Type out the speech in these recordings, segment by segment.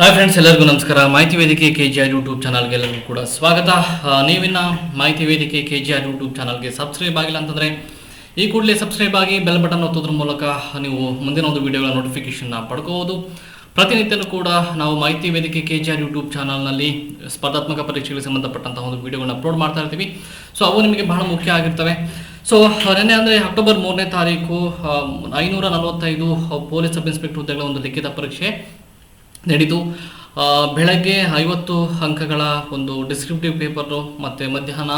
Hi friends, ಎಲ್ಲರಿಗೂ ನಮಸ್ಕಾರ. ಮಾಹಿತಿ ವೇದಿಕೆ KGR ಯೂಟ್ಯೂಬ್ ಚಾನಲ್ಗೆ ಎಲ್ಲರಿಗೂ ಕೂಡ ಸ್ವಾಗತ. ನೀವಿನ್ನ ಮಾಹಿತಿ ವೇದಿಕೆ KGR ಯೂಟ್ಯೂಬ್ ಚಾನಲ್ಗೆ ಸಬ್ಸ್ಕ್ರೈಬ್ ಆಗಿಲ್ಲ ಅಂತಂದರೆ ಈ ಕೂಡಲೇ ಸಬ್ಸ್ಕ್ರೈಬ್ ಆಗಿ ಬೆಲ್ ಬಟನ್ ಒತ್ತೋದ್ರ ಮೂಲಕ ನೀವು ಮುಂದಿನ ಒಂದು ವಿಡಿಯೋಗಳ ನೋಟಿಫಿಕೇಷನ್ನ ಪಡ್ಕೋಬೋದು. ಪ್ರತಿನಿತ್ಯನೂ ಕೂಡ ನಾವು ಮಾಹಿತಿ ವೇದಿಕೆ KGR ಯೂಟ್ಯೂಬ್ ಚಾನಲ್ನಲ್ಲಿ ಸ್ಪರ್ಧಾತ್ಮಕ ಪರೀಕ್ಷೆಗಳಿಗೆ ಸಂಬಂಧಪಟ್ಟಂತಹ ಒಂದು ವಿಡಿಯೋಗಳನ್ನ ಅಪ್ಲೋಡ್ ಮಾಡ್ತಾ ಇರ್ತೀವಿ. ಸೊ ಅವು ನಿಮಗೆ ಬಹಳ ಮುಖ್ಯ ಆಗಿರ್ತವೆ. ಸೊ ನೆನ್ನೆ ಅಂದರೆ ಅಕ್ಟೋಬರ್ 3ನೇ ತಾರೀಕು 545 ಪೊಲೀಸ್ ಸಬ್ ಇನ್ಸ್ಪೆಕ್ಟರ್ ಹುದ್ದೆಗಳ ಒಂದು ಲಿಖಿತ ಪರೀಕ್ಷೆ ನಡೀತು. ಬೆಳಗ್ಗೆ 50 ಅಂಕಗಳ ಒಂದು ಡಿಸ್ಕ್ರಿಪ್ಟಿವ್ ಪೇಪರು ಮತ್ತು ಮಧ್ಯಾಹ್ನ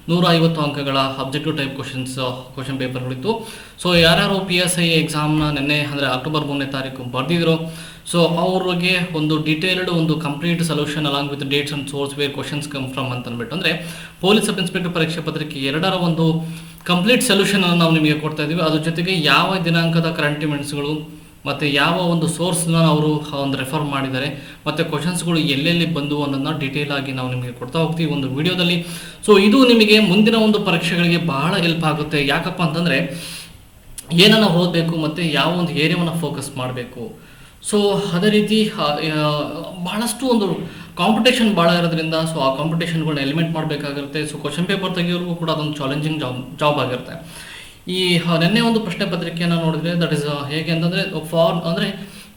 150 ಅಂಕಗಳ ಅಬ್ಜೆಕ್ಟಿವ್ ಟೈಪ್ ಕ್ವಶನ್ ಪೇಪರ್ಗಳಿತ್ತು. ಸೊ ಯಾರ್ಯಾರು PSI ಎಕ್ಸಾಮ್ನ ನಿನ್ನೆ ಅಂದರೆ ಅಕ್ಟೋಬರ್ 3ನೇ ತಾರೀಕು ಬರೆದಿದ್ರು, ಸೊ ಅವ್ರಿಗೆ ಒಂದು ಡೀಟೇಲ್ಡ್ ಒಂದು complete solution along with dates and source where questions come from ಅಂತ ಅಂದ್ಬಿಟ್ಟು, ಅಂದರೆ ಪೊಲೀಸ್ ಸಬ್ ಇನ್ಸ್ಪೆಕ್ಟರ್ ಪರೀಕ್ಷೆ ಪತ್ರಿಕೆ 2ರ ಒಂದು ಕಂಪ್ಲೀಟ್ ಸೊಲ್ಯೂಷನ್ ನಾವು ನಿಮಗೆ ಕೊಡ್ತಾ ಇದ್ದೀವಿ. ಅದ್ರ ಜೊತೆಗೆ ಯಾವ ದಿನಾಂಕದ ಕರೆಂಟ್ ಇವೆಂಟ್ಸ್ಗಳು ಮತ್ತು ಯಾವ ಒಂದು ಸೋರ್ಸ್ನ ಅವರು ಒಂದು ರೆಫರ್ ಮಾಡಿದ್ದಾರೆ ಮತ್ತು ಕ್ವಶನ್ಸ್ಗಳು ಎಲ್ಲೆಲ್ಲಿ ಬಂದು ಅನ್ನೋದನ್ನ ಡೀಟೇಲ್ ಆಗಿ ನಾವು ನಿಮಗೆ ಕೊಡ್ತಾ ಹೋಗ್ತೀವಿ ಒಂದು ವಿಡಿಯೋದಲ್ಲಿ. ಸೊ ಇದು ನಿಮಗೆ ಮುಂದಿನ ಒಂದು ಪರೀಕ್ಷೆಗಳಿಗೆ ಬಹಳ ಹೆಲ್ಪ್ ಆಗುತ್ತೆ. ಯಾಕಪ್ಪ ಅಂತಂದರೆ ಏನನ್ನು ಓದಬೇಕು ಮತ್ತು ಯಾವ ಒಂದು ಏರಿಯಾವನ್ನು ಫೋಕಸ್ ಮಾಡಬೇಕು. ಸೊ ಅದೇ ರೀತಿ ಬಹಳಷ್ಟು ಒಂದು ಕಾಂಪಿಟೇಷನ್ ಭಾಳ ಇರೋದ್ರಿಂದ ಸೊ ಆ ಕಾಂಪಿಟೇಷನ್ಗಳನ್ನ ಎಲಿಮೆಂಟ್ ಮಾಡಬೇಕಾಗಿರುತ್ತೆ. ಸೊ ಕ್ವಶನ್ ಪೇಪರ್ ತೆಗೆಯೋರಿಗೂ ಕೂಡ ಅದೊಂದು ಚಾಲೆಂಜಿಂಗ್ ಜಾಬ್ ಆಗಿರುತ್ತೆ. ಈ ನಿನ್ನೆ ಒಂದು ಪ್ರಶ್ನೆ ಪತ್ರಿಕೆಯನ್ನು ನೋಡಿದ್ರೆ ದಟ್ ಇಸ್ ಹೇಗೆ ಅಂತಂದರೆ ಅಂದರೆ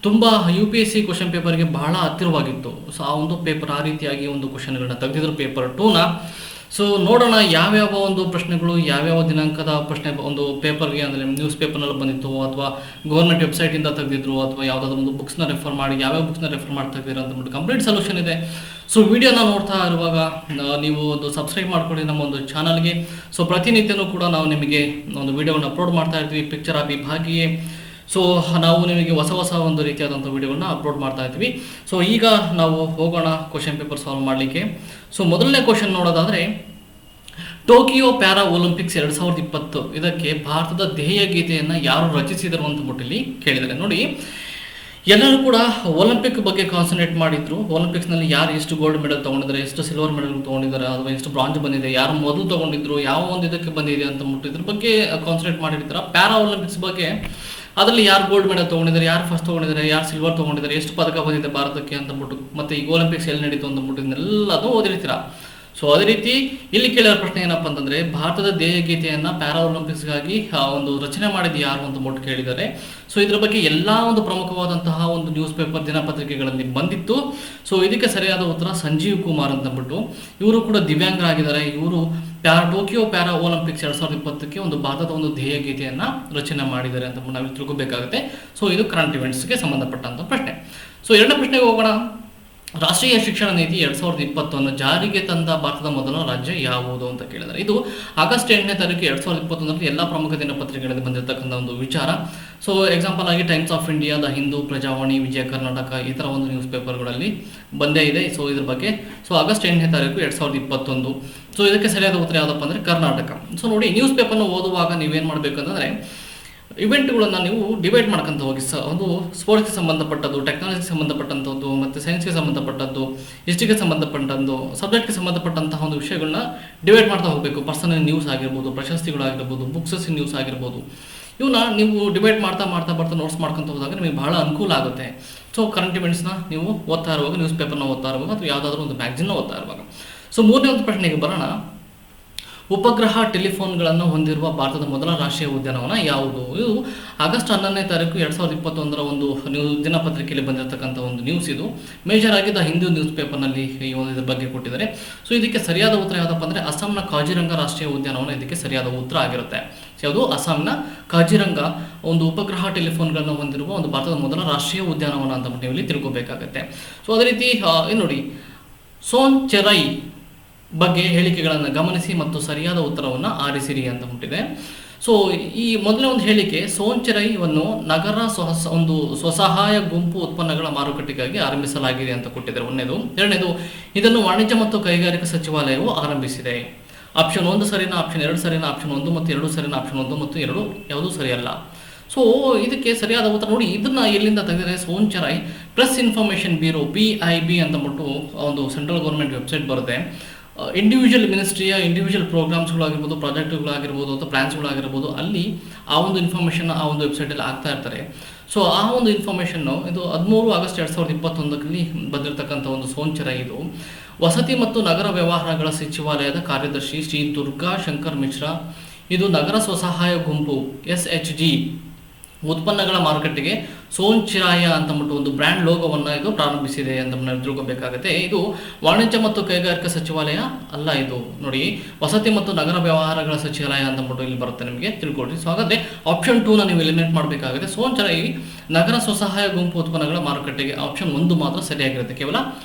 ತುಂಬ UPSC ಕ್ವಶನ್ ಪೇಪರ್ಗೆ ಬಹಳ ಹತ್ತಿರವಾಗಿತ್ತು. ಸೊ ಆ ಒಂದು ಪೇಪರ್ ಆ ರೀತಿಯಾಗಿ ಒಂದು ಕ್ವಶನ್ಗಳನ್ನ ತೆಗೆದಿದ್ರು ಪೇಪರ್ 2ನ. ಸೊ ನೋಡೋಣ ಯಾವ್ಯಾವ ಒಂದು ಪ್ರಶ್ನೆಗಳು ಯಾವ್ಯಾವ ದಿನಾಂಕದ ಪ್ರಶ್ನೆ ಒಂದು ಪೇಪರ್ಗೆ ಅಂದರೆ ನ್ಯೂಸ್ ಪೇಪರ್ನಲ್ಲಿ ಬಂದಿತ್ತು ಅಥವಾ ಗೌರ್ಮೆಂಟ್ ವೆಬ್ಸೈಟಿಂದ ತೆಗೆದಿದ್ರು ಅಥವಾ ಯಾವುದಾದ್ರೂ ಒಂದು ಬುಕ್ಸ್ನ ರೆಫರ್ ಮಾಡಿ ಯಾವ್ಯಾವ ಬುಕ್ಸ್ನ ರೆಫರ್ ಮಾಡಿ ತೆಗೆದಿರೋ ಅಂತಂದ್ಬಿಟ್ಟು ಕಂಪ್ಲೀಟ್ ಸೊಲ್ಯೂಷನ್ ಇದೆ. ಸೊ ವಿಡಿಯೋನ ನೋಡ್ತಾ ಇರುವಾಗ ನೀವು ಒಂದು ಸಬ್ಸ್ಕ್ರೈಬ್ ಮಾಡ್ಕೊಳ್ಳಿ ನಮ್ಮ ಒಂದು ಚಾನಲ್ಗೆ. ಸೊ ಪ್ರತಿನಿತ್ಯನೂ ಕೂಡ ನಾವು ನಿಮಗೆ ಒಂದು ವಿಡಿಯೋನ ಅಪ್ಲೋಡ್ ಮಾಡ್ತಾ ಇರ್ತೀವಿ ಪಿಕ್ಚರ್ ಆ ವಿಭಾಗಿಯೇ. ಸೊ ನಾವು ನಿಮಗೆ ಹೊಸ ಒಂದು ರೀತಿಯಾದಂಥ ವಿಡಿಯೋಗಳನ್ನ ಅಪ್ಲೋಡ್ ಮಾಡ್ತಾ ಇರ್ತೀವಿ. ಸೊ ಈಗ ನಾವು ಹೋಗೋಣ ಕ್ವಶನ್ ಪೇಪರ್ ಸಾಲ್ವ್ ಮಾಡಲಿಕ್ಕೆ. ಸೊ ಮೊದಲನೇ ಕ್ವಶನ್ ನೋಡೋದಾದರೆ, ಟೋಕಿಯೋ ಪ್ಯಾರಾ ಒಲಿಂಪಿಕ್ಸ್ 2020 ಇದಕ್ಕೆ ಭಾರತದ ಧ್ಯೇಯ ಗೀತೆಯನ್ನು ಯಾರು ರಚಿಸಿದರು ಅಂತ ಮುಟ್ಟಿಲಿ ಕೇಳಿದರೆ. ನೋಡಿ, ಎಲ್ಲರೂ ಕೂಡ ಒಲಿಂಪಿಕ್ ಬಗ್ಗೆ ಕಾನ್ಸಂಟ್ರೇಟ್ ಮಾಡಿದ್ರು. ಒಲಿಂಪಿಕ್ಸ್ನಲ್ಲಿ ಯಾರು ಎಷ್ಟು ಗೋಲ್ಡ್ ಮೆಡಲ್ ತೊಗೊಂಡಿದ್ದಾರೆ, ಎಷ್ಟು ಸಿಲ್ವರ್ ಮೆಡಲ್ ತೊಗೊಂಡಿದ್ದಾರೆ, ಅಥವಾ ಎಷ್ಟು ಬ್ರಾಂಜ್ ಬಂದಿದೆ, ಯಾರು ಮೊದಲು ತೊಗೊಂಡಿದ್ರು, ಯಾವ ಒಂದು ಇದಕ್ಕೆ ಬಂದಿದೆ ಅಂತ ಮುಟ್ಟು ಇದ್ರ ಬಗ್ಗೆ ಕಾನ್ಸಂಟ್ರೇಟ್ ಮಾಡಿರ್ತಾರೆ. ಪ್ಯಾರಾ ಒಲಿಂಪಿಕ್ಸ್ ಬಗ್ಗೆ ಅದರಲ್ಲಿ ಯಾರು ಗೋಲ್ಡ್ ಮೆಡಲ್ ತೊಗೊಂಡಿದ್ದಾರೆ, ಯಾರು ಫಸ್ಟ್ ತೊಗೊಂಡಿದ್ದಾರೆ, ಯಾರು ಸಿಲ್ವರ್ ತೊಗೊಂಡಿದ್ದಾರೆ, ಎಷ್ಟು ಪದಕ ಬಂದಿದೆ ಭಾರತಕ್ಕೆ ಅಂತಂದ್ಬಿಟ್ಟು, ಮತ್ತು ಈ ಒಲಿಂಪಿಕ್ಸ್ ಎಲ್ಲಿ ನಡೀತು ಅಂತಂದ್ಬಿಟ್ಟು ಇದನ್ನೆಲ್ಲದೂ ಓದಿರ್ತೀರ. ಸೊ ಅದೇ ರೀತಿ ಇಲ್ಲಿ ಕೇಳಿರೋ ಪ್ರಶ್ನೆ ಏನಪ್ಪ ಅಂತಂದರೆ, ಭಾರತದ ಧ್ಯೇಯ ಗೀತೆಯನ್ನು ಪ್ಯಾರಾ ಒಲಿಂಪಿಕ್ಸ್ಗಾಗಿ ಒಂದು ರಚನೆ ಮಾಡಿದ್ದು ಯಾರು ಅಂತ ಮುಟ್ಟು ಕೇಳಿದ್ದಾರೆ. ಸೊ ಇದ್ರ ಬಗ್ಗೆ ಎಲ್ಲ ಒಂದು ಪ್ರಮುಖವಾದಂತಹ ಒಂದು ನ್ಯೂಸ್ ಪೇಪರ್ ದಿನಪತ್ರಿಕೆಗಳಲ್ಲಿ ಬಂದಿತ್ತು. ಸೊ ಇದಕ್ಕೆ ಸರಿಯಾದ ಉತ್ತರ ಸಂಜೀವ್ ಕುಮಾರ್ ಅಂತಂದ್ಬಿಟ್ಟು, ಇವರು ಕೂಡ ದಿವ್ಯಾಂಗರಾಗಿದ್ದಾರೆ. ಇವರು ಟೋಕಿಯೋ ಪ್ಯಾರಾ ಒಲಿಂಪಿಕ್ಸ್ 2020ಕ್ಕೆ ಒಂದು ಭಾರತದ ಒಂದು ಧ್ಯೇಯ ಗೀತೆಯನ್ನು ರಚನೆ ಮಾಡಿದ್ದಾರೆ ಅಂತ ನಾವು ತಿಳ್ಕೊಬೇಕಾಗುತ್ತೆ. ಸೊ ಇದು ಕರೆಂಟ್ ಇವೆಂಟ್ಸ್ಗೆ ಸಂಬಂಧಪಟ್ಟಂಥ ಪ್ರಶ್ನೆ. ಸೊ ಎರಡನೇ ಪ್ರಶ್ನೆಗೆ ಹೋಗೋಣ. ರಾಷ್ಟ್ರೀಯ ಶಿಕ್ಷಣ ನೀತಿ 2020 ಜಾರಿಗೆ ತಂದ ಭಾರತದ ಮೊದಲ ರಾಜ್ಯ ಯಾವುದು ಅಂತ ಕೇಳಿದ್ದಾರೆ. ಇದು ಆಗಸ್ಟ್ 8ನೇ ತಾರೀಕು 2021 ಎಲ್ಲ ಪ್ರಮುಖ ದಿನಪತ್ರಿಕೆಗಳಲ್ಲಿ ಬಂದಿರತಕ್ಕಂಥ ಒಂದು ವಿಚಾರ. ಸೊ ಎಕ್ಸಾಂಪಲ್ ಆಗಿ Times of India, the Hindu, Prajavani, Vijaya Karnataka ಈ ಥರ ಒಂದು ನ್ಯೂಸ್ ಪೇಪರ್ಗಳಲ್ಲಿ ಬಂದೇ ಇದೆ. ಸೊ ಇದ್ರ ಬಗ್ಗೆ ಆಗಸ್ಟ್ 8ನೇ ತಾರೀಕು 2021. ಸೊ ಇದಕ್ಕೆ ಸರಿಯಾದ ಉತ್ತರ ಯಾವುದಪ್ಪ ಅಂದರೆ ಕರ್ನಾಟಕ. ಸೊ ನೋಡಿ, ನ್ಯೂಸ್ ಪೇಪರ್ನ ಓದುವಾಗ ನೀವೇನು ಮಾಡಬೇಕಂತಂದರೆ ಇವೆಂಟ್ಗಳನ್ನು ನೀವು ಡಿವೈಡ್ ಮಾಡ್ಕೊಂತ ಹೋಗಿ. ಒಂದು ಸ್ಪೋರ್ಟ್ಸ್ಗೆ ಸಂಬಂಧಪಟ್ಟದ್ದು, ಟೆಕ್ನಾಲಜಿಗೆ ಸಂಬಂಧಪಟ್ಟಂಥದ್ದು, ಮತ್ತು ಸೈನ್ಸ್ಗೆ ಸಂಬಂಧಪಟ್ಟದ್ದು, ಹಿಸ್ಟ್ರಿಗೆ ಸಂಬಂಧಪಟ್ಟದ್ದು, ಸಬ್ಜೆಕ್ಟ್ಗೆ ಸಂಬಂಧಪಟ್ಟಂತಹ ಒಂದು ವಿಷಯಗಳನ್ನ ಡಿವೈಡ್ ಮಾಡ್ತಾ ಹೋಗಬೇಕು. ಪರ್ಸನಲ್ ನ್ಯೂಸ್ ಆಗಿರ್ಬೋದು, ಪ್ರಶಸ್ತಿಗಳಾಗಿರ್ಬೋದು, ಬುಕ್ಸಸ್ ನ್ಯೂಸ್ ಆಗಿರ್ಬೋದು, ಇವನ್ನ ನೀವು ಡಿವೈಡ್ ಮಾಡ್ತಾ ನೋಟ್ಸ್ ಮಾಡ್ಕೊತ ಹೋದಾಗ ನಿಮಗೆ ಬಹಳ ಅನುಕೂಲ ಆಗುತ್ತೆ. ಸೊ ಕರೆಂಟ್ ಇವೆಂಟ್ಸ್ನ ನೀವು ಓದ್ತಾ ಇರುವಾಗ, ನ್ಯೂಸ್ ಪೇಪರ್ನ ಓದ್ತಾ ಇರುವಾಗ, ಅಥವಾ ಯಾವುದಾದ್ರೂ ಒಂದು ಮ್ಯಾಗ್ಝಿನ್ನ ಓದ್ತಾ ಇರುವಾಗ. ಸೊ ಮೂರನೇ ಒಂದು ಪ್ರಶ್ನೆಗೆ ಬರೋಣ. ಉಪಗ್ರಹ ಟೆಲಿಫೋನ್ಗಳನ್ನು ಹೊಂದಿರುವ ಭಾರತದ ಮೊದಲ ರಾಷ್ಟ್ರೀಯ ಉದ್ಯಾನವನ ಯಾವುದು? ಇದು ಆಗಸ್ಟ್ 11ನೇ ತಾರೀಕು 2021 ಒಂದು ದಿನಪತ್ರಿಕೆಯಲ್ಲಿ ಬಂದಿರತಕ್ಕಂಥ ಒಂದು ನ್ಯೂಸ್. ಇದು ಮೇಜರ್ ಆಗಿದ್ದ ಹಿಂದೂ ನ್ಯೂಸ್ ಪೇಪರ್ನಲ್ಲಿ ಈ ಒಂದು ಇದ್ರ ಬಗ್ಗೆ ಕೊಟ್ಟಿದ್ದಾರೆ. ಸೊ ಇದಕ್ಕೆ ಸರಿಯಾದ ಉತ್ತರ ಯಾವುದಪ್ಪ ಅಂದರೆ ಅಸ್ಸಾಂನ ಕಾಜಿರಂಗ ರಾಷ್ಟ್ರೀಯ ಉದ್ಯಾನವನ ಇದಕ್ಕೆ ಸರಿಯಾದ ಉತ್ತರ ಆಗಿರುತ್ತೆ. ಯಾವುದು? ಅಸ್ಸಾಂನ ಕಾಜಿರಂಗ ಒಂದು ಉಪಗ್ರಹ ಟೆಲಿಫೋನ್ಗಳನ್ನು ಹೊಂದಿರುವ ಒಂದು ಭಾರತದ ಮೊದಲ ರಾಷ್ಟ್ರೀಯ ಉದ್ಯಾನವನ ಅಂತ ನೀವು ಇಲ್ಲಿ ತಿಳ್ಕೊಬೇಕಾಗತ್ತೆ. ಸೊ ಅದೇ ರೀತಿ ನೋಡಿ, ಸೋನ್ ಚೆರೈ ಬಗ್ಗೆ ಹೇಳಿಕೆಗಳನ್ನು ಗಮನಿಸಿ ಮತ್ತು ಸರಿಯಾದ ಉತ್ತರವನ್ನು ಆರಿಸಿರಿ ಅಂತ ಮುಟ್ಟಿದೆ. ಸೊ ಈ ಮೊದಲನೇ ಒಂದು ಹೇಳಿಕೆ, ಸೋನ್ ಚೆರೈವನ್ನು ನಗರ ಒಂದು ಸ್ವಸಹಾಯ ಗುಂಪು ಉತ್ಪನ್ನಗಳ ಮಾರುಕಟ್ಟೆಗಾಗಿ ಆರಂಭಿಸಲಾಗಿದೆ ಅಂತ ಕೊಟ್ಟಿದ್ದಾರೆ ಒಂದನೇದು. ಎರಡನೇದು, ಇದನ್ನು ವಾಣಿಜ್ಯ ಮತ್ತು ಕೈಗಾರಿಕಾ ಸಚಿವಾಲಯವು ಆರಂಭಿಸಿದೆ. ಆಪ್ಷನ್ 1 ಸರಿನಾ, ಆಪ್ಷನ್ 2 ಸರಿನಾ, ಆಪ್ಷನ್ 1 ಮತ್ತು 2 ಸರಿನಾ, ಆಪ್ಷನ್ 1 ಮತ್ತು 2 ಯಾವುದೂ ಸರಿಯಲ್ಲ. ಸೊ ಇದಕ್ಕೆ ಸರಿಯಾದ ಉತ್ತರ ನೋಡಿ, ಇದನ್ನು ಎಲ್ಲಿಂದ ತೆಗೆದರೆ, ಸೋನ್ Cherai press information bureau PIB ಅಂತಂದ್ಬಿಟ್ಟು ಒಂದು ಸೆಂಟ್ರಲ್ ಗೌರ್ಮೆಂಟ್ ವೆಬ್ಸೈಟ್ ಬರುತ್ತೆ. ಇಂಡಿವಿಜುವಲ್ ಮಿನಿಸ್ಟ್ರಿಯ ಇಂಡಿವಿಜುವಲ್ ಪ್ರೋಗ್ರಾಮ್ಸ್ಗಳಾಗಿರ್ಬೋದು, ಪ್ರಾಜೆಕ್ಟ್ಗಳಾಗಿರ್ಬೋದು ಅಥವಾ ಪ್ಲ್ಯಾನ್ಸ್ಗಳಾಗಿರ್ಬೋದು, ಅಲ್ಲಿ ಆ ಒಂದು ಇನ್ಫಾರ್ಮೇಷನ್ ಆ ಒಂದು ವೆಬ್ಸೈಟಲ್ಲಿ ಆಗ್ತಾ ಇರ್ತಾರೆ. ಸೊ ಆ ಒಂದು ಇನ್ಫಾರ್ಮೇಷನ್ನು ಇದು 13 ಆಗಸ್ಟ್ 2021ರಲ್ಲಿ ಬಂದಿರತಕ್ಕಂಥ ಒಂದು ಸೋಂಚರ. ಇದು ವಸತಿ ಮತ್ತು ನಗರ ವ್ಯವಹಾರಗಳ ಸಚಿವಾಲಯದ ಕಾರ್ಯದರ್ಶಿ ಶ್ರೀ ದುರ್ಗಾ ಶಂಕರ್ ಮಿಶ್ರಾ ಇದು ನಗರ ಸ್ವಸಹಾಯ ಗುಂಪು SHG ಉತ್ಪನ್ನಗಳ ಮಾರುಕಟ್ಟೆಗೆ ಸೋಂಚಿರಾಯ ಅಂತಂದ್ಬಿಟ್ಟು ಒಂದು ಬ್ರ್ಯಾಂಡ್ ಲೋಗೋವನ್ನು ಇದು ಪ್ರಾರಂಭಿಸಿದೆ ಅಂತ ತಿಳ್ಕೊಬೇಕಾಗುತ್ತೆ. ಇದು ವಾಣಿಜ್ಯ ಮತ್ತು ಕೈಗಾರಿಕಾ ಸಚಿವಾಲಯ ಅಲ್ಲ, ಇದು ನೋಡಿ ವಸತಿ ಮತ್ತು ನಗರ ವ್ಯವಹಾರಗಳ ಸಚಿವಾಲಯ ಅಂತಂದ್ಬಿಟ್ಟು ಇಲ್ಲಿ ಬರುತ್ತೆ, ನಿಮಗೆ ತಿಳ್ಕೊಳ್ರಿ. ಸೊ ಹಾಗಾದ್ರೆ ಆಪ್ಷನ್ 2ನ ನೀವು ಎಲಿಮಿನೇಟ್ ಮಾಡಬೇಕಾಗುತ್ತೆ. ಸೋಂಚರ ಈ ನಗರ ಸ್ವಸಹಾಯ ಗುಂಪು ಉತ್ಪನ್ನಗಳ ಮಾರುಕಟ್ಟೆಗೆ ಆಪ್ಷನ್ 1 ಮಾತ್ರ ಸರಿಯಾಗಿರುತ್ತೆ, ಕೇವಲ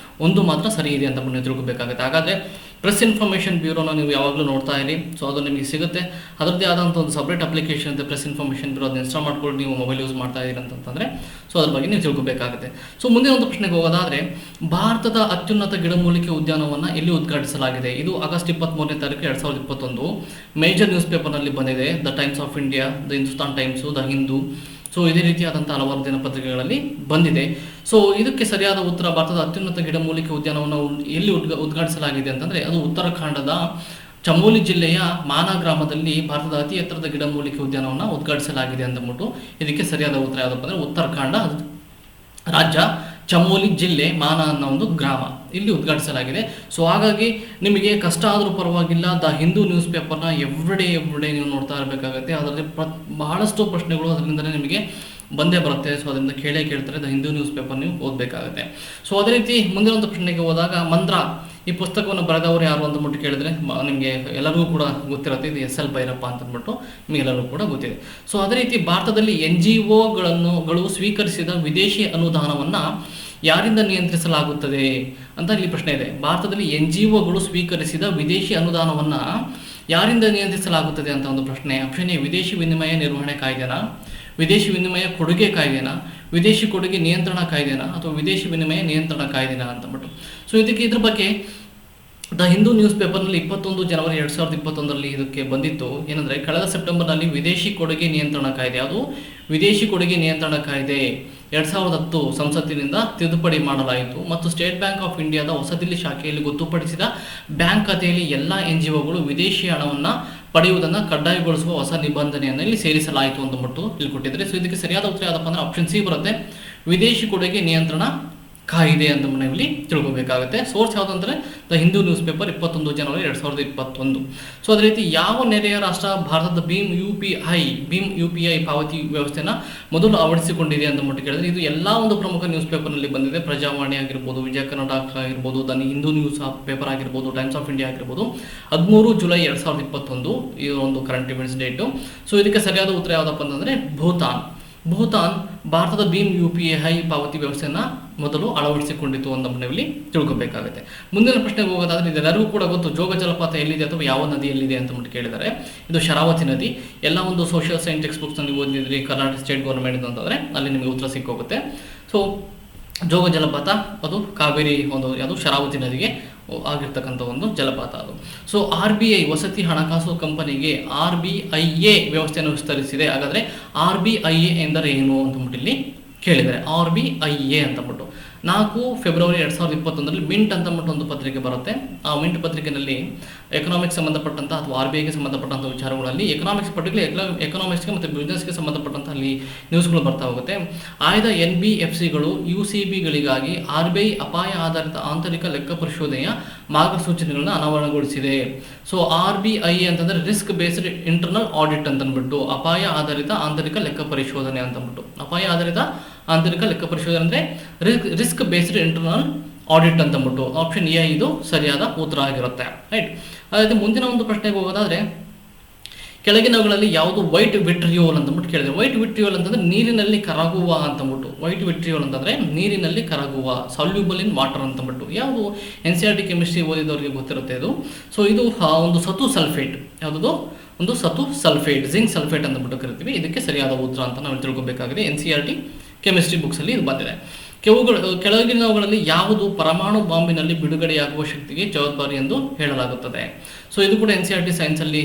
1 ಮಾತ್ರ ಸರಿ ಇದೆ ಅಂತ ನೀವು ತಿಳ್ಕೊಬೇಕಾಗುತ್ತೆ. ಹಾಗಾದ್ರೆ ಪ್ರೆಸ್ ಇನ್ಫಾರ್ಮೇಷನ್ ಬ್ಯೂರೋನ ನೀವು ಯಾವಾಗಲೂ ನೋಡ್ತಾ ಇರಿ, ಸೊ ಅದು ನಿಮಗೆ ಸಿಗುತ್ತೆ. ಅದರದ್ದೇ ಆದಂಥ ಒಂದು ಸಪ್ರೇಟ್ ಅಪ್ಲಿಕೇಶನ್ ಇದೆ ಪ್ರೆಸ್ ಇನ್ಫಾರ್ಮೇಷನ್ ಬ್ಯೂರೋ, ಅದನ್ನ ಇನ್ಸ್ಟಾಲ್ ಮಾಡ್ಕೊಂಡು ನೀವು ಮೊಬೈಲ್ ಯೂಸ್ ಮಾಡ್ತಾ ಇದ್ದೀರಿ ಅಂತಂದರೆ ಸೊ ಅದ್ರ ಬಗ್ಗೆ ನೀವು ತಿಳ್ಕೊಬೇಕಾಗುತ್ತೆ. ಸೊ ಮುಂದಿನ ಒಂದು ಪ್ರಶ್ನೆಗೆ ಹೋಗೋದಾದರೆ, ಭಾರತದ ಅತ್ಯುನ್ನತ ಗಿಡಮೂಲಿಕೆ ಉದ್ಯಾನವನ್ನು ಎಲ್ಲಿ ಉದ್ಘಾಟಿಸಲಾಗಿದೆ? ಇದು ಆಗಸ್ಟ್ 23ನೇ ತಾರೀಕು 2021 ಮೇಜರ್ ನ್ಯೂಸ್ ಪೇಪರ್ನಲ್ಲಿ ಬಂದಿದೆ. The times of India, the Hindustan times, the Hindu, so ಇದೇ ರೀತಿಯಾದಂಥ ಹಲವಾರು ದಿನಪತ್ರಿಕೆಗಳಲ್ಲಿ ಬಂದಿದೆ. ಸೊ ಇದಕ್ಕೆ ಸರಿಯಾದ ಉತ್ತರ, ಭಾರತದ ಅತ್ಯುನ್ನತ ಗಿಡಮೂಲಿಕೆ ಉದ್ಯಾನವನ್ನು ಎಲ್ಲಿ ಉದ್ಘಾಟಿಸಲಾಗಿದೆ ಅಂತಂದರೆ ಅದು ಉತ್ತರಾಖಂಡದ ಚಮೋಲಿ ಜಿಲ್ಲೆಯ ಮಾನಾ ಗ್ರಾಮದಲ್ಲಿ ಭಾರತದ ಅತಿ ಎತ್ತರದ ಗಿಡಮೂಲಿಕೆ ಉದ್ಯಾನವನ್ನು ಉದ್ಘಾಟಿಸಲಾಗಿದೆ ಅಂತಂದ್ಬಿಟ್ಟು ಇದಕ್ಕೆ ಸರಿಯಾದ ಉತ್ತರ ಯಾವುದಪ್ಪ ಅಂದರೆ ಉತ್ತರಾಖಂಡ ರಾಜ್ಯ ಚಮೋಲಿ ಜಿಲ್ಲೆ ಮಾನಾ ಅನ್ನೋ ಒಂದು ಗ್ರಾಮ ಇಲ್ಲಿ ಉದ್ಘಾಟಿಸಲಾಗಿದೆ. ಸೊ ಹಾಗಾಗಿ ನಿಮಗೆ ಕಷ್ಟ ಆದರೂ ಪರವಾಗಿಲ್ಲ, ದ ಹಿಂದೂ ನ್ಯೂಸ್ ಪೇಪರ್ನ ಎವ್ರಿಡೇ ನೀವು ನೋಡ್ತಾ ಇರಬೇಕಾಗುತ್ತೆ. ಅದರಲ್ಲಿ ಬಹಳಷ್ಟು ಪ್ರಶ್ನೆಗಳು ಅದರಿಂದಲೇ ನಿಮಗೆ ಬಂದೇ ಬರುತ್ತೆ. ಸೊ ಅದರಿಂದ ಕೇಳ್ತಾರೆ, ದ ಹಿಂದೂ ನ್ಯೂಸ್ ಪೇಪರ್ ನೀವು ಓದಬೇಕಾಗುತ್ತೆ. ಸೊ ಅದೇ ರೀತಿ ಮುಂದಿನ ಒಂದು ಪ್ರಶ್ನೆಗೆ ಹೋದಾಗ, ಮಂತ್ರ ಈ ಪುಸ್ತಕವನ್ನು ಬರೆದವರು ಯಾರು ಅಂತಂದ್ಬಿಟ್ಟು ಕೇಳಿದ್ರೆ ನಿಮಗೆ ಎಲ್ಲರಿಗೂ ಕೂಡ ಗೊತ್ತಿರುತ್ತೆ, ಇದು SL ಭೈರಪ್ಪ ಅಂತಂದ್ಬಿಟ್ಟು ನಿಮಗೆಲ್ಲರಿಗೂ ಕೂಡ ಗೊತ್ತಿದೆ. ಸೊ ಅದೇ ರೀತಿ ಭಾರತದಲ್ಲಿ NGOಗಳು ಸ್ವೀಕರಿಸಿದ ವಿದೇಶಿ ಅನುದಾನವನ್ನು ಯಾರಿಂದ ನಿಯಂತ್ರಿಸಲಾಗುತ್ತದೆ ಅಂತ ಇಲ್ಲಿ ಪ್ರಶ್ನೆ ಇದೆ. ಭಾರತದಲ್ಲಿ NGOಗಳು ಸ್ವೀಕರಿಸಿದ ವಿದೇಶಿ ಅನುದಾನವನ್ನು ಯಾರಿಂದ ನಿಯಂತ್ರಿಸಲಾಗುತ್ತದೆ ಅಂತ ಒಂದು ಪ್ರಶ್ನೆ. ಆಪ್ಷನ್ ಎ ವಿದೇಶಿ ವಿನಿಮಯ ನಿರ್ವಹಣೆ ಕಾಯ್ದೆನಾ, ವಿದೇಶಿ ವಿನಿಮಯ ಕೊಡುಗೆ ಕಾಯ್ದೆನಾ, ವಿದೇಶಿ ಕೊಡುಗೆ ನಿಯಂತ್ರಣ ಕಾಯ್ದೆನಾ ಅಥವಾ ವಿದೇಶಿ ವಿನಿಮಯ ನಿಯಂತ್ರಣ ಕಾಯ್ದೆನಾ ಅಂತಂದ್ಬಿಟ್ಟು. ಸೊ ಇದ್ರ ಬಗ್ಗೆ ದ ಹಿಂದೂ ನ್ಯೂಸ್ ಪೇಪರ್ನಲ್ಲಿ 21 ಜನವರಿ 2021ರಲ್ಲಿ ಇದಕ್ಕೆ ಬಂದಿತ್ತು. ಏನಂದರೆ ಕಳೆದ ಸೆಪ್ಟೆಂಬರ್ನಲ್ಲಿ ವಿದೇಶಿ ಕೊಡುಗೆ ನಿಯಂತ್ರಣ ಕಾಯ್ದೆ, ಅದು ವಿದೇಶಿ ಕೊಡುಗೆ ನಿಯಂತ್ರಣ ಕಾಯ್ದೆ 2010 ಸಂಸತ್ತಿನಿಂದ ತಿದ್ದುಪಡಿ ಮಾಡಲಾಯಿತು ಮತ್ತು ಸ್ಟೇಟ್ ಬ್ಯಾಂಕ್ ಆಫ್ ಇಂಡಿಯಾದ ಹೊಸದಿಲ್ಲಿ ಶಾಖೆಯಲ್ಲಿ ಗೊತ್ತುಪಡಿಸಿದ ಬ್ಯಾಂಕ್ ಖಾತೆಯಲ್ಲಿ ಎಲ್ಲ NGOಗಳು ವಿದೇಶಿ ಹಣವನ್ನು ಪಡೆಯುವುದನ್ನು ಕಡ್ಡಾಯಗೊಳಿಸುವ ಹೊಸ ನಿಬಂಧನೆಯನ್ನು ಇಲ್ಲಿ ಸೇರಿಸಲಾಯಿತು ಅಂತಂದ್ಬಿಟ್ಟು ಇಲ್ಲಿ ಕೊಟ್ಟಿದ್ದಾರೆ. ಸೊ ಇದಕ್ಕೆ ಸರಿಯಾದ ಉತ್ತರ ಯಾವುದಪ್ಪ ಅಂದರೆ ಆಪ್ಷನ್ ಸಿ ಬರುತ್ತೆ, ವಿದೇಶಿ ಕೊಡುಗೆ ನಿಯಂತ್ರಣ ಕಾಯಿದೆ ಅಂತ ಇಲ್ಲಿ ತಿಳ್ಕೊಬೇಕಾಗುತ್ತೆ. ಸೋರ್ಸ್ ಯಾವುದಂದರೆ ದ ಹಿಂದೂ ನ್ಯೂಸ್ ಪೇಪರ್ 21 ಜನವರಿ 2021. ಸೊ ಅದೇ ರೀತಿ ಯಾವ ನೆರೆಯ ರಾಷ್ಟ್ರ ಭಾರತದ ಭೀಮ್ ಯು ಪಿ ಐ ಪಾವತಿ ವ್ಯವಸ್ಥೆನ ಮೊದಲು ಅಳವಡಿಸಿಕೊಂಡಿದೆ ಅಂತ ಕೇಳಿದ್ರೆ ಇದು ಎಲ್ಲ ಒಂದು ಪ್ರಮುಖ ನ್ಯೂಸ್ ಪೇಪರ್ನಲ್ಲಿ ಬಂದಿದೆ. ಪ್ರಜಾವಾಣಿ ಆಗಿರ್ಬೋದು, ವಿಜಯ ಕನ್ನಡ ಆಗಿರ್ಬೋದು, ದ ಹಿಂದೂ ನ್ಯೂಸ್ ಪೇಪರ್ ಆಗಿರ್ಬೋದು, ಟೈಮ್ಸ್ ಆಫ್ ಇಂಡಿಯಾ ಆಗಿರ್ಬೋದು. 13 ಜುಲೈ 2021 ಈ ಒಂದು ಕರೆಂಟ್ ಇವೆಂಟ್ಸ್ ಡೇಟು. ಸೊ ಇದಕ್ಕೆ ಸರಿಯಾದ ಉತ್ತರ ಯಾವುದಪ್ಪ ಅಂತಂದರೆ ಭೂತಾನ್ ಭಾರತದ ಭೀಮ್ UPI ಪಾವತಿ ವ್ಯವಸ್ಥೆಯನ್ನು ಮೊದಲು ಅಳವಡಿಸಿಕೊಂಡಿತು ಅಂತ ಇಲ್ಲಿ ತಿಳ್ಕೊಬೇಕಾಗುತ್ತೆ. ಮುಂದಿನ ಪ್ರಶ್ನೆಗೆ ಹೋಗೋದಾದ್ರೆ, ಇದೆಲ್ಲರಿಗೂ ಕೂಡ ಗೊತ್ತು, ಜೋಗ ಜಲಪಾತ ಎಲ್ಲಿದೆ ಅಥವಾ ಯಾವ ನದಿಯಲ್ಲಿದೆ ಅಂತ ಕೇಳಿದ್ದಾರೆ. ಇದು ಶರಾವತಿ ನದಿ. ಎಲ್ಲ ಒಂದು ಸೋಷಿಯಲ್ ಸೈನ್ಸ್ ಟೆಕ್ಸ್ಟ್ ಬುಕ್ಸ್ ನೀವು ಓದಿದ್ರಿ ಕರ್ನಾಟಕ ಸ್ಟೇಟ್ ಗೌರ್ಮೆಂಟ್ ಅಂತಂದರೆ ಅಲ್ಲಿ ನಿಮಗೆ ಉತ್ತರ ಸಿಕ್ಕೋಗುತ್ತೆ. ಸೊ ಜೋಗ ಜಲಪಾತ ಅದು ಕಾವೇರಿ ಯಾವುದು ಶರಾವತಿ ನದಿಗೆ ಆಗಿರ್ತಕ್ಕಂಥ ಒಂದು ಜಲಪಾತ ಅದು. ಸೊ RBI ವಸತಿ ಹಣಕಾಸು ಕಂಪನಿಗೆ RBIA ವ್ಯವಸ್ಥೆಯನ್ನು ವಿಸ್ತರಿಸಿದೆ. ಹಾಗಾದರೆ RBIA ಎಂದರೆ ಏನು ಅಂತಂದ್ಬಿಟ್ಟು ಇಲ್ಲಿ ಕೇಳಿದರೆ, RBIA ಅಂತಂದ್ಬಿಟ್ಟು 4 ಫೆಬ್ರವರಿ 2021ರಲ್ಲಿ ಮಿಂಟ್ ಅಂತಂದ್ಬಿಟ್ಟು ಒಂದು ಪತ್ರಿಕೆ ಬರುತ್ತೆ. ಆ ಮಿಂಟ್ ಪತ್ರಿಕೆಯಲ್ಲಿ ಎಕನಾಮಿಕ್ಸ್ ಸಂಬಂಧಪಟ್ಟಂಥ ಅಥವಾ RBIಗೆ ಸಂಬಂಧಪಟ್ಟಂಥ ವಿಚಾರಗಳಲ್ಲಿ ಎಕನಾಮಿಕ್ಸ್ಗೆ ಮತ್ತು ಬಿಸ್ನೆಸ್ಗೆ ಸಂಬಂಧಪಟ್ಟಂಥ ಅಲ್ಲಿ ನ್ಯೂಸ್ಗಳು ಬರ್ತಾ ಹೋಗುತ್ತೆ. ಆಯ್ದ NBFCಗಳು UCBಗಳಿಗಾಗಿ RBI ಅಪಾಯ ಆಧಾರಿತ ಆಂತರಿಕ ಲೆಕ್ಕ ಪರಿಶೋಧನೆಯ ಮಾರ್ಗಸೂಚನೆಗಳನ್ನು ಅನಾವರಣಗೊಳಿಸಿದೆ. ಸೊ RBIA ಅಂತಂದರೆ ರಿಸ್ಕ್ ಬೇಸ್ಡ್ ಇಂಟರ್ನಲ್ ಆಡಿಟ್ ಅಂತಂದ್ಬಿಟ್ಟು, ಅಪಾಯ ಆಧಾರಿತ ಆಂತರಿಕ ಲೆಕ್ಕ ಪರಿಶೋಧನೆ ಅಂತಂದ್ಬಿಟ್ಟು. ಅಪಾಯ ಆಧಾರಿತ ಆಂತರಿಕ ಲೆಕ್ಕ ಪರಿಶೋಧನೆ ಅಂದರೆ ರಿಸ್ಕ್ ಬೇಸ್ಡ್ ಇಂಟರ್ನಲ್ ಆಡಿಟ್ ಅಂತಂದ್ಬಿಟ್ಟು. ಆಪ್ಷನ್ ಎ ಇದು ಸರಿಯಾದ ಉತ್ತರ ಆಗಿರುತ್ತೆ, ರೈಟ್. ಅದಾയത് ಮುಂದಿನ ಒಂದು ಪ್ರಶ್ನೆಗೆ ಹೋಗೋದಾದರೆ, ಕೆಳಗಿನವುಗಳಲ್ಲಿ ಯಾವುದು ವೈಟ್ ವಿಟ್ರಿಯೋಲ್ ಅಂತಂದ್ಬಿಟ್ಟು ಕೇಳಿದೆ. ವೈಟ್ ವಿಟ್ರಿಯೋಲ್ ಅಂತಂದರೆ ನೀರಿನಲ್ಲಿ ಕರಗುವ ಅಂತಂದ್ಬಿಟ್ಟು. ವೈಟ್ ವಿಟ್ರಿಯೋಲ್ ಅಂತಂದರೆ ನೀರಿನಲ್ಲಿ ಕರಗುವ, ಸಾಲ್ಯೂಬಲ್ ಇನ್ ವಾಟರ್ ಅಂತಂದ್ಬಿಟ್ಟು. ಯಾವುದು NCERT ಕೆಮಿಸ್ಟ್ರಿ ಓದಿದವರಿಗೆ ಗೊತ್ತಿರುತ್ತೆ ಇದು. ಸೊ ಇದು ಒಂದು ಸತು ಸಲ್ಫೇಟ್, ಯಾವುದದು ಒಂದು ಸತು ಸಲ್ಫೇಟ್, ಜಿಂಕ್ ಸಲ್ಫೇಟ್ ಅಂತಂದ್ಬಿಟ್ಟು ಕರಿತೀವಿ. ಇದಕ್ಕೆ ಸರಿಯಾದ ಉತ್ತರ ಅಂತ ನಾವು ತಿಳ್ಕೊಬೇಕಾಗಿದೆ. NCERT ಕೆಮಿಸ್ಟ್ರಿ ಬುಕ್ಸಲ್ಲಿ ಇದು ಬಂದಿದೆ. ಕೆಳಗಿನವುಗಳಲ್ಲಿ ಯಾವುದು ಪರಮಾಣು ಬಾಂಬಿನಲ್ಲಿ ಬಿಡುಗಡೆಯಾಗುವ ಶಕ್ತಿಗೆ ಜವಾಬ್ದಾರಿ ಎಂದು ಹೇಳಲಾಗುತ್ತದೆ. ಸೊ ಇದು ಕೂಡ NCERT ಸೈನ್ಸಲ್ಲಿ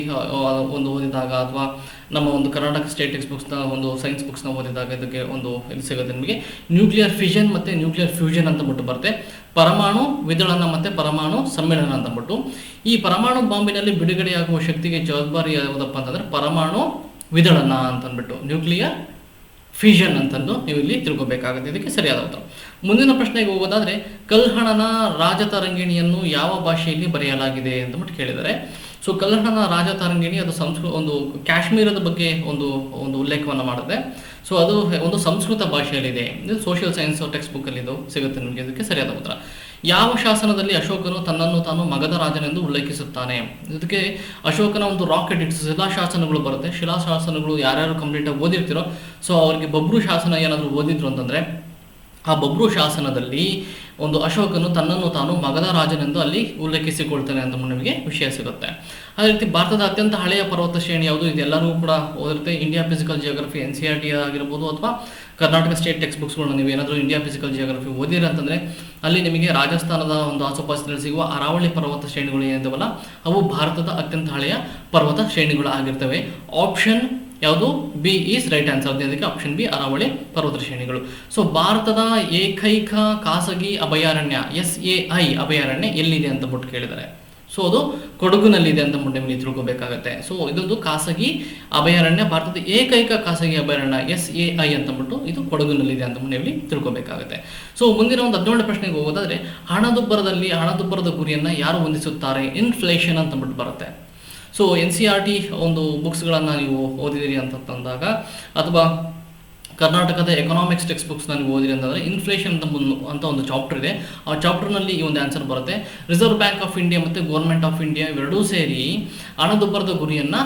ಒಂದು ಓದಿದಾಗ ಅಥವಾ ನಮ್ಮ ಒಂದು ಕರ್ನಾಟಕ ಸ್ಟೇಟ್ ಟೆಕ್ಸ್ಟ್ ಬುಕ್ಸ್ನ ಒಂದು ಸೈನ್ಸ್ ಬುಕ್ಸ್ನ ಓದಿದಾಗ ಇದಕ್ಕೆ ಒಂದು ಇಲ್ಲಿ ಸಿಗುತ್ತೆ ನಿಮಗೆ. ನ್ಯೂಕ್ಲಿಯರ್ ಫಿಷನ್ ಮತ್ತು ನ್ಯೂಕ್ಲಿಯರ್ ಫ್ಯೂಷನ್ ಅಂತಂದ್ಬಿಟ್ಟು ಬರುತ್ತೆ. ಪರಮಾಣು ವಿದಳನ ಮತ್ತು ಪರಮಾಣು ಸಮ್ಮಿಳನ ಅಂತಂದ್ಬಿಟ್ಟು. ಈ ಪರಮಾಣು ಬಾಂಬಿನಲ್ಲಿ ಬಿಡುಗಡೆಯಾಗುವ ಶಕ್ತಿಗೆ ಜವಾಬ್ದಾರಿ ಯಾವುದಪ್ಪ ಅಂತಂದರೆ ಪರಮಾಣು ವಿದಳನ ಅಂತಂದ್ಬಿಟ್ಟು, ನ್ಯೂಕ್ಲಿಯರ್ ಫಿಷನ್ ಅಂತಂದು ನೀವು ಇಲ್ಲಿ ತಿಳ್ಕೊಬೇಕಾಗುತ್ತೆ. ಇದಕ್ಕೆ ಸರಿಯಾದ ಉತ್ತರ. ಮುಂದಿನ ಪ್ರಶ್ನೆಗೆ ಹೋಗೋದಾದರೆ, ಕಲ್ಹಣನ ರಾಜತರಂಗಿಣಿಯನ್ನು ಯಾವ ಭಾಷೆಯಲ್ಲಿ ಬರೆಯಲಾಗಿದೆ ಅಂತ ಕೇಳಿದರೆ, ಸೊ ಕಲ್ಹಣನ ರಾಜತರಂಗಿಣಿ ಅದು ಒಂದು ಕಾಶ್ಮೀರದ ಬಗ್ಗೆ ಒಂದು ಉಲ್ಲೇಖವನ್ನು ಮಾಡುತ್ತೆ. ಸೊ ಅದು ಒಂದು ಸಂಸ್ಕೃತ ಭಾಷೆಯಲ್ಲಿದೆ. ಇದು ಸೋಷಿಯಲ್ ಸೈನ್ಸ್ ಟೆಕ್ಸ್ಟ್ ಬುಕ್ಕಲ್ಲಿ ಇದು ಸಿಗುತ್ತೆ ನಿಮಗೆ. ಇದಕ್ಕೆ ಸರಿಯಾದ ಉತ್ತರ. ಯಾವ ಶಾಸನದಲ್ಲಿ ಅಶೋಕನು ತನ್ನನ್ನು ತಾನು ಮಗಧ ರಾಜನೆಂದು ಉಲ್ಲೇಖಿಸುತ್ತಾನೆ? ಇದಕ್ಕೆ ಅಶೋಕನ ಒಂದು ರಾಕ್ ಎಡಿಕ್ಟ್ಸ್ ಶಿಲಾಶಾಸನಗಳು ಬರುತ್ತೆ. ಶಿಲಾಶಾಸನಗಳು ಯಾರ್ಯಾರು ಕಂಪ್ಲೀಟಾಗಿ ಓದಿರ್ತಿರೋ, ಸೊ ಅವರಿಗೆ ಬಬ್ರು ಶಾಸನ ಏನಾದರೂ ಓದಿದ್ರು ಅಂತಂದರೆ, ಆ ಬಬ್ರು ಶಾಸನದಲ್ಲಿ ಒಂದು ಅಶೋಕನು ತನ್ನನ್ನು ತಾನು ಮಗಧ ರಾಜನೆಂದು ಅಲ್ಲಿ ಉಲ್ಲೇಖಿಸಿಕೊಳ್ತಾನೆ ಅಂತ ನಿಮಗೆ ವಿಷಯ ಸಿಗುತ್ತೆ. ಅದೇ ರೀತಿ ಭಾರತದ ಅತ್ಯಂತ ಹಳೆಯ ಪರ್ವತ ಶ್ರೇಣಿ ಯಾವುದು? ಇದೆಲ್ಲರೂ ಕೂಡ ಓದಿರುತ್ತೆ. ಇಂಡಿಯಾ ಫಿಸಿಕಲ್ ಜಿಯೋಗ್ರಫಿ NCERT ಆಗಿರ್ಬೋದು, ಅಥವಾ ಕರ್ನಾಟಕ ಸ್ಟೇಟ್ ಟೆಕ್ಸ್ಟ್ ಬುಕ್ಸ್ಗಳನ್ನ ನೀವು ಏನಾದರೂ ಇಂಡಿಯಾ ಫಿಸಿಕಲ್ ಜಿಯೋಗ್ರಫಿ ಓದಿರ ಅಂತಂದರೆ, ಅಲ್ಲಿ ನಿಮಗೆ ರಾಜಸ್ಥಾನದ ಒಂದು ಆಸುಪಾಸಿನಲ್ಲಿ ಸಿಗುವ ಅರಾವಳಿ ಪರ್ವತ ಶ್ರೇಣಿಗಳು ಏನಿದಾವಲ್ಲ, ಅವು ಭಾರತದ ಅತ್ಯಂತ ಹಳೆಯ ಪರ್ವತ ಶ್ರೇಣಿಗಳು ಆಗಿರ್ತವೆ. ಆಪ್ಷನ್ ಯಾವುದು? B is right answer. ಅದಕ್ಕೆ ಆಪ್ಷನ್ ಬಿ ಅರಾವಳಿ ಪರ್ವತ ಶ್ರೇಣಿಗಳು. ಸೊ ಭಾರತದ ಏಕೈಕ ಖಾಸಗಿ ಅಭಯಾರಣ್ಯ SAI ಅಭಯಾರಣ್ಯ ಎಲ್ಲಿದೆ ಅಂತ ಬಿಟ್ಟು ಕೇಳಿದ್ದಾರೆ. ಸೊ ಅದು ಕೊಡಗುನಲ್ಲಿದೆ ಅಂತ ನಿಮಗೆ ತಿಳ್ಕೊಬೇಕಾಗತ್ತೆ. ಸೊ ಇದೊಂದು ಖಾಸಗಿ ಅಭಯಾರಣ್ಯ, ಭಾರತದ ಏಕೈಕ ಖಾಸಗಿ ಅಭಯಾರಣ್ಯ SAI ಅಂತಂದ್ಬಿಟ್ಟು ಇದು ಕೊಡಗುನಲ್ಲಿದೆ ಅಂತ ನೀವು ತಿಳ್ಕೊಬೇಕಾಗುತ್ತೆ. ಸೊ ಮುಂದಿನ ಒಂದು 17 ಪ್ರಶ್ನೆಗೆ ಹೋಗೋದಾದ್ರೆ, ಹಣದುಬ್ಬರದ ಗುರಿಯನ್ನು ಯಾರು ಹೊಂದಿಸುತ್ತಾರೆ? ಇನ್ಫ್ಲೇಷನ್ ಅಂತಂದ್ಬಿಟ್ಟು ಬರುತ್ತೆ. ಸೊ NCERT ಒಂದು ಬುಕ್ಸ್ಗಳನ್ನು ನೀವು ಓದಿದಿರಿ ಅಂತಂದಾಗ, ಅಥವಾ ಕರ್ನಾಟಕದ ಎಕನಾಮಿಕ್ಸ್ ಟೆಕ್ಸ್ಟ್ ಬುಕ್ಸ್ನ ನೀವು ಓದಿರಿ ಅಂತಂದರೆ, ಇನ್ಫ್ಲೇಷನ್ ಅಂತ ಒಂದು ಚಾಪ್ಟರ್ ಇದೆ. ಆ ಚಾಪ್ಟರ್ನಲ್ಲಿ ಈ ಒಂದು ಆನ್ಸರ್ ಬರುತ್ತೆ. ರಿಸರ್ವ್ ಬ್ಯಾಂಕ್ ಆಫ್ ಇಂಡಿಯಾ ಮತ್ತು ಗೌರ್ಮೆಂಟ್ ಆಫ್ ಇಂಡಿಯಾ ಇವೆರಡೂ ಸೇರಿ ಹಣದುಬ್ಬರದ ಗುರಿಯನ್ನು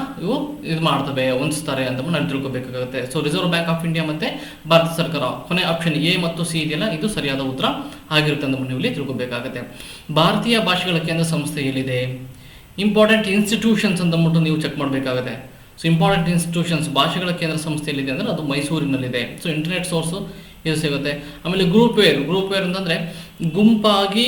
ಇದು ಮಾಡ್ತವೆ, ಹೊಂದಿಸ್ತಾರೆ ಅಂತ ನಾವು ತಿಳ್ಕೊಬೇಕಾಗುತ್ತೆ. So Reserve Bank of India ಮತ್ತು ಭಾರತ ಸರ್ಕಾರ, ಕೊನೆ ಆಪ್ಷನ್ A ಮತ್ತು C ಇದೆಯಲ್ಲ, ಇದು ಸರಿಯಾದ ಉತ್ತರ ಆಗಿರುತ್ತೆ ಅಂತ ನೀವು ಇಲ್ಲಿ ತಿಳ್ಕೊಬೇಕಾಗುತ್ತೆ. ಭಾರತೀಯ ಭಾಷೆಗಳ ಕೇಂದ್ರ ಸಂಸ್ಥೆ ಎಲ್ಲಿದೆ? ಇಂಪಾರ್ಟೆಂಟ್ ಇನ್ಸ್ಟಿಟ್ಯೂಷನ್ಸ್ ಅಂತಂದ್ಬಿಟ್ಟು ನೀವು ಚೆಕ್ ಮಾಡಬೇಕಾಗುತ್ತೆ. ಸೊ ಇಂಪಾರ್ಟೆಂಟ್ ಇನ್ಸ್ಟಿಟ್ಯೂಷನ್ಸ್ ಭಾಷೆಗಳ ಕೇಂದ್ರ ಸಂಸ್ಥೆಯಲ್ಲಿದೆ ಅಂದರೆ ಅದು ಮೈಸೂರಿನಲ್ಲಿದೆ. ಸೊ ಇಂಟರ್ನೆಟ್ ಸೋರ್ಸು ಇದು ಸಿಗುತ್ತೆ. ಆಮೇಲೆ ಗ್ರೂಪ್ ವೇರ್ ಅಂತಂದರೆ ಗುಂಪಾಗಿ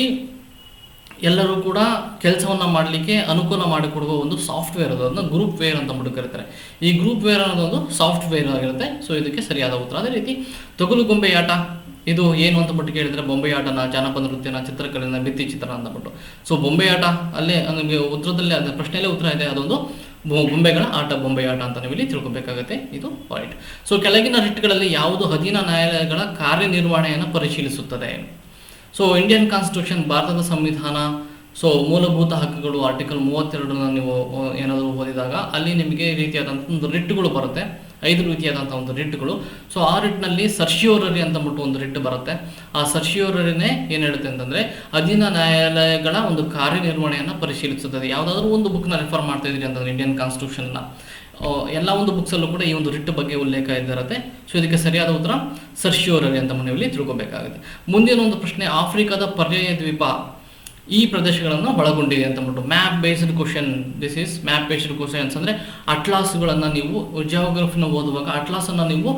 ಎಲ್ಲರೂ ಕೂಡ ಕೆಲಸವನ್ನು ಮಾಡಲಿಕ್ಕೆ ಅನುಕೂಲ ಮಾಡಿಕೊಡುವ ಒಂದು ಸಾಫ್ಟ್ವೇರ್, ಅದನ್ನು ಗ್ರೂಪ್ ವೇರ್ ಅಂತ ಕರೀತಾರೆ. ಈ ಗ್ರೂಪ್ ವೇರ್ ಅನ್ನೋದೊಂದು ಸಾಫ್ಟ್ವೇರ್ ಆಗಿರುತ್ತೆ. ಸೊ ಇದಕ್ಕೆ ಸರಿಯಾದ ಉತ್ತರ. ಅದೇ ರೀತಿ ತೊಗಲು ಗೊಂಬೆಯಾಟ ಇದು ಏನು ಅಂತ ಕೇಳಿದರೆ, ಬೊಂಬೆಯಾಟನ, ಜಾನಪದ ನೃತ್ಯನ, ಚಿತ್ರಕಲೆನ, ಭಿತ್ತಿ ಚಿತ್ರ ಅಂತಬಿಟ್ಟು. ಸೊ ಬೊಂಬೆಯಾಟ ಅಲ್ಲೇ ನಿಮಗೆ ಉತ್ತರದಲ್ಲಿ ಅದು ಪ್ರಶ್ನೆಯಲ್ಲೇ ಉತ್ತರ ಇದೆ, ಅದೊಂದು ಬೊಂಬೆಗಳ ಆಟ, ಬೊಂಬೆಯಾಟ ಅಂತ ನೀವು ಇಲ್ಲಿ ತಿಳ್ಕೊಬೇಕಾಗುತ್ತೆ. ಇದು ಪಾಯಿಂಟ್. ಸೊ ಕೆಳಗಿನ ರಿಟ್ಗಳಲ್ಲಿ ಯಾವುದು ಅಧೀನ ನ್ಯಾಯಾಲಯಗಳ ಕಾರ್ಯನಿರ್ವಹಣೆಯನ್ನು ಪರಿಶೀಲಿಸುತ್ತದೆ? ಸೊ ಇಂಡಿಯನ್ ಕಾನ್ಸ್ಟಿಟ್ಯೂಷನ್, ಭಾರತದ ಸಂವಿಧಾನ, ಸೊ ಮೂಲಭೂತ ಹಕ್ಕುಗಳು, ಆರ್ಟಿಕಲ್ 32 ನೀವು ಏನಾದರೂ ಓದಿದಾಗ ಅಲ್ಲಿ ನಿಮಗೆ ರೀತಿಯಾದಂಥ ಒಂದು ರಿಟ್ಗಳು ಬರುತ್ತೆ, 5 ರೀತಿಯಾದಂಥ ಒಂದು ರಿಟ್ಗಳು. ಸೊ ಆ ರಿಟ್ನಲ್ಲಿ ಸರ್ಶಿಯೋರರಿ ಅಂತಂದ್ಬಿಟ್ಟು ಒಂದು ರಿಟ್ ಬರುತ್ತೆ. ಆ ಸರ್ಶಿಯೋರರಿನೇ ಏನು ಹೇಳುತ್ತೆ ಅಂತಂದರೆ, ಅಧೀನ ನ್ಯಾಯಾಲಯಗಳ ಒಂದು ಕಾರ್ಯನಿರ್ವಹಣೆಯನ್ನು ಪರಿಶೀಲಿಸುತ್ತದೆ. ಯಾವುದಾದ್ರೂ ಒಂದು ಬುಕ್ನ ರೆಫರ್ ಮಾಡ್ತಾ ಇದ್ದೀರಿ ಅಂತಂದರೆ ಇಂಡಿಯನ್ ಕಾನ್ಸ್ಟಿಟ್ಯೂಷನ್ನ ಎಲ್ಲ ಒಂದು ಬುಕ್ಸಲ್ಲೂ ಕೂಡ ಈ ಒಂದು ರಿಟ್ ಬಗ್ಗೆ ಉಲ್ಲೇಖ ಇದ್ದಿರುತ್ತೆ. ಸೊ ಇದಕ್ಕೆ ಸರಿಯಾದ ಉತ್ತರ ಸರ್ಶಿಯೋರರಿ ಅಂತ ನೀವು ಇಲ್ಲಿ ತಿಳ್ಕೊಬೇಕಾಗುತ್ತೆ. ಮುಂದಿನ ಒಂದು ಪ್ರಶ್ನೆ, ಆಫ್ರಿಕಾದ ಪರ್ಯಾಯ ದ್ವೀಪ ಈ ಪ್ರದೇಶಗಳನ್ನು ಒಳಗೊಂಡಿದೆ ಅಂತಂದ್ಬಿಟ್ಟು. Map based question, this is map based questions ಅಂದರೆ ಅಟ್ಲಾಸ್ಗಳನ್ನು ನೀವು ಜಿಯೋಗ್ರಫಿನ ಓದುವಾಗ ಅಟ್ಲಾಸನ್ನು ನೀವು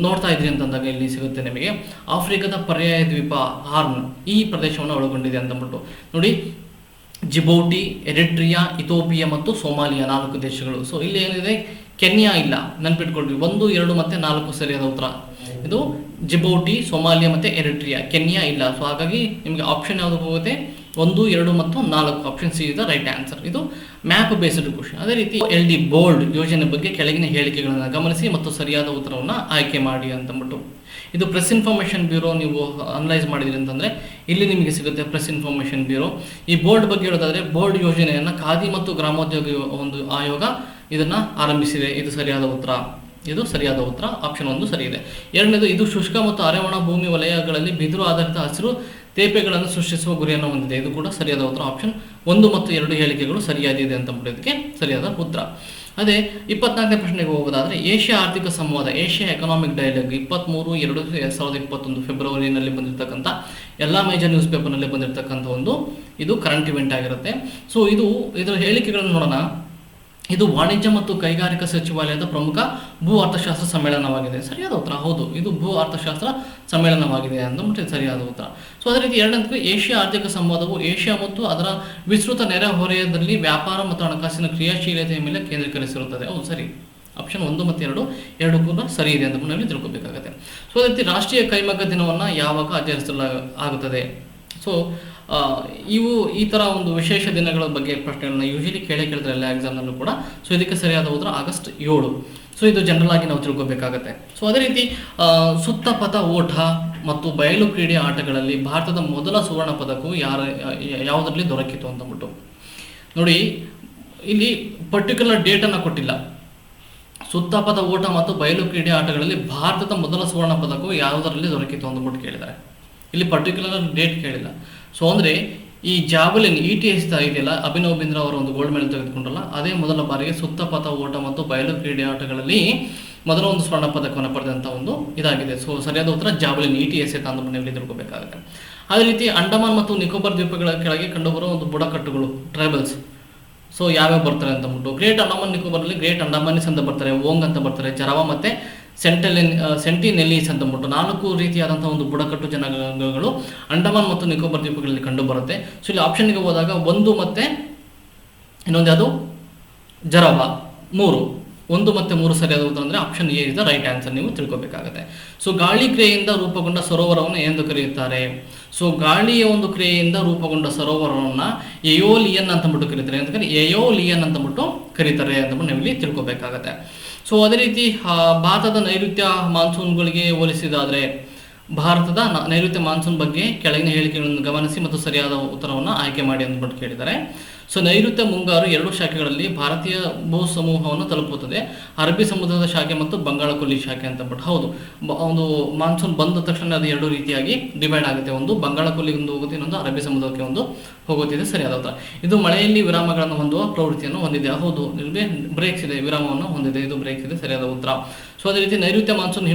ನೋಡ್ತಾ ಇದ್ರಿ ಅಂತಂದಾಗ ಇಲ್ಲಿ ಸಿಗುತ್ತೆ ನಿಮಗೆ. ಆಫ್ರಿಕಾದ ಪರ್ಯಾಯ ದ್ವೀಪ ಹಾರ್ನ್ ಈ ಪ್ರದೇಶವನ್ನು ಒಳಗೊಂಡಿದೆ ಅಂತಂದ್ಬಿಟ್ಟು. ನೋಡಿ, ಜಿಬೌಟಿ, ಎರಿಟ್ರಿಯಾ, ಇಥೋಪಿಯಾ ಮತ್ತು ಸೋಮಾಲಿಯಾ 4 ದೇಶಗಳು. ಸೊ ಇಲ್ಲಿ ಏನಿದೆ, ಕೆನ್ಯಾ ಇಲ್ಲ, ನೆನ್ಪಿಟ್ಕೊಳ್ರಿ. 1, 2 ಮತ್ತು 4 ಸರಿಯಾದ ಉತ್ತರ. ಇದು ಜಿಬೌಟಿ, ಸೋಮಾಲಿಯಾ ಮತ್ತು ಎರಿಟ್ರಿಯಾ, ಕೆನ್ಯಾ ಇಲ್ಲ. ಸೊ ಹಾಗಾಗಿ ನಿಮಗೆ ಆಪ್ಷನ್ ಯಾವುದು ಹೋಗುತ್ತೆ? 1, 2 ಮತ್ತು 4, option C is the right answer. ಇದು ಮ್ಯಾಪ್ ಬೇಸ್ಡ್ ಕ್ವಶನ್. ಅದೇ ರೀತಿ LD ಬೋಲ್ಡ್ ಯೋಜನೆ ಬಗ್ಗೆ ಕೆಳಗಿನ ಹೇಳಿಕೆಗಳನ್ನು ಗಮನಿಸಿ ಮತ್ತು ಸರಿಯಾದ ಉತ್ತರವನ್ನು ಆಯ್ಕೆ ಮಾಡಿ ಅಂತಂದ್ಬಿಟ್ಟು. ಇದು ಪ್ರೆಸ್ ಇನ್ಫಾರ್ಮೇಷನ್ ಬ್ಯೂರೋ ನೀವು ಅನಲೈಸ್ ಮಾಡಿದ್ರಿ ಅಂತಂದರೆ ಇಲ್ಲಿ ನಿಮಗೆ ಸಿಗುತ್ತೆ ಪ್ರೆಸ್ ಇನ್ಫಾರ್ಮೇಷನ್ ಬ್ಯೂರೋ. ಈ ಬೋಲ್ಡ್ ಬಗ್ಗೆ ಹೇಳೋದಾದರೆ, ಬೋಲ್ಡ್ ಯೋಜನೆಯನ್ನು ಖಾದಿ ಮತ್ತು ಗ್ರಾಮೋದ್ಯೋಗ ಒಂದು ಆಯೋಗ ಇದನ್ನು ಆರಂಭಿಸಿದೆ. ಇದು ಸರಿಯಾದ ಉತ್ತರ. ಇದು ಸರಿಯಾದ ಉತ್ತರ, ಆಪ್ಷನ್ 1 ಸರಿ ಇದೆ. ಎರಡನೇದು, ಇದು ಶುಷ್ಕ ಮತ್ತು ಅರೆಒಣ ಭೂಮಿ ವಲಯಗಳಲ್ಲಿ ಬಿದಿರು ಆಧಾರಿತ ಹಸಿರು ತೇಪೆಗಳನ್ನು ಸೃಷ್ಟಿಸುವ ಗುರಿಯನ್ನು ಹೊಂದಿದೆ. ಇದು ಕೂಡ ಸರಿಯಾದ ಉತ್ತರ. ಆಪ್ಷನ್ 1 ಮತ್ತು 2 ಹೇಳಿಕೆಗಳು ಸರಿಯಾದಿದೆ ಅಂತ ಇದಕ್ಕೆ ಸರಿಯಾದ ಉತ್ತರ. ಅದೇ 24ನೇ ಪ್ರಶ್ನೆಗೆ ಹೋಗೋದಾದರೆ, ಏಷ್ಯಾ ಆರ್ಥಿಕ ಸಂವಾದ, ಏಷ್ಯಾ ಎಕನಾಮಿಕ್ ಡೈಲಾಗ್ 23/2/2021 ಫೆಬ್ರವರಿನಲ್ಲಿ ಬಂದಿರತಕ್ಕಂಥ ಎಲ್ಲ ಮೇಜರ್ ನ್ಯೂಸ್ ಪೇಪರ್ನಲ್ಲಿ ಬಂದಿರತಕ್ಕಂಥ ಒಂದು ಇದು ಕರೆಂಟ್ ಇವೆಂಟ್ ಆಗಿರುತ್ತೆ. ಸೊ ಇದರ ಹೇಳಿಕೆಗಳನ್ನು ನೋಡೋಣ. ಇದು ವಾಣಿಜ್ಯ ಮತ್ತು ಕೈಗಾರಿಕಾ ಸಚಿವಾಲಯದ ಪ್ರಮುಖ ಭೂ ಅರ್ಥಶಾಸ್ತ್ರ ಸಮ್ಮೇಳನವಾಗಿದೆ. ಸರಿಯಾದ ಉತ್ತರ. ಹೌದು, ಇದು ಭೂ ಅರ್ಥಶಾಸ್ತ್ರ ಸಮ್ಮೇಳನವಾಗಿದೆ ಅಂತ ಸರಿಯಾದ ಉತ್ತರ. ಸೊ ಅದೇ ರೀತಿ ಎರಡನೇದಕ್ಕೆ, ಏಷ್ಯಾ ಆರ್ಥಿಕ ಸಂವಾದವು ಏಷ್ಯಾ ಮತ್ತು ಅದರ ವಿಸ್ತೃತ ನೆರೆಹೊರೆಯದಲ್ಲಿ ವ್ಯಾಪಾರ ಮತ್ತು ಹಣಕಾಸಿನ ಕ್ರಿಯಾಶೀಲತೆಯ ಮೇಲೆ ಕೇಂದ್ರೀಕರಿಸಿರುತ್ತದೆ. ಹೌದು, ಸರಿ. ಆಪ್ಷನ್ 1 ಮತ್ತು 2 ಕೂಡ ಸರಿ ಇದೆ ಅಂತ ನಾವು ತಿಳ್ಕೊಬೇಕಾಗುತ್ತೆ. ಸೊ ಅದೇ ರೀತಿ ರಾಷ್ಟ್ರೀಯ ಕೈಮಗ್ಗ ದಿನವನ್ನು ಯಾವಾಗ ಆಚರಿಸಲಾಗುತ್ತದೆ? ಸೊ ಈ ಥರ ಒಂದು ವಿಶೇಷ ದಿನಗಳ ಬಗ್ಗೆ ಪ್ರಶ್ನೆಗಳನ್ನ ಯೂಶಲಿ ಕೇಳ್ತಾರೆ ಎಲ್ಲ ಎಕ್ಸಾಮ್ನಲ್ಲೂ ಕೂಡ. ಸೊ ಇದಕ್ಕೆ ಸರಿಯಾದ ಉತ್ತರ ಆಗಸ್ಟ್ 7. ಸೊ ಇದು ಜನರಲ್ ಆಗಿ ನಾವು ತಿಳ್ಕೊಬೇಕಾಗತ್ತೆ. ಸೊ ಅದೇ ರೀತಿ ಸುತ್ತಪಥ ಓಟ ಮತ್ತು ಬಯಲು ಕ್ರೀಡೆ ಆಟಗಳಲ್ಲಿ ಭಾರತದ ಮೊದಲ ಸುವರ್ಣ ಪದಕವು ಯಾವುದರಲ್ಲಿ ದೊರಕಿತು ಅಂತಂದ್ಬಿಟ್ಟು ನೋಡಿ, ಇಲ್ಲಿ ಪರ್ಟಿಕ್ಯುಲರ್ ಡೇಟನ್ನು ಕೊಟ್ಟಿಲ್ಲ. ಸುತ್ತಪಥ ಓಟ ಮತ್ತು ಬಯಲು ಕ್ರೀಡೆ ಆಟಗಳಲ್ಲಿ ಭಾರತದ ಮೊದಲ ಸುವರ್ಣ ಪದಕವು ಯಾವುದರಲ್ಲಿ ದೊರಕಿತು ಅಂದ್ಬಿಟ್ಟು ಕೇಳಿದ್ದಾರೆ. ಇಲ್ಲಿ ಪರ್ಟಿಕ್ಯುಲರ್ ಡೇಟ್ ಕೇಳಿಲ್ಲ. ಸೊ ಅಂದರೆ ಈ ಜಾವಲಿನ್ ETS ಇದೆಯಲ್ಲ, ಅಭಿನವ್ ಬಿಂದ್ರಾ ಅವರ ಒಂದು ಗೋಲ್ಡ್ ಮೆಡಲ್ ತೆಗೆದುಕೊಂಡಲ್ಲ, ಅದೇ ಮೊದಲ ಬಾರಿಗೆ ಸುತ್ತಪಥ ಓಟ ಮತ್ತು ಬಯಲು ಕ್ರೀಡೆ ಆಟಗಳಲ್ಲಿ ಮೊದಲ ಒಂದು ಸ್ವರ್ಣ ಪದಕವನ್ನು ಪಡೆದಂಥ ಒಂದು ಇದಾಗಿದೆ. ಸೊ ಸರಿಯಾದ ಉತ್ತರ ಜಾವಲಿನ್ ETS ಅಂತ ನೀವು ತಿಳ್ಕೊಬೇಕಾಗುತ್ತೆ. ಅದೇ ರೀತಿ ಅಂಡಮಾನ್ ಮತ್ತು ನಿಕೋಬಾರ್ ದ್ವೀಪಗಳ ಕೆಳಗೆ ಕಂಡುಬರುವ ಒಂದು ಬುಡಕಟ್ಟುಗಳು ಟ್ರೈಬಲ್ಸ್, ಸೊ ಯಾವ್ಯಾವ ಬರ್ತಾರೆ ಅಂತಂದ್ಬಿಟ್ಟು ಗ್ರೇಟ್ ಅಂಡಮಾನ್ ನಿಕೋಬಾರಲ್ಲಿ ಗ್ರೇಟ್ ಅಂಡಮಾನಿಸ್ ಅಂತ ಬರ್ತಾರೆ, ಓಂಗ್ ಅಂತ ಬರ್ತಾರೆ, ಜರಾವಾ ಮತ್ತು ಸೆಂಟಿನೆಲ್ಲೀಸ್ ಅಂತಂದ್ಬಿಟ್ಟು 4 ರೀತಿಯಾದಂಥ ಒಂದು ಬುಡಕಟ್ಟು ಜನಾಂಗಗಳು ಅಂಡಮಾನ್ ಮತ್ತು ನಿಕೋಬಾರ್ ದ್ವೀಪಗಳಲ್ಲಿ ಕಂಡು ಬರುತ್ತೆ. ಸೊ ಇಲ್ಲಿ ಆಪ್ಷನ್ಗೆ ಹೋದಾಗ 1 ಮತ್ತು ಇನ್ನೊಂದು ಯಾವುದು ಜರಾವಾ 3, 1 ಮತ್ತು 3 ಸರಿಯಾದ ಉತ್ತರ ಅಂದರೆ option A is the right answer ನೀವು ತಿಳ್ಕೊಬೇಕಾಗುತ್ತೆ. ಸೊ ಗಾಳಿ ಕ್ರಿಯೆಯಿಂದ ರೂಪುಗೊಂಡ ಸರೋವರವನ್ನು ಎಂದು ಕರೆಯುತ್ತಾರೆ? ಸೊ ಗಾಳಿಯ ಒಂದು ಕ್ರಿಯೆಯಿಂದ ರೂಪುಗೊಂಡ ಸರೋವರವನ್ನು ಎಯೋಲಿಯನ್ ಅಂತಂದ್ಬಿಟ್ಟು ಕರೀತಾರೆ. ಅಂತಂದ್ರೆ ಎಯೋಲಿಯನ್ ಅಂತಂದ್ಬಿಟ್ಟು ಕರೀತಾರೆ ಅಂತಂದ್ಬಿಟ್ಟು ನೀವು ಇಲ್ಲಿ ತಿಳ್ಕೊಬೇಕಾಗತ್ತೆ. ಸೊ ಅದೇ ರೀತಿ ಭಾರತದ ನೈಋತ್ಯ ಮಾನ್ಸೂನ್ಗಳಿಗೆ ಹೋಲಿಸಿದಾದರೆ ಭಾರತದ ನೈಋತ್ಯ ಮಾನ್ಸೂನ್ ಬಗ್ಗೆ ಕೆಳಗಿನ ಹೇಳಿಕೆಗಳನ್ನು ಗಮನಿಸಿ ಮತ್ತು ಸರಿಯಾದ ಉತ್ತರವನ್ನು ಆಯ್ಕೆ ಮಾಡಿ ಅಂದ್ಬಿಟ್ಟು ಕೇಳಿದ್ದಾರೆ. ಸೊ ನೈಋತ್ಯ ಮುಂಗಾರು 2 ಶಾಖೆಗಳಲ್ಲಿ ಭಾರತೀಯ ಭೂ ಸಮೂಹವನ್ನು ತಲುಪುತ್ತದೆ, ಅರಬ್ಬಿ ಸಮುದ್ರದ ಶಾಖೆ ಮತ್ತು ಬಂಗಾಳಕೊಲ್ಲಿ ಶಾಖೆ ಅಂತಂದ್ಬಿಟ್ಟು. ಹೌದು, ಒಂದು ಮಾನ್ಸೂನ್ ಬಂದ ತಕ್ಷಣ ಅದು 2 ರೀತಿಯಾಗಿ ಡಿವೈಡ್ ಆಗುತ್ತೆ. ಒಂದು ಬಂಗಾಳಕೊಲ್ಲಿಗೆ ಒಂದು ಹೋಗುತ್ತೆ, ಇನ್ನೊಂದು ಅರಬ್ಬಿ ಸಮುದ್ರಕ್ಕೆ ಒಂದು ಹೋಗುತ್ತಿದೆ. ಸರಿಯಾದ ಉತ್ತರ. ಇದು ಮಳೆಯಲ್ಲಿ ವಿರಾಮಗಳನ್ನು ಹೊಂದುವ ಪ್ರವೃತ್ತಿಯನ್ನು ಹೊಂದಿದೆ. ಹೌದು, ಇಲ್ಲಿ ಬ್ರೇಕ್ಸ್ ಇದೆ, ವಿರಾಮವನ್ನು ಹೊಂದಿದೆ, ಇದು ಬ್ರೇಕ್ಸ್ ಇದೆ, ಸರಿಯಾದ ಉತ್ತರ. ಸೊ ಅದೇ ರೀತಿ ನೈಋತ್ಯ ಮಾನ್ಸೂನ್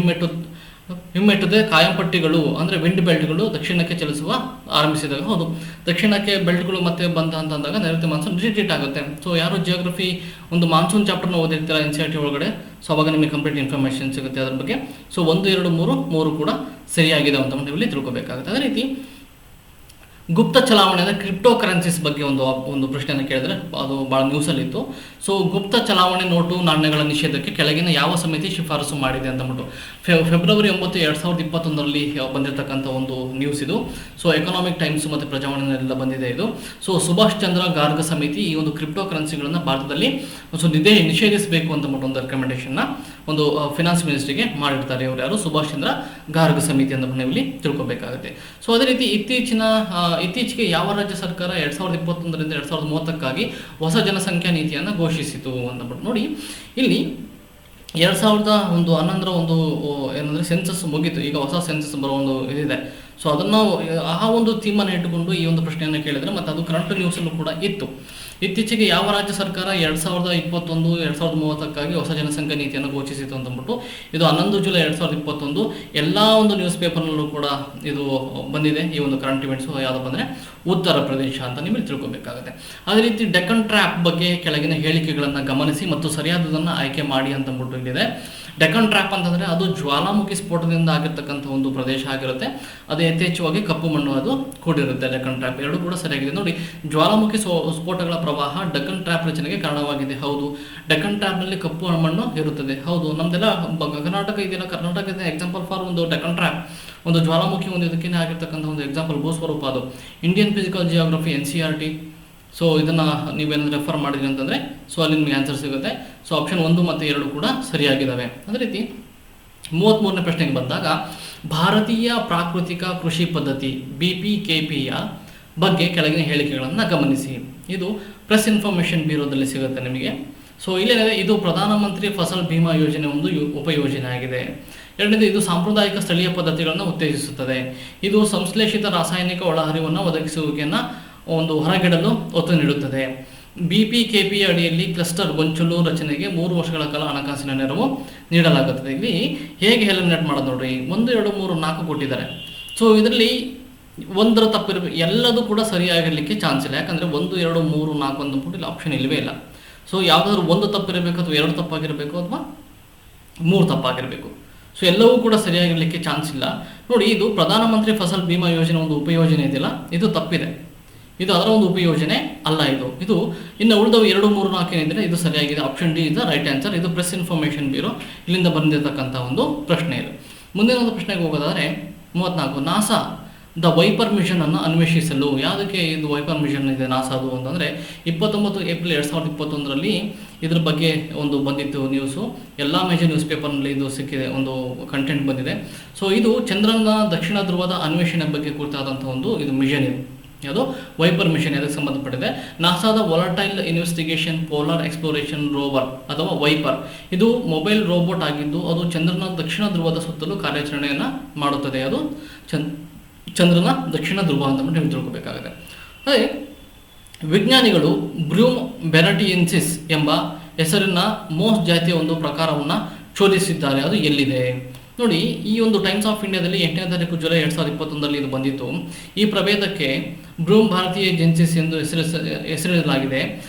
ಹಿಮ್ಮೆಟ್ಟದೆ ಕಾಯಂ ಪಟ್ಟಿಗಳು ಅಂದರೆ ವಿಂಡ್ ಬೆಲ್ಟ್ಗಳು ದಕ್ಷಿಣಕ್ಕೆ ಚಲಿಸುವ ಆರಂಭಿಸಿದಾಗ. ಹೌದು, ದಕ್ಷಿಣಕ್ಕೆ ಬೆಲ್ಟ್ಗಳು ಮತ್ತೆ ಬಂದ ಅಂತಂದಾಗ ನೈಋತ್ಯ ಮಾನ್ಸೂನ್ ರಿಟ್ರೀಟ್ ಆಗುತ್ತೆ. ಸೊ ಯಾರು ಜಿಯೋಗ್ರಫಿ ಒಂದು ಮಾನ್ಸೂನ್ ಚಾಪ್ಟರ್ನ ಓದಿರ್ತೀರ NCERT ಒಳಗಡೆ, ಸೊ ಅವಾಗ ನಿಮಗೆ ಕಂಪ್ಲೀಟ್ ಇನ್ಫಾರ್ಮೇಷನ್ ಸಿಗುತ್ತೆ ಅದ್ರ ಬಗ್ಗೆ. ಸೊ 1, 2, 3 ಕೂಡ ಸರಿಯಾಗಿದೆ ಅಂತ ಇಲ್ಲಿ ತಿಳ್ಕೊಬೇಕಾಗುತ್ತೆ. ಅದೇ ರೀತಿ ಗುಪ್ತ ಚಲಾವಣೆ ಅಂದರೆ ಕ್ರಿಪ್ಟೋ ಕರೆನ್ಸೀಸ್ ಬಗ್ಗೆ ಒಂದು ಪ್ರಶ್ನೆಯನ್ನು ಕೇಳಿದ್ರೆ ಅದು ಭಾಳ ನ್ಯೂಸಲ್ಲಿತ್ತು. ಸೊ ಗುಪ್ತ ಚಲಾವಣೆ ನೋಟು ನಾಣ್ಯಗಳ ನಿಷೇಧಕ್ಕೆ ಕೆಳಗಿನ ಯಾವ ಸಮಿತಿ ಶಿಫಾರಸು ಮಾಡಿದೆ ಅಂತಂದ್ಬಿಟ್ಟು ಫೆಬ್ರವರಿ 9, 2021ರಲ್ಲಿ ಬಂದಿರತಕ್ಕಂಥ ಒಂದು ನ್ಯೂಸ್ ಇದು. ಸೊ ಎಕನಾಮಿಕ್ ಟೈಮ್ಸ್ ಮತ್ತು ಪ್ರಜಾವಾಣಿಯಲ್ಲೆಲ್ಲ ಬಂದಿದೆ ಇದು. ಸೊ ಸುಭಾಷ್ ಚಂದ್ರ ಗಾರ್ಗ್ ಸಮಿತಿ ಈ ಒಂದು ಕ್ರಿಪ್ಟೋ ಕರೆನ್ಸಿಗಳನ್ನು ಭಾರತದಲ್ಲಿ ನಿಷೇಧಿಸಬೇಕು ಅಂತಂದ್ಬಿಟ್ಟು ಒಂದು ರೆಕಮೆಂಡೇಶನ್ನ ಒಂದು ಫಿನಾನ್ಸ್ ಮಿನಿಸ್ಟ್ರಿಗೆ ಮಾಡಿರ್ತಾರೆ. ಇವರು ಯಾರು? ಸುಭಾಷ್ ಚಂದ್ರ ಗಾರ್ಗ್ ಸಮಿತಿ ಅಂತ ನೀವು ಇಲ್ಲಿ ತಿಳ್ಕೊಬೇಕಾಗುತ್ತೆ. ಸೊ ಅದೇ ರೀತಿ ಇತ್ತೀಚೆಗೆ ಯಾವ ರಾಜ್ಯ ಸರ್ಕಾರ 2021ರಿಂದ 2030ಕ್ಕಾಗಿ ಹೊಸ ಜನಸಂಖ್ಯಾ ನೀತಿಯನ್ನು ಘೋಷಿಸಿತು ಅಂದ್ಬಿಟ್ಟು ನೋಡಿ, ಇಲ್ಲಿ 2011ರ ಒಂದು ಏನಂದರೆ ಸೆನ್ಸಸ್ ಮುಗೀತು, ಈಗ ಹೊಸ ಸೆನ್ಸಸ್ ಬರೋ ಒಂದು ಇದಿದೆ. ಸೊ ಅದನ್ನು ಆ ಒಂದು ಥೀಮನ್ನು ಇಟ್ಟುಕೊಂಡು ಈ ಒಂದು ಪ್ರಶ್ನೆಯನ್ನು ಕೇಳಿದರೆ ಮತ್ತು ಅದು ಕರೆಂಟ್ ನ್ಯೂಸಲ್ಲೂ ಕೂಡ ಇತ್ತು. ಇತ್ತೀಚೆಗೆ ಯಾವ ರಾಜ್ಯ ಸರ್ಕಾರ 2021, 2030ಕ್ಕಾಗಿ ಹೊಸ ಜನಸಂಖ್ಯಾ ನೀತಿಯನ್ನು ಘೋಷಿಸಿತು ಅಂತಂದ್ಬಿಟ್ಟು ಇದು 11 ಜುಲೈ 2021 ಎಲ್ಲ ಒಂದು ನ್ಯೂಸ್ ಪೇಪರ್ನಲ್ಲೂ ಕೂಡ ಇದು ಬಂದಿದೆ. ಈ ಒಂದು ಕರೆಂಟ್ ಇವೆಂಟ್ಸು ಯಾವುದಪ್ಪ ಅಂದರೆ ಉತ್ತರ ಪ್ರದೇಶ ಅಂತ ನೀವು ತಿಳ್ಕೊಬೇಕಾಗುತ್ತೆ. ಅದೇ ರೀತಿ ಡೆಕ್ಕನ್ ಟ್ರ್ಯಾಪ್ ಬಗ್ಗೆ ಕೆಳಗಿನ ಹೇಳಿಕೆಗಳನ್ನು ಗಮನಿಸಿ ಮತ್ತು ಸರಿಯಾದದನ್ನು ಆಯ್ಕೆ ಮಾಡಿ ಅಂತಂದ್ಬಿಟ್ಟು ಇಲ್ಲಿದೆ. ಡೆಕ್ಕನ್ ಟ್ರ್ಯಾಪ್ ಅಂತಂದರೆ ಅದು ಜ್ವಾಲಾಮುಖಿ ಸ್ಫೋಟದಿಂದ ಆಗಿರ್ತಕ್ಕಂಥ ಒಂದು ಪ್ರದೇಶ ಆಗಿರುತ್ತೆ. ಅದು ಯಥೇಚ್ಛವಾಗಿ ಕಪ್ಪು ಮಣ್ಣು ಅದು ಕೂಡಿರುತ್ತೆ. ಡೆಕ್ಕನ್ ಟ್ರ್ಯಾಪ್ 2 ಕೂಡ ಸರಿಯಾಗಿದೆ. ನೋಡಿ, ಜ್ವಾಲಾಮುಖಿ ಸ್ಫೋಟಗಳ ಪ್ರವಾಹ ಡೆಕ್ಕನ್ ಟ್ರ್ಯಾಪ್ ರಚನೆಗೆ ಕಾರಣವಾಗಿದೆ. ಹೌದು, ಡೆಕ್ಕನ್ ಟ್ರ್ಯಾಪ್ನಲ್ಲಿ ಕಪ್ಪು ಮಣ್ಣು ಇರುತ್ತದೆ. ಹೌದು, ನಮ್ದೆಲ್ಲ ಕರ್ನಾಟಕ ಇದೆಯಲ್ಲ, ಕರ್ನಾಟಕದ ಎಕ್ಸಾಂಪಲ್ ಫಾರ್ ಒಂದು ಡೆಕ್ಕನ್ ಟ್ರ್ಯಾಪ್ ಒಂದು ಜ್ವಾಲಾಮುಖಿ ಒಂದು ಇದಕ್ಕೆ ಆಗಿರ್ತಕ್ಕಂಥ ಒಂದು ಎಕ್ಸಾಂಪಲ್ ಭೂಸ್ವರೂಪ ಅದು. Indian physical geography NCERT. So ಇದನ್ನು ನೀವೇನಾದರೂ ರೆಫರ್ ಮಾಡಿದ್ರಿ ಅಂತಂದರೆ ಸೊ ಅಲ್ಲಿ ನಿಮಗೆ ಆನ್ಸರ್ ಸಿಗುತ್ತೆ. ಸೊ ಆಪ್ಷನ್ 1 ಮತ್ತು 2 ಕೂಡ ಸರಿಯಾಗಿದ್ದಾವೆ. ಅದೇ ರೀತಿ 33ನೇ ಪ್ರಶ್ನೆಗೆ ಬಂದಾಗ ಭಾರತೀಯ ಪ್ರಾಕೃತಿಕ ಕೃಷಿ ಪದ್ಧತಿ BPKPಯ ಬಗ್ಗೆ ಕೆಳಗಿನ ಹೇಳಿಕೆಗಳನ್ನು ಗಮನಿಸಿ. ಇದು ಪ್ರೆಸ್ ಇನ್ಫಾರ್ಮೇಷನ್ ಬ್ಯೂರೋದಲ್ಲಿ ಸಿಗುತ್ತೆ ನಿಮಗೆ. ಸೊ ಇಲ್ಲೇನಿದೆ, ಇದು ಪ್ರಧಾನಮಂತ್ರಿ ಫಸಲ್ ಭೀಮಾ ಯೋಜನೆ ಒಂದು ಉಪಯೋಜನೆ ಆಗಿದೆ. ಎರಡನೇದು, ಇದು ಸಾಂಪ್ರದಾಯಿಕ ಸ್ಥಳೀಯ ಪದ್ಧತಿಗಳನ್ನು ಉತ್ತೇಜಿಸುತ್ತದೆ. ಇದು ಸಂಶ್ಲೇಷಿತ ರಾಸಾಯನಿಕ ಒಳಹರಿವನ್ನು ಒದಗಿಸುವಿಕೆಯನ್ನು ಒಂದು ಹೊರಗಿಡಲು ಒತ್ತು ನೀಡುತ್ತದೆ. BPKP ಅಡಿಯಲ್ಲಿ ಕ್ಲಸ್ಟರ್ ಗೊಂಚಲು ರಚನೆಗೆ 3 ವರ್ಷಗಳ ಕಾಲ ಹಣಕಾಸಿನ ನೆರವು ನೀಡಲಾಗುತ್ತದೆ. ಇಲ್ಲಿ ಹೇಗೆ ಎಲಿಮಿನೇಟ್ ಮಾಡೋದು ನೋಡ್ರಿ, 1, 2, 3, 4 ಕೊಟ್ಟಿದ್ದಾರೆ. ಸೊ ಇದರಲ್ಲಿ ಒಂದರ ತಪ್ಪಿರಬೇಕು, ಎಲ್ಲದೂ ಕೂಡ ಸರಿಯಾಗಿರಲಿಕ್ಕೆ ಚಾನ್ಸ್ ಇಲ್ಲ. ಯಾಕಂದರೆ 1, 2, 3, 4 ಅಂದ್ಬಿಟ್ಟು ಇಲ್ಲಿ ಆಪ್ಷನ್ ಇಲ್ಲವೇ ಇಲ್ಲ. ಸೊ ಯಾವುದಾದ್ರೂ 1 ತಪ್ಪಿರಬೇಕು ಅಥವಾ 2 ತಪ್ಪಾಗಿರಬೇಕು ಅಥವಾ 3 ತಪ್ಪಾಗಿರಬೇಕು. ಸೊ ಎಲ್ಲವೂ ಕೂಡ ಸರಿಯಾಗಿರಲಿಕ್ಕೆ ಚಾನ್ಸ್ ಇಲ್ಲ. ನೋಡಿ, ಇದು ಪ್ರಧಾನಮಂತ್ರಿ ಫಸಲ್ ಭೀಮಾ ಯೋಜನೆ ಒಂದು ಉಪಯೋಜನೆ ಇದೆಯಲ್ಲ, ಇದು ತಪ್ಪಿದೆ. ಇದು ಅದರ ಒಂದು ಉಪಯೋಜನೆ ಅಲ್ಲ. ಇದು ಇನ್ನು ಉಳಿದವು 2, 3, 4 ಏನಿದ್ರೆ ಇದು ಸರಿಯಾಗಿದೆ. Option D is right answer. ಇದು ಪ್ರೆಸ್ ಇನ್ಫಾರ್ಮೇಷನ್ ಬ್ಯೂರೋ ಇಲ್ಲಿಂದ ಬಂದಿರತಕ್ಕಂಥ ಒಂದು ಪ್ರಶ್ನೆ ಇದು. ಮುಂದಿನ ಒಂದು ಪ್ರಶ್ನೆಗೆ ಹೋಗೋದಾದರೆ 34, ನಾಸಾ ದ ವೈಪರ್ ಮಿಷನ್ ಅನ್ನು ಅನ್ವೇಷಿಸಲು. ಯಾವುದಕ್ಕೆ ಇದು ವೈಪರ್ ಮಿಷನ್ ಇದೆ ನಾಸಾದು ಅಂತಂದರೆ 29 ಏಪ್ರಿಲ್ 2021ರಲ್ಲಿ ಇದ್ರ ಬಗ್ಗೆ ಒಂದು ಬಂದಿತ್ತು ನ್ಯೂಸು. ಎಲ್ಲ ಮೇಜರ್ ನ್ಯೂಸ್ ಪೇಪರ್ನಲ್ಲಿ ಇದು ಸಿಕ್ಕಿದೆ, ಒಂದು ಕಂಟೆಂಟ್ ಬಂದಿದೆ. ಸೊ ಇದು ಚಂದ್ರನ ದಕ್ಷಿಣ ಧ್ರುವದ ಅನ್ವೇಷಣೆ ಬಗ್ಗೆ ಕುರಿತಾದಂಥ ಒಂದು ಇದು ಮಿಷನ್ ಇದೆ. ಯಾವುದು ವೈಪರ್ ಮಿಷನ್ ಅದಕ್ಕೆ ಸಂಬಂಧಪಟ್ಟಿದೆ. ನಾಸಾದ volatile investigation polar exploration rover ಅಥವಾ ವೈಪರ್ ಇದು ಮೊಬೈಲ್ ರೋಬೋಟ್ ಆಗಿದ್ದು ಅದು ಚಂದ್ರನ ದಕ್ಷಿಣ ಧ್ರುವದ ಸುತ್ತಲೂ ಕಾರ್ಯಾಚರಣೆಯನ್ನು ಮಾಡುತ್ತದೆ. ಅದು ಚಂದ್ರನ ದಕ್ಷಿಣ ಧ್ರುವ ಅಂತ ನೀವು ತಿಳ್ಕೊಬೇಕಾಗುತ್ತೆ. ಅದೇ ವಿಜ್ಞಾನಿಗಳು ಬ್ರೂಮ್ ಬೆರಟಿಯೆನ್ಸಿಸ್ ಎಂಬ ಹೆಸರಿನ ಮೋಸ್ ಜಾತಿಯ ಒಂದು ಪ್ರಕಾರವನ್ನು ಶೋಧಿಸಿದ್ದಾರೆ. ಅದು ಎಲ್ಲಿದೆ ನೋಡಿ. ಈ ಒಂದು ಟೈಮ್ಸ್ ಆಫ್ ಇಂಡಿಯಾದಲ್ಲಿ 8ನೇ ತಾರೀಕು ಜುಲೈ 2021ರಲ್ಲಿ ಇದು ಬಂದಿತ್ತು. ಈ ಪ್ರಭೇದಕ್ಕೆ ಬ್ರೂಮ್ ಭಾರತೀಯ ಜೆನ್ಸಿಸ್ ಎಂದು ಹೆಸರಿಸಲಾಗಿದೆ.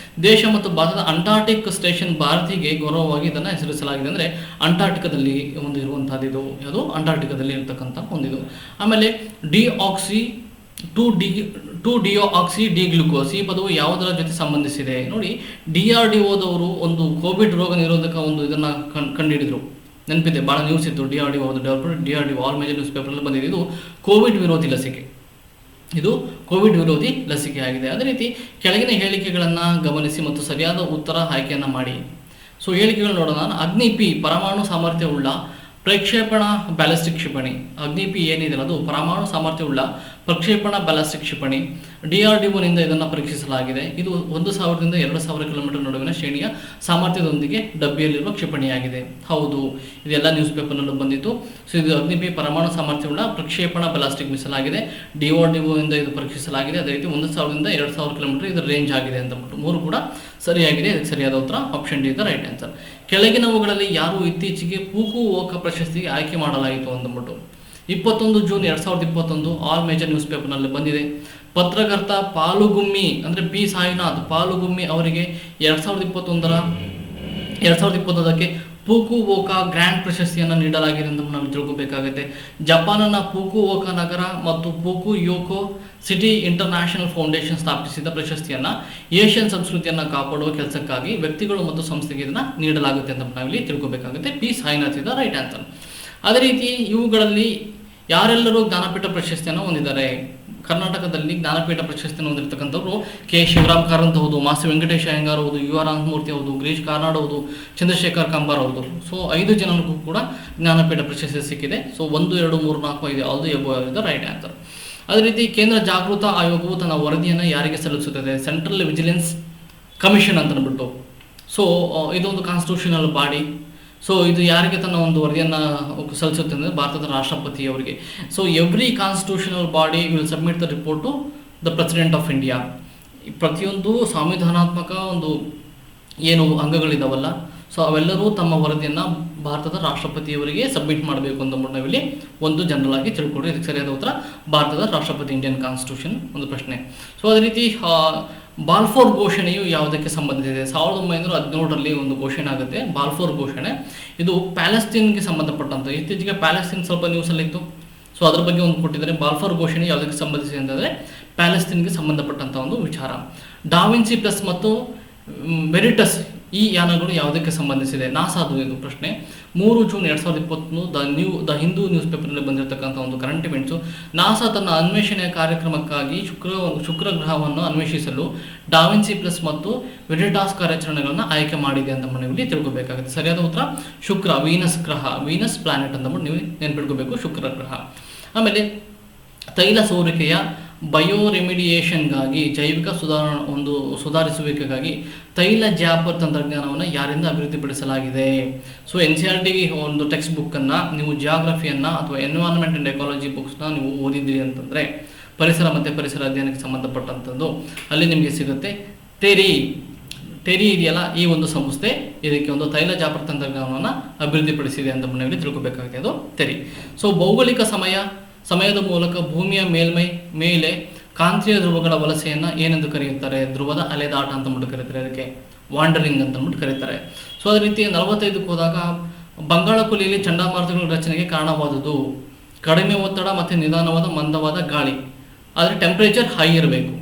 ದೇಶ ಮತ್ತು ಭಾರತದ ಅಂಟಾರ್ಟಿಕ್ ಸ್ಟೇಷನ್ ಭಾರತಿಗೆ ಗೌರವವಾಗಿ ಇದನ್ನು ಹೆಸರಿಸಲಾಗಿದೆ. ಅಂದರೆ ಅಂಟಾರ್ಟಿಕಾದಲ್ಲಿ ಒಂದು ಇರುವಂಥದ್ದು ಇದು, ಅದು ಅಂಟಾರ್ಟಿಕಾದಲ್ಲಿ ಇರತಕ್ಕಂಥ ಒಂದಿದು. ಆಮೇಲೆ ಟು ಡಿಯೋಆಕ್ಸಿ ಡಿ ಗ್ಲುಕೋಸ್ ಈ ಪದವು ಯಾವುದರ ಜೊತೆ ಸಂಬಂಧಿಸಿದೆ ನೋಡಿ. DRDOದವರು ಒಂದು ಕೋವಿಡ್ ರೋಗ ನಿರೋಧಕ ಒಂದು ಇದನ್ನು ಕಂಡುಹಿಡಿದ್ರು. ನೆನಪಿದೆ, ಭಾಳ ನ್ಯೂಸ್ ಇತ್ತು. DRDO DRDO all major news ಪೇಪರಲ್ಲಿ ಬಂದಿದೆ. ಇದು ಕೋವಿಡ್ ವಿರೋಧಿ ಲಸಿಕೆ, ಇದು ಕೋವಿಡ್ ವಿರೋಧಿ ಲಸಿಕೆ ಆಗಿದೆ. ಅದೇ ರೀತಿ ಕೆಳಗಿನ ಹೇಳಿಕೆಗಳನ್ನು ಗಮನಿಸಿ ಮತ್ತು ಸರಿಯಾದ ಉತ್ತರ ಆಯ್ಕೆಯನ್ನು ಮಾಡಿ. ಸೊ ಹೇಳಿಕೆಗಳು ನೋಡೋಣ. ಅಗ್ನಿ-P ಪರಮಾಣು ಸಾಮರ್ಥ್ಯವುಳ್ಳ ಪ್ರಕ್ಷೇಪಣಾ ಬ್ಯಾಲಿಸ್ಟಿಕ್ ಕ್ಷಿಪಣಿ. ಅಗ್ನಿ-P ಏನಿದೆ ಅದು ಪರಮಾಣು ಸಾಮರ್ಥ್ಯವುಳ್ಳ ಪ್ರಕ್ಷೇಪಣಾ ಬ್ಯಾಲಿಸ್ಟಿಕ್ ಕ್ಷಿಪಣಿ. DRDOನಿಂದ ಇದನ್ನು ಪರೀಕ್ಷಿಸಲಾಗಿದೆ. ಇದು 1000ರಿಂದ 2000 ಕಿಲೋಮೀಟರ್ ನಡುವಿನ ಶ್ರೇಣಿಯ ಸಾಮರ್ಥ್ಯದೊಂದಿಗೆ ಡಬ್ಬಿಯಲ್ಲಿರುವ ಕ್ಷಿಪಣಿಯಾಗಿದೆ. ಹೌದು, ಇದೆಲ್ಲ ನ್ಯೂಸ್ ಪೇಪರ್ನಲ್ಲೂ ಬಂದಿತ್ತು. ಸೊ ಇದು ಅಗ್ನಿ-P ಪರಮಾಣು ಸಾಮರ್ಥ್ಯವುಳ್ಳ ಪ್ರಕ್ಷೇಪಣಾ ಬ್ಯಾಲಿಸ್ಟಿಕ್ ಮಿಸೈಲ್ ಆಗಿದೆ. DRDOನಿಂದ ಇದು ಪರೀಕ್ಷಿಸಲಾಗಿದೆ. ಅದೇ ರೀತಿ 1000ರಿಂದ 2000 ಕಿಲೋಮೀಟರ್ ಇದರ ರೇಂಜ್ ಆಗಿದೆ ಅಂತ ಬಿಟ್ಟು 3 ಕೂಡ ಸರಿಯಾಗಿದೆ. ಇದಕ್ಕೆ ಸರಿಯಾದ ಉತ್ತರ option D the right answer. ಕೆಳಗಿನವುಗಳಲ್ಲಿ ಯಾರು ಇತ್ತೀಚೆಗೆ ಫುಕುವೋಕ ಪ್ರಶಸ್ತಿಗೆ ಆಯ್ಕೆ ಮಾಡಲಾಯಿತು ಅಂದ್ಬಿಟ್ಟು 21 ಜೂನ್ 2021 ಆಲ್ ಮೇಜರ್ ನ್ಯೂಸ್ ಪೇಪರ್ನಲ್ಲಿ ಬಂದಿದೆ. ಪತ್ರಕರ್ತ ಪಾಲುಗುಮ್ಮಿ ಅಂದರೆ P ಸಾಯಿನಾಥ್ ಪಾಲುಗುಮ್ಮಿ ಅವರಿಗೆ 2021ಕ್ಕೆ ಫುಕುವೋಕ ಗ್ರ್ಯಾಂಡ್ ಪ್ರಶಸ್ತಿಯನ್ನು ನೀಡಲಾಗಿದೆ ಅಂತ ನಾವು ತಿಳ್ಕೊಬೇಕಾಗುತ್ತೆ. ಜಪಾನ್ನ ಫುಕುವೋಕ ನಗರ ಮತ್ತು ಫುಕುಯೋಕೋ ಸಿಟಿ ಇಂಟರ್ನ್ಯಾಷನಲ್ ಫೌಂಡೇಶನ್ ಸ್ಥಾಪಿಸಿದ ಪ್ರಶಸ್ತಿಯನ್ನು ಏಷ್ಯನ್ ಸಂಸ್ಕೃತಿಯನ್ನು ಕಾಪಾಡುವ ಕೆಲಸಕ್ಕಾಗಿ ವ್ಯಕ್ತಿಗಳು ಮತ್ತು ಸಂಸ್ಥೆಗೆ ಇದನ್ನು ನೀಡಲಾಗುತ್ತೆ ಅಂತ ನಾವಿಲ್ಲಿ ತಿಳ್ಕೊಬೇಕಾಗುತ್ತೆ. P ಸಾಯಿನಾಥ್ ಇದ ರೈಟ್ ಆನ್ಸರ್. ಅದೇ ರೀತಿ ಇವುಗಳಲ್ಲಿ ಯಾರೆಲ್ಲರೂ ಜ್ಞಾನಪೀಠ ಪ್ರಶಸ್ತಿಯನ್ನು ಹೊಂದಿದ್ದಾರೆ. ಕರ್ನಾಟಕದಲ್ಲಿ ಜ್ಞಾನಪೀಠ ಪ್ರಶಸ್ತಿಯನ್ನು ಹೊಂದಿರತಕ್ಕಂಥವ್ರು ಕೆ ಶಿವರಾಮ್ ಕಾರಂತ್ ಹೌದು, ಮಾಸ್ತಿ ವೆಂಕಟೇಶ ಅಯ್ಯಂಗಾರ್ ಹೌದು, ಯು ಆರ್ ಅನಂತಮೂರ್ತಿ ಹೌದು, ಗಿರೀಶ್ ಕಾರ್ನಾಡ್ ಹೌದು, ಚಂದ್ರಶೇಖರ್ ಕಂಬಾರ್ ಹೌದು. ಸೊ 5 ಜನರಿಗೂ ಕೂಡ ಜ್ಞಾನಪೀಠ ಪ್ರಶಸ್ತಿ ಸಿಕ್ಕಿದೆ. ಸೊ 1, 2, 3, 4, 5 ಯಾವುದು ಎಬೋ ಇದೆ ರೈಟ್ ಆನ್ಸರ್. ಅದೇ ರೀತಿ ಕೇಂದ್ರ ಜಾಗೃತ ಆಯೋಗವು ತನ್ನ ವರದಿಯನ್ನು ಯಾರಿಗೆ ಸಲ್ಲಿಸುತ್ತದೆ? ಸೆಂಟ್ರಲ್ ವಿಜಿಲೆನ್ಸ್ ಕಮಿಷನ್ ಅಂತ ಅಂದ್ಬಿಟ್ಟು. ಸೊ ಇದೊಂದು ಕಾನ್ಸ್ಟಿಟ್ಯೂಷನಲ್ ಬಾಡಿ. ಸೊ ಇದು ಯಾರಿಗೆ ತನ್ನ ಒಂದು ವರದಿಯನ್ನು ಸಲ್ಲಿಸುತ್ತೆ ಅಂದರೆ ಭಾರತದ ರಾಷ್ಟ್ರಪತಿಯವರಿಗೆ. So every constitutional body will submit the report to the President of India. ಪ್ರತಿಯೊಂದು ಸಂವಿಧಾನಾತ್ಮಕ ಒಂದು ಏನು ಅಂಗಗಳಿದಾವಲ್ಲ, ಸೊ ಅವೆಲ್ಲರೂ ತಮ್ಮ ವರದಿಯನ್ನು ಭಾರತದ ರಾಷ್ಟ್ರಪತಿಯವರಿಗೆ ಸಬ್ಮಿಟ್ ಮಾಡಬೇಕು ಅಂದ್ಬಿಟ್ಟು ನಾವಿಲ್ಲಿ ಒಂದು ಜನರಲ್ ಆಗಿ ತಿಳ್ಕೊಡ್ರಿ. ಇದಕ್ಕೆ ಸರಿಯಾದ ಉತ್ತರ ಭಾರತದ ರಾಷ್ಟ್ರಪತಿ, ಇಂಡಿಯನ್ ಕಾನ್ಸ್ಟಿಟ್ಯೂಷನ್ ಒಂದು ಪ್ರಶ್ನೆ. ಸೊ ಅದೇ ರೀತಿ ಬಾಲ್ಫೋರ್ ಘೋಷಣೆಯು ಯಾವುದಕ್ಕೆ ಸಂಬಂಧಿಸಿದೆ? 1917ರಲ್ಲಿ ಒಂದು ಘೋಷಣೆ ಆಗುತ್ತೆ, ಬಾಲ್ಫೋರ್ ಘೋಷಣೆ. ಇದು ಪ್ಯಾಲೆಸ್ತೀನ್ಗೆ ಸಂಬಂಧಪಟ್ಟಂಥ. ಇತ್ತೀಚೆಗೆ ಪ್ಯಾಲೆಸ್ತೀನ್ ಸ್ವಲ್ಪ ನ್ಯೂಸಲ್ಲಿತ್ತು. ಸೊ ಅದ್ರ ಬಗ್ಗೆ ಒಂದು ಕೊಟ್ಟಿದ್ದಾರೆ. ಬಾಲ್ಫೋರ್ ಘೋಷಣೆ ಯಾವುದಕ್ಕೆ ಸಂಬಂಧಿಸಿದೆ ಅಂತಂದರೆ ಪ್ಯಾಲೆಸ್ತೀನ್ಗೆ ಸಂಬಂಧಪಟ್ಟಂಥ ಒಂದು ವಿಚಾರ. ಡಾವಿನ್ಸಿ ಪ್ಲಸ್ ಮತ್ತು ವೆರಿಟಸ್ ಈ ಯಾನಗಳು ಯಾವುದಕ್ಕೆ ಸಂಬಂಧಿಸಿದೆ? ನಾಸಾದು ಇದು ಪ್ರಶ್ನೆ. 3 ಜೂನ್ 2021 ದ ಹಿಂದೂ ನ್ಯೂಸ್ ಪೇಪರ್ನಲ್ಲಿ ಬಂದಿರತಕ್ಕಂಥ ಒಂದು ಕರೆಂಟ್ ಇವೆಂಟ್ಸು. ನಾಸಾ ತನ್ನ ಅನ್ವೇಷಣೆಯ ಕಾರ್ಯಕ್ರಮಕ್ಕಾಗಿ ಶುಕ್ರ ಗ್ರಹವನ್ನು ಅನ್ವೇಷಿಸಲು ಡಾವಿನ್ಸಿ ಪ್ಲಸ್ ಮತ್ತು ವೆರಿಟಾಸ್ ಕಾರ್ಯಾಚರಣೆಗಳನ್ನು ಆಯ್ಕೆ ಮಾಡಿದೆ ಅಂತ ನೀವು ತಿಳ್ಕೊಬೇಕಾಗುತ್ತೆ. ಸರಿಯಾದ ಉತ್ತರ ಶುಕ್ರ, ವೀನಸ್ ಗ್ರಹ, ವೀನಸ್ ಪ್ಲಾನೆಟ್ ಅಂತ ನೀವು ನೆನ್ಪಿಟ್ಕೋಬೇಕು, ಶುಕ್ರ ಗ್ರಹ. ಆಮೇಲೆ ತೈಲ ಸೋರಿಕೆಯ ಬಯೋರೆಮಿಡಿಯೇಷನ್ಗಾಗಿ ಜೈವಿಕ ಸುಧಾರಿಸುವಿಕೆಗಾಗಿ ತೈಲ ಜಾಪರ್ ತಂತ್ರಜ್ಞಾನವನ್ನು ಯಾರಿಂದ ಅಭಿವೃದ್ಧಿಪಡಿಸಲಾಗಿದೆ? ಸೊ NCERT ಒಂದು ಟೆಕ್ಸ್ಟ್ ಬುಕ್ಕನ್ನು ನೀವು ಜಿಯಾಗ್ರಫಿಯನ್ನು ಅಥವಾ ಎನ್ವೈರನ್ಮೆಂಟ್ ಆ್ಯಂಡ್ ಎಕಾಲಜಿ ಬುಕ್ಸ್ನ ನೀವು ಓದಿದ್ದೀರಿ ಅಂತಂದರೆ ಪರಿಸರ ಮತ್ತು ಪರಿಸರ ಅಧ್ಯಯನಕ್ಕೆ ಸಂಬಂಧಪಟ್ಟಂಥದ್ದು ಅಲ್ಲಿ ನಿಮಗೆ ಸಿಗುತ್ತೆ. ಟೆರಿ ಇದೆಯಲ್ಲ, ಈ ಒಂದು ಸಂಸ್ಥೆ ಇದಕ್ಕೆ ಒಂದು ತೈಲ ಜಾಪರ್ ತಂತ್ರಜ್ಞಾನವನ್ನು ಅಭಿವೃದ್ಧಿಪಡಿಸಿದೆ ಅಂತ ನೀವು ತಿಳ್ಕೊಬೇಕಾಗುತ್ತೆ. ಅದು ಟೆರಿ. ಸೊ ಭೌಗೋಳಿಕ ಸಮಯದ ಮೂಲಕ ಭೂಮಿಯ ಮೇಲೆ ಕಾಂತೀಯ ಧ್ರುವಗಳ ವಲಸೆಯನ್ನು ಏನೆಂದು ಕರೆಯುತ್ತಾರೆ? ಧ್ರುವದ ಅಲೆದಾಟ ಅಂತ ಕರೀತಾರೆ. ಅದಕ್ಕೆ ವಾಂಡರಿಂಗ್ ಅಂತ ಕರೀತಾರೆ. ಸೊ ಅದೇ ರೀತಿ 45ಕ್ಕೆ ಹೋದಾಗ ಬಂಗಾಳ ಕೊಲ್ಲಿಯಲ್ಲಿ ಚಂಡಮಾರುತಗಳ ರಚನೆಗೆ ಕಾರಣವಾದುದು ಕಡಿಮೆ ಒತ್ತಡ ಮತ್ತು ನಿಧಾನವಾದ ಮಂದವಾದ ಗಾಳಿ. ಆದರೆ ಟೆಂಪ್ರೇಚರ್ ಹೈ ಇರಬೇಕು.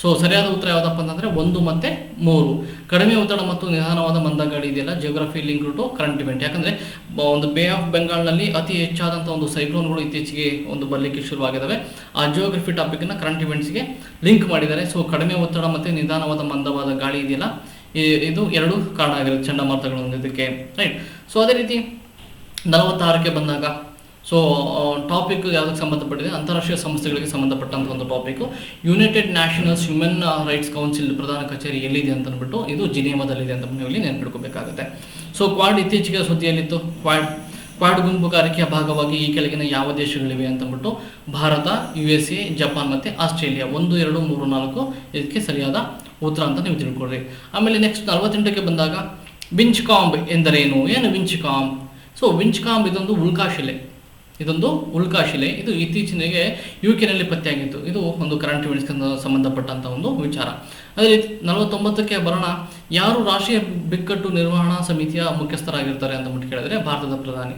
ಸೊ ಸರಿಯಾದ ಉತ್ತರ ಯಾವುದಪ್ಪ ಅಂತಂದರೆ 1 ಮತ್ತು 3. ಕಡಿಮೆ ಒತ್ತಡ ಮತ್ತು ನಿಧಾನವಾದ ಮಂದಗಾಳಿ ಇದೆಯಲ್ಲ, geography link to current event. ಯಾಕಂದರೆ ಒಂದು ಬೇ ಆಫ್ ಬೆಂಗಾಲ್ನಲ್ಲಿ ಅತಿ ಹೆಚ್ಚಾದಂಥ ಒಂದು ಸೈಕ್ಲೋನ್ಗಳು ಇತ್ತೀಚೆಗೆ ಒಂದು ಬರಲಿಕ್ಕೆ ಶುರುವಾಗಿದ್ದಾವೆ. ಆ ಜಿಯೋಗ್ರಫಿ ಟಾಪಿಕನ್ನು ಕರೆಂಟ್ ಇವೆಂಟ್ಸ್ಗೆ ಲಿಂಕ್ ಮಾಡಿದ್ದಾರೆ. ಸೊ ಕಡಿಮೆ ಒತ್ತಡ ಮತ್ತು ನಿಧಾನವಾದ ಮಂದವಾದ ಗಾಳಿ ಇದೆಯಲ್ಲ, ಇದು 2 ಕಾರಣ ಆಗಿರುತ್ತೆ ಚಂಡಮಾರುತಗಳು ಹೊಂದಿದ್ದಕ್ಕೆ, ರೈಟ್. ಸೊ ಅದೇ ರೀತಿ 46ಕ್ಕೆ ಬಂದಾಗ, ಸೊ ಟಾಪಿಕ್ ಯಾವುದಕ್ಕೆ ಸಂಬಂಧಪಟ್ಟಿದೆ, ಅಂತಾರಾಷ್ಟ್ರೀಯ ಸಂಸ್ಥೆಗಳಿಗೆ ಸಂಬಂಧಪಟ್ಟಂಥ ಒಂದು topic. United Nationals Human Rights Council ಪ್ರಧಾನ ಕಚೇರಿ ಎಲ್ಲಿದೆ ಅಂತ ಅಂದ್ಬಿಟ್ಟು, ಇದು ಜಿನೇವಾದಲ್ಲಿದೆ ಅಂತ ನೀವು ಇಲ್ಲಿ ನೆನ್ಪಿಟ್ಕೋಬೇಕಾಗುತ್ತೆ. ಸೊ ಕ್ವಾಡ್ ಇತ್ತೀಚೆಗೆ ಸುದ್ದಿಯಲ್ಲಿತ್ತು. ಕ್ವಾಡ್ ಗುಂಪುಗಾರಿಕೆಯ ಭಾಗವಾಗಿ ಈ ಕೆಳಗಿನ ಯಾವ ದೇಶಗಳಿವೆ ಅಂತಂದ್ಬಿಟ್ಟು, ಭಾರತ, USA, ಜಪಾನ್ ಮತ್ತು ಆಸ್ಟ್ರೇಲಿಯಾ. 1, 2, 3, 4 ಇದಕ್ಕೆ ಸರಿಯಾದ ಉತ್ತರ ಅಂತ ನೀವು ತಿಳ್ಕೊಳ್ರಿ. ಆಮೇಲೆ ನೆಕ್ಸ್ಟ್ 48ಕ್ಕೆ ಬಂದಾಗ, ವಿಂಚ್ಕಾಂಬ್ ಎಂದರೇನು? ಏನು ವಿಂಚ್ಕಾಂಬ್? ಸೊ ವಿಂಚ್ಕಾಂಬ್ ಇದೊಂದು ಉಲ್ಕಾಶಿಲೆ. ಇದು ಇತ್ತೀಚೆಗೆ ಯುಕೆನಲ್ಲಿ ಪತ್ತೆಯಾಗಿತ್ತು. ಇದು ಒಂದು ಕರೆಂಟ್ ಇವೆಂಟ್ಸ್ಗೆ ಸಂಬಂಧಪಟ್ಟಂಥ ಒಂದು ವಿಚಾರ. ಅದೇ ರೀತಿ 49ಕ್ಕೆ ಬರೋಣ. ಯಾರು ರಾಷ್ಟ್ರೀಯ ಬಿಕ್ಕಟ್ಟು ನಿರ್ವಹಣಾ ಸಮಿತಿಯ ಮುಖ್ಯಸ್ಥರಾಗಿರ್ತಾರೆ ಅಂತ ಕೇಳಿದ್ರೆ, ಭಾರತದ ಪ್ರಧಾನಿ.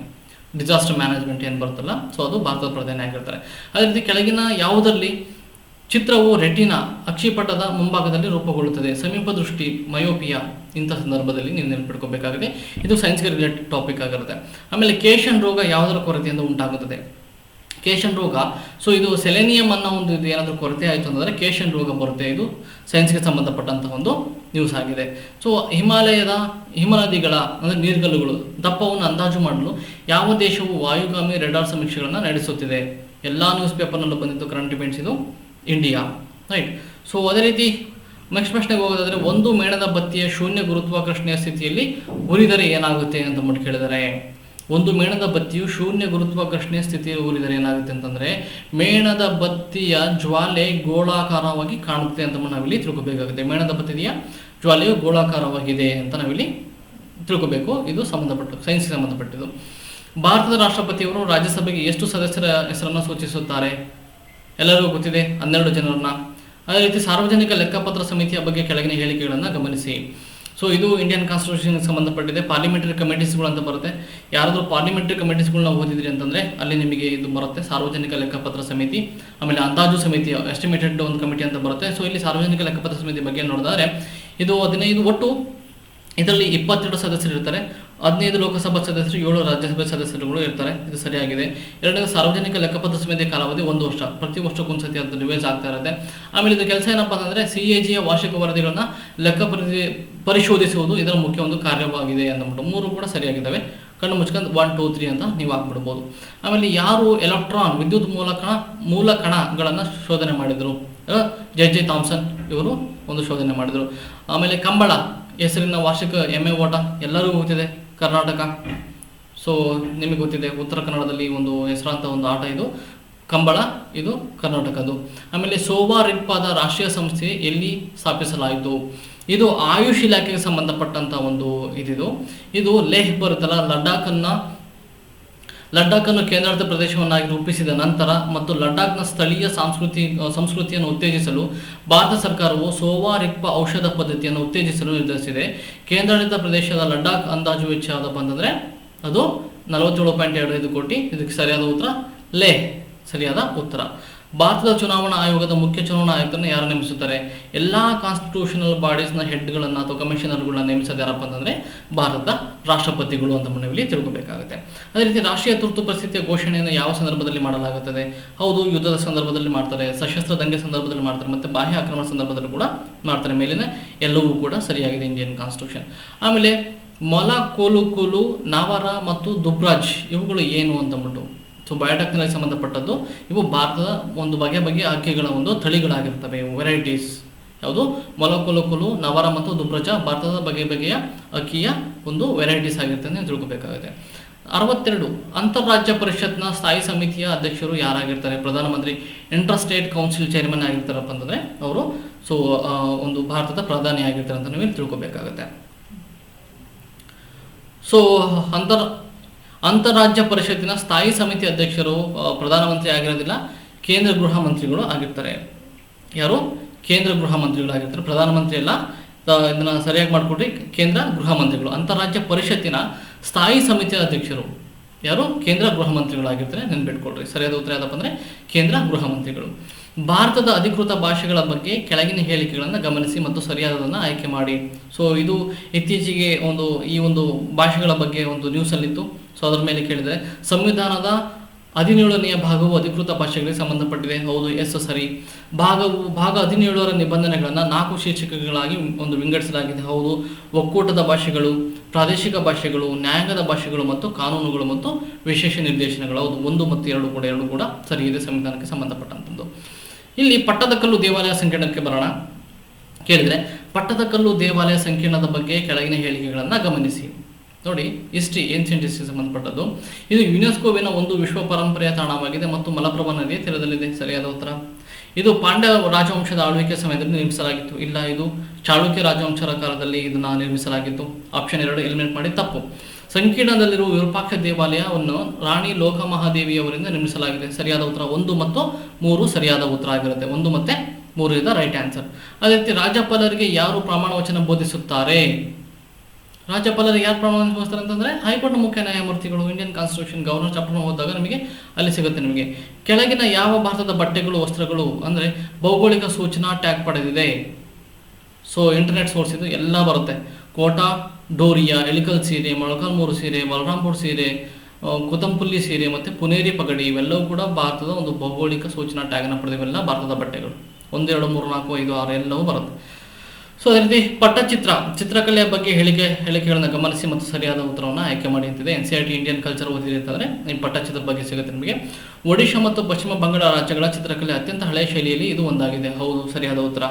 ಡಿಸಾಸ್ಟರ್ ಮ್ಯಾನೇಜ್ಮೆಂಟ್ ಏನು ಬರುತ್ತಲ್ಲ, ಸೊ ಅದು ಭಾರತದ ಪ್ರಧಾನಿ ಆಗಿರ್ತಾರೆ. ಅದೇ ರೀತಿ ಕೆಳಗಿನ ಯಾವುದರಲ್ಲಿ ಚಿತ್ರವು ರೆಟಿನಾ ಅಕ್ಷಿಪಟದ ಮುಂಭಾಗದಲ್ಲಿ ರೂಪುಗೊಳ್ಳುತ್ತದೆ? ಸಮೀಪ ದೃಷ್ಟಿ, ಮಯೋಪಿಯಾ, ಇಂಥ ಸಂದರ್ಭದಲ್ಲಿ ನೀವು ನೆನಪಿಟ್ಕೋಬೇಕಾಗಿದೆ. ಇದು ಸೈನ್ಸ್ಗೆ ರಿಲೇಟೆಡ್ ಟಾಪಿಕ್ ಆಗಿರುತ್ತೆ. ಆಮೇಲೆ ಕೇಶನ್ ರೋಗ ಯಾವುದರ ಕೊರತೆಯಿಂದ ಉಂಟಾಗುತ್ತದೆ? ಕೇಶನ್ ರೋಗ, ಸೊ ಇದು ಸೆಲೆನಿಯಂ ಅನ್ನೋ ಒಂದು ಇದು ಏನಾದರೂ ಕೊರತೆ ಆಯಿತು ಅಂತಂದರೆ ಕೇಶನ್ ರೋಗ ಬರುತ್ತೆ. ಇದು ಸೈನ್ಸ್ಗೆ ಸಂಬಂಧಪಟ್ಟಂಥ ಒಂದು ನ್ಯೂಸ್ ಆಗಿದೆ. ಸೊ ಹಿಮನದಿಗಳ ಅಂದರೆ ನೀರ್ಗಲ್ಲುಗಳು ದಪ್ಪವನ್ನು ಅಂದಾಜು ಮಾಡಲು ಯಾವ ದೇಶವು ವಾಯುಗಾಮಿ ರೆಡಾರ್ ಸಮೀಕ್ಷೆಗಳನ್ನು ನಡೆಸುತ್ತಿದೆ? ಎಲ್ಲ ನ್ಯೂಸ್ ಪೇಪರ್ನಲ್ಲೂ ಬಂದಿದ್ದು ಕರೆಂಟ್ ಇವೆಂಟ್ಸ್, ಇದು ಇಂಡಿಯಾ, ರೈಟ್. ಸೊ ಅದೇ ರೀತಿ ನೆಕ್ಸ್ಟ್ ಪ್ರಶ್ನೆಗೆ ಹೋಗೋದಾದರೆ, ಒಂದು ಮೇಣದ ಬತ್ತಿಯ ಶೂನ್ಯ ಗುರುತ್ವಾಕರ್ಷಣೆಯ ಸ್ಥಿತಿಯಲ್ಲಿ ಉರಿದರೆ ಏನಾಗುತ್ತೆ ಅಂತ ಕೇಳಿದರೆ, ಒಂದು ಮೇಣದ ಬತ್ತಿಯು ಶೂನ್ಯ ಗುರುತ್ವಾಕರ್ಷಣೆಯ ಸ್ಥಿತಿಯಲ್ಲಿ ಉರಿದರೆ ಏನಾಗುತ್ತೆ ಅಂತಂದರೆ, ಮೇಣದ ಬತ್ತಿಯ ಜ್ವಾಲೆ ಗೋಳಾಕಾರವಾಗಿ ಕಾಣುತ್ತೆ ಅಂತ ನಾವಿಲ್ಲಿ ತಿಳ್ಕೊಬೇಕಾಗುತ್ತೆ. ಮೇಣದ ಬತ್ತಿಯ ಜ್ವಾಲೆಯು ಗೋಳಾಕಾರವಾಗಿದೆ ಅಂತ ನಾವಿಲ್ಲಿ ತಿಳ್ಕೊಬೇಕು. ಇದು ಸೈನ್ಸ್ಗೆ ಸಂಬಂಧಪಟ್ಟಿದ್ದು. ಭಾರತದ ರಾಷ್ಟ್ರಪತಿಯವರು ರಾಜ್ಯಸಭೆಗೆ ಎಷ್ಟು ಸದಸ್ಯರ ಹೆಸರನ್ನು ಸೂಚಿಸುತ್ತಾರೆ? ಎಲ್ಲರಿಗೂ ಗೊತ್ತಿದೆ, 12 ಜನರನ್ನ. ಅದೇ ರೀತಿ ಸಾರ್ವಜನಿಕ ಲೆಕ್ಕಪತ್ರ ಸಮಿತಿಯ ಬಗ್ಗೆ ಕೆಳಗಿನ ಹೇಳಿಕೆಗಳನ್ನು ಗಮನಿಸಿ. ಸೊ ಇದು ಇಂಡಿಯನ್ ಕಾನ್ಸ್ಟಿಟ್ಯೂಷನ್ಗೆ ಸಂಬಂಧಪಟ್ಟಿದೆ. ಪಾರ್ಲಿಮೆಂಟರಿ ಕಮಿಟೀಸ್ಗಳು ಅಂತ ಬರುತ್ತೆ. ಯಾರಾದರೂ ಪಾರ್ಲಿಮೆಂಟರಿ ಕಮಿಟೀಸ್ಗಳನ್ನ ಓದಿದ್ರಿ ಅಂತಂದರೆ ಅಲ್ಲಿ ನಿಮಗೆ ಇದು ಬರುತ್ತೆ, ಸಾರ್ವಜನಿಕ ಲೆಕ್ಕಪತ್ರ ಸಮಿತಿ. ಆಮೇಲೆ ಅಂದಾಜು ಸಮಿತಿ, ಎಸ್ಟಿಮೇಟೆಡ್ ಒಂದು ಕಮಿಟಿ ಅಂತ ಬರುತ್ತೆ. ಸೊ ಇಲ್ಲಿ ಸಾರ್ವಜನಿಕ ಲೆಕ್ಕಪತ್ರ ಸಮಿತಿ ಬಗ್ಗೆ ನೋಡಿದ್ರೆ, ಇದು 15 ಒಟ್ಟು ಇದರಲ್ಲಿ 22 ಸದಸ್ಯರು ಇರ್ತಾರೆ. 15 ಲೋಕಸಭಾ ಸದಸ್ಯರು, 7 ರಾಜ್ಯಸಭೆ ಸದಸ್ಯರುಗಳು ಇರ್ತಾರೆ. ಇದು ಸರಿಯಾಗಿದೆ. ಎರಡನೇ, ಸಾರ್ವಜನಿಕ ಲೆಕ್ಕಪತ್ರ ಸಮಿತಿಯ ಕಾಲಾವಧಿ 1 ವರ್ಷ. ಪ್ರತಿ ವರ್ಷಕ್ಕೊಂದ್ಸತಿ ಅದು ರಿವೈಸ್ ಆಗ್ತಾ ಇರುತ್ತೆ. ಆಮೇಲೆ ಇದು ಕೆಲಸ ಏನಪ್ಪ ಅಂತಂದರೆ, CAGಯ ವಾರ್ಷಿಕ ವರದಿಗಳನ್ನು ಪರಿಶೋಧಿಸುವುದು ಇದರ ಮುಖ್ಯ ಒಂದು ಕಾರ್ಯವಾಗಿದೆ ಅಂದ್ಬಿಟ್ಟು. 3 ಕೂಡ ಸರಿಯಾಗಿದ್ದಾವೆ. ಕಣ್ಣು ಮುಚ್ಕೊಂಡು 1, 2, 3 ಅಂತ ನೀವು ಹಾಕ್ಬಿಡ್ಬೋದು. ಆಮೇಲೆ ಯಾರು ಎಲೆಕ್ಟ್ರಾನ್ ವಿದ್ಯುತ್ ಮೂಲ ಕಣಗಳನ್ನು ಶೋಧನೆ ಮಾಡಿದರು? J.J. ಥಾಮ್ಸನ್ ಇವರು ಒಂದು ಶೋಧನೆ ಮಾಡಿದರು. ಆಮೇಲೆ ಕಂಬಳ ಹೆಸರಿನ ವಾರ್ಷಿಕ ಎಮ್ಮೆ ಓಟ ಎಲ್ಲರಿಗೂ ಗೊತ್ತಿದೆ, ಕರ್ನಾಟಕ. ಸೊ ನಿಮಗೆ ಗೊತ್ತಿದೆ, ಉತ್ತರ ಕನ್ನಡದಲ್ಲಿ ಒಂದು ಹೆಸರಾಂತ ಒಂದು ಆಟ ಇದು ಕಂಬಳ, ಇದು ಕರ್ನಾಟಕದ್ದು. ಆಮೇಲೆ ಸೋವಾ ರಿಗ್ಪಾದ ರಾಷ್ಟ್ರೀಯ ಸಂಸ್ಥೆ ಎಲ್ಲಿ ಸ್ಥಾಪಿಸಲಾಯಿತು? ಇದು ಆಯುಷ್ ಇಲಾಖೆಗೆ ಸಂಬಂಧಪಟ್ಟಂಥ ಒಂದು ಇದು ಲೇಹ್ ಬರುತ್ತಲ್ಲ, ಲಡಾಖನ್ನು ಕೇಂದ್ರಾಡಳಿತ ಪ್ರದೇಶವನ್ನಾಗಿ ರೂಪಿಸಿದ ನಂತರ ಮತ್ತು ಲಡಾಖ್ನ ಸ್ಥಳೀಯ ಸಂಸ್ಕೃತಿಯನ್ನು ಉತ್ತೇಜಿಸಲು ಭಾರತ ಸರ್ಕಾರವು ಸೋವಾ ರಿಗ್ಪಾ ಔಷಧ ಪದ್ಧತಿಯನ್ನು ಉತ್ತೇಜಿಸಲು ನಿರ್ಧರಿಸಿದೆ. ಕೇಂದ್ರಾಡಳಿತ ಪ್ರದೇಶದ ಲಡಾಖ್ ಅಂದಾಜು ವೆಚ್ಚ ಯಾವುದಪ್ಪ ಅಂತಂದರೆ ಅದು 47.25 ಕೋಟಿ. ಇದಕ್ಕೆ ಸರಿಯಾದ ಉತ್ತರ ಲೇಹ್, ಸರಿಯಾದ ಉತ್ತರ. ಭಾರತದ ಚುನಾವಣಾ ಆಯೋಗದ ಮುಖ್ಯ ಚುನಾವಣಾ ಆಯುಕ್ತರನ್ನು ಯಾರು ನೇಮಿಸುತ್ತಾರೆ? ಎಲ್ಲ ಕಾನ್ಸ್ಟಿಟ್ಯೂಷನಲ್ ಬಾಡೀಸ್ನ ಹೆಡ್ಗಳನ್ನು ಅಥವಾ ಕಮಿಷನರ್ಗಳನ್ನ ನೇಮಿಸೋದು ಯಾರಪ್ಪ ಅಂತಂದರೆ ಭಾರತದ ರಾಷ್ಟ್ರಪತಿಗಳು ಅಂತ ನಾವಿಲ್ಲಿ ತಿಳ್ಕೊಬೇಕಾಗುತ್ತೆ. ಅದೇ ರೀತಿ ರಾಷ್ಟ್ರೀಯ ತುರ್ತು ಪರಿಸ್ಥಿತಿಯ ಘೋಷಣೆಯನ್ನು ಯಾವ ಸಂದರ್ಭದಲ್ಲಿ ಮಾಡಲಾಗುತ್ತದೆ? ಹೌದು, ಯುದ್ಧದ ಸಂದರ್ಭದಲ್ಲಿ ಮಾಡ್ತಾರೆ, ಸಶಸ್ತ್ರ ದಂಗೆ ಸಂದರ್ಭದಲ್ಲಿ ಮಾಡ್ತಾರೆ, ಮತ್ತು ಬಾಹ್ಯ ಆಕ್ರಮಣ ಸಂದರ್ಭದಲ್ಲಿ ಕೂಡ ಮಾಡ್ತಾರೆ. ಮೇಲಿನ ಎಲ್ಲವೂ ಕೂಡ ಸರಿಯಾಗಿದೆ ಇಂಡಿಯನ್ ಕಾನ್ಸ್ಟಿಟ್ಯೂಷನ್. ಆಮೇಲೆ ಮೊಲ, ಕೋಲು, ನಾವರ ಮತ್ತು ದುಬ್ರಾಜ್ ಇವುಗಳು ಏನು ಅಂತಂದ್ಬಿಟ್ಟು, ಸೊ ಬಯೋಟೆಕ್ನಾಲಜಿ ಸಂಬಂಧಪಟ್ಟದ್ದು. ಇವು ಭಾರತದ ಒಂದು ಬಗೆಯ ಹಕ್ಕಿಗಳ ಒಂದು ತಳಿಗಳಾಗಿರ್ತವೆ, ವೆರೈಟೀಸ್. ಯಾವುದು? ಮೊಲಕೊಲುಕುಲು, ನವರ ಮತ್ತು ದುಬ್ರಜ ಭಾರತದ ಬಗೆಯ ಹಕ್ಕಿಯ ಒಂದು ವೆರೈಟೀಸ್ ಆಗಿರ್ತದೆ ಅಂತ ತಿಳ್ಕೊಬೇಕಾಗುತ್ತೆ. 62 ಅಂತಾರಾಜ್ಯ ಪರಿಷತ್ನ ಸ್ಥಾಯಿ ಸಮಿತಿಯ ಅಧ್ಯಕ್ಷರು ಯಾರಾಗಿರ್ತಾರೆ? ಪ್ರಧಾನಮಂತ್ರಿ. ಇಂಟರ್ ಸ್ಟೇಟ್ ಕೌನ್ಸಿಲ್ ಚೇರ್ಮನ್ ಆಗಿರ್ತಾರಪ್ಪ ಅಂತಂದರೆ ಅವರು ಒಂದು ಭಾರತದ ಪ್ರಧಾನಿ ಆಗಿರ್ತಾರೆ ಅಂತ ನೀವು ತಿಳ್ಕೊಬೇಕಾಗುತ್ತೆ. ಸೊ ಅಂತಾರಾಜ್ಯ ಪರಿಷತ್ತಿನ ಸ್ಥಾಯಿ ಸಮಿತಿ ಅಧ್ಯಕ್ಷರು ಪ್ರಧಾನಮಂತ್ರಿ ಆಗಿರೋದಿಲ್ಲ, ಕೇಂದ್ರ ಗೃಹ ಮಂತ್ರಿಗಳು ಆಗಿರ್ತಾರೆ. ಯಾರು? ಕೇಂದ್ರ ಗೃಹ ಮಂತ್ರಿಗಳಾಗಿರ್ತಾರೆ, ಪ್ರಧಾನಮಂತ್ರಿ ಅಲ್ಲ. ಇದನ್ನು ಸರಿಯಾಗಿ ಮಾಡಿಕೊಡ್ರಿ, ಕೇಂದ್ರ ಗೃಹ ಮಂತ್ರಿಗಳು. ಅಂತಾರಾಜ್ಯ ಪರಿಷತ್ತಿನ ಸ್ಥಾಯಿ ಸಮಿತಿಯ ಅಧ್ಯಕ್ಷರು ಯಾರು? ಕೇಂದ್ರ ಗೃಹ ಮಂತ್ರಿಗಳಾಗಿರ್ತಾರೆ, ನೆನ್ಪಿಟ್ಕೊಳ್ರಿ. ಸರಿಯಾದ ಉತ್ತರ ಯಾವ್ದಪ್ಪ ಅಂದರೆ ಕೇಂದ್ರ ಗೃಹ ಮಂತ್ರಿಗಳು. ಭಾರತದ ಅಧಿಕೃತ ಭಾಷೆಗಳ ಬಗ್ಗೆ ಕೆಳಗಿನ ಹೇಳಿಕೆಗಳನ್ನು ಗಮನಿಸಿ ಮತ್ತು ಸರಿಯಾದದನ್ನು ಆಯ್ಕೆ ಮಾಡಿ. ಸೊ ಇದು ಇತ್ತೀಚೆಗೆ ಈ ಒಂದು ಭಾಷೆಗಳ ಬಗ್ಗೆ ಒಂದು ನ್ಯೂಸಲ್ಲಿತ್ತು. ಸೊ ಅದರ ಮೇಲೆ ಕೇಳಿದರೆ ಸಂವಿಧಾನದ 17ನೇ ಭಾಗವು ಅಧಿಕೃತ ಭಾಷೆಗಳಿಗೆ ಸಂಬಂಧಪಟ್ಟಿದೆ. ಹೌದು, ಎಸ್ ಸರಿ. ಭಾಗ 17ರ ನಿಬಂಧನೆಗಳನ್ನು 4 ಶೀರ್ಷಿಕೆಗಳಾಗಿ ವಿಂಗಡಿಸಲಾಗಿದೆ. ಹೌದು. ಒಕ್ಕೂಟದ ಭಾಷೆಗಳು, ಪ್ರಾದೇಶಿಕ ಭಾಷೆಗಳು, ನ್ಯಾಯಾಂಗದ ಭಾಷೆಗಳು ಮತ್ತು ಕಾನೂನುಗಳು ಮತ್ತು ವಿಶೇಷ ನಿರ್ದೇಶನಗಳು. ಹೌದು, 1 ಮತ್ತು 2 ಕೂಡ ಸರಿ ಇದೆ, ಸಂವಿಧಾನಕ್ಕೆ ಸಂಬಂಧಪಟ್ಟಂಥದ್ದು. ಇಲ್ಲಿ ಪಟ್ಟದಕಲ್ಲು ದೇವಾಲಯ ಸಂಕೀರ್ಣಕ್ಕೆ ಬರೋಣ. ಕೇಳಿದರೆ ಪಟ್ಟದಕಲ್ಲು ದೇವಾಲಯ ಸಂಕೀರ್ಣದ ಬಗ್ಗೆ ಕೆಳಗಿನ ಹೇಳಿಕೆಗಳನ್ನು ಗಮನಿಸಿ. ನೋಡಿ, ಹಿಸ್ಟ್ರಿ, ಏನ್ಷಿಯಂಟ್ ಹಿಸ್ಟ್ರಿಗೆ ಸಂಬಂಧಪಟ್ಟದ್ದು. ಇದು ಯುನೆಸ್ಕೋವಿನ ಒಂದು ವಿಶ್ವ ಪರಂಪರೆಯ ತಾಣವಾಗಿದೆ ಮತ್ತು ಮಲಪ್ರಭಾ ನದಿಯ ತೀರದಲ್ಲಿದೆ. ಸರಿಯಾದ ಉತ್ತರ. ಇದು ಪಾಂಡ್ಯ ರಾಜವಂಶದ ಆಳ್ವಿಕೆ ಸಮಯದಲ್ಲಿ ನಿರ್ಮಿಸಲಾಗಿತ್ತು. ಇಲ್ಲ, ಇದು ಚಾಳುಕ್ಯ ರಾಜವಂಶದ ಕಾಲದಲ್ಲಿ ಇದನ್ನು ನಿರ್ಮಿಸಲಾಗಿತ್ತು. ಆಪ್ಷನ್ 2 ಎಲಿಮಿನೇಟ್ ಮಾಡಿ, ತಪ್ಪು. ಸಂಕೀರ್ಣದಲ್ಲಿರುವ ವಿರೂಪಾಕ್ಷ ದೇವಾಲಯವನ್ನು ರಾಣಿ ಲೋಕಮಹಾದೇವಿಯವರಿಂದ ನಿರ್ಮಿಸಲಾಗಿದೆ. ಸರಿಯಾದ ಉತ್ತರ 1 ಮತ್ತು 3 ಸರಿಯಾದ ಉತ್ತರ ಆಗಿರುತ್ತೆ. 1 ಮತ್ತು 3 ಇದ ರೈಟ್ ಆನ್ಸರ್. ಅದೇ ರೀತಿ ರಾಜ್ಯಪಾಲರಿಗೆ ಯಾರು ಪ್ರಮಾಣ ವಚನ ಬೋಧಿಸುತ್ತಾರೆ? ರಾಜ್ಯಪಾಲರಿಗೆ ಯಾರು ಪ್ರಮಾಣ ವಚನ ಬೋಧಿಸ್ತಾರೆ ಅಂತಂದರೆ ಹೈಕೋರ್ಟ್ ಮುಖ್ಯ ನ್ಯಾಯಮೂರ್ತಿಗಳು. ಇಂಡಿಯನ್ ಕಾನ್ಸ್ಟಿಟ್ಯೂಷನ್ ಗವರ್ನರ್ ಚಾಪ್ಟರ್ ಹೋದಾಗ ನಿಮಗೆ ಅಲ್ಲಿ ಸಿಗುತ್ತೆ. ನಿಮಗೆ ಕೆಳಗಿನ ಯಾವ ಭಾರತದ ಬಟ್ಟೆಗಳು, ವಸ್ತ್ರಗಳು ಅಂದರೆ ಭೌಗೋಳಿಕ ಸೂಚನಾ ಟ್ಯಾಗ್ ಪಡೆದಿದೆ? ಸೊ ಇಂಟರ್ನೆಟ್ ಸೋರ್ಸ್ ಇದು ಎಲ್ಲ ಬರುತ್ತೆ. ಕೋಟಾ, ಡೋರಿಯಾ, ಎಳಿಕಲ್ ಸೀರೆ, ಮೊಳಕಾಲ್ಮೂರು ಸೀರೆ, ಬಲರಾಂಪುರ್ ಸೀರೆ, ಕುತಂಪುಲ್ಲಿ ಸೀರೆ ಮತ್ತು ಪುನೇರಿ ಪಗಡಿ ಇವೆಲ್ಲವೂ ಕೂಡ ಭಾರತದ ಒಂದು ಭೌಗೋಳಿಕ ಸೂಚನಾ ಟ್ಯಾಗನ್ನು ಪಡೆದಿವೆಲ್ಲ ಭಾರತದ ಬಟ್ಟೆಗಳು. 1, 2, 3, 4, 5, 6 ಎಲ್ಲವೂ ಬರುತ್ತೆ. ಸೊ ಅದೇ ರೀತಿ ಚಿತ್ರಕಲೆಯ ಬಗ್ಗೆ ಹೇಳಿಕೆಗಳನ್ನು ಗಮನಿಸಿ ಮತ್ತು ಸರಿಯಾದ ಉತ್ತರವನ್ನು ಆಯ್ಕೆ ಮಾಡಿ ಅಂತಿದೆ. NCERT ಇಂಡಿಯನ್ ಕಲ್ಚರ್ ಓದಿದೆ ಅಂತಂದರೆ ಈ ಪಟ್ಟಚಿತ್ರದ ಬಗ್ಗೆ ಸಿಗುತ್ತೆ ನಿಮಗೆ. ಒಡಿಶಾ ಮತ್ತು ಪಶ್ಚಿಮ ಬಂಗಾಳ ರಾಜ್ಯಗಳ ಚಿತ್ರಕಲೆ ಅತ್ಯಂತ ಹಳೆಯ ಶೈಲಿಯಲ್ಲಿ ಇದು ಒಂದಾಗಿದೆ. ಹೌದು, ಸರಿಯಾದ ಉತ್ತರ.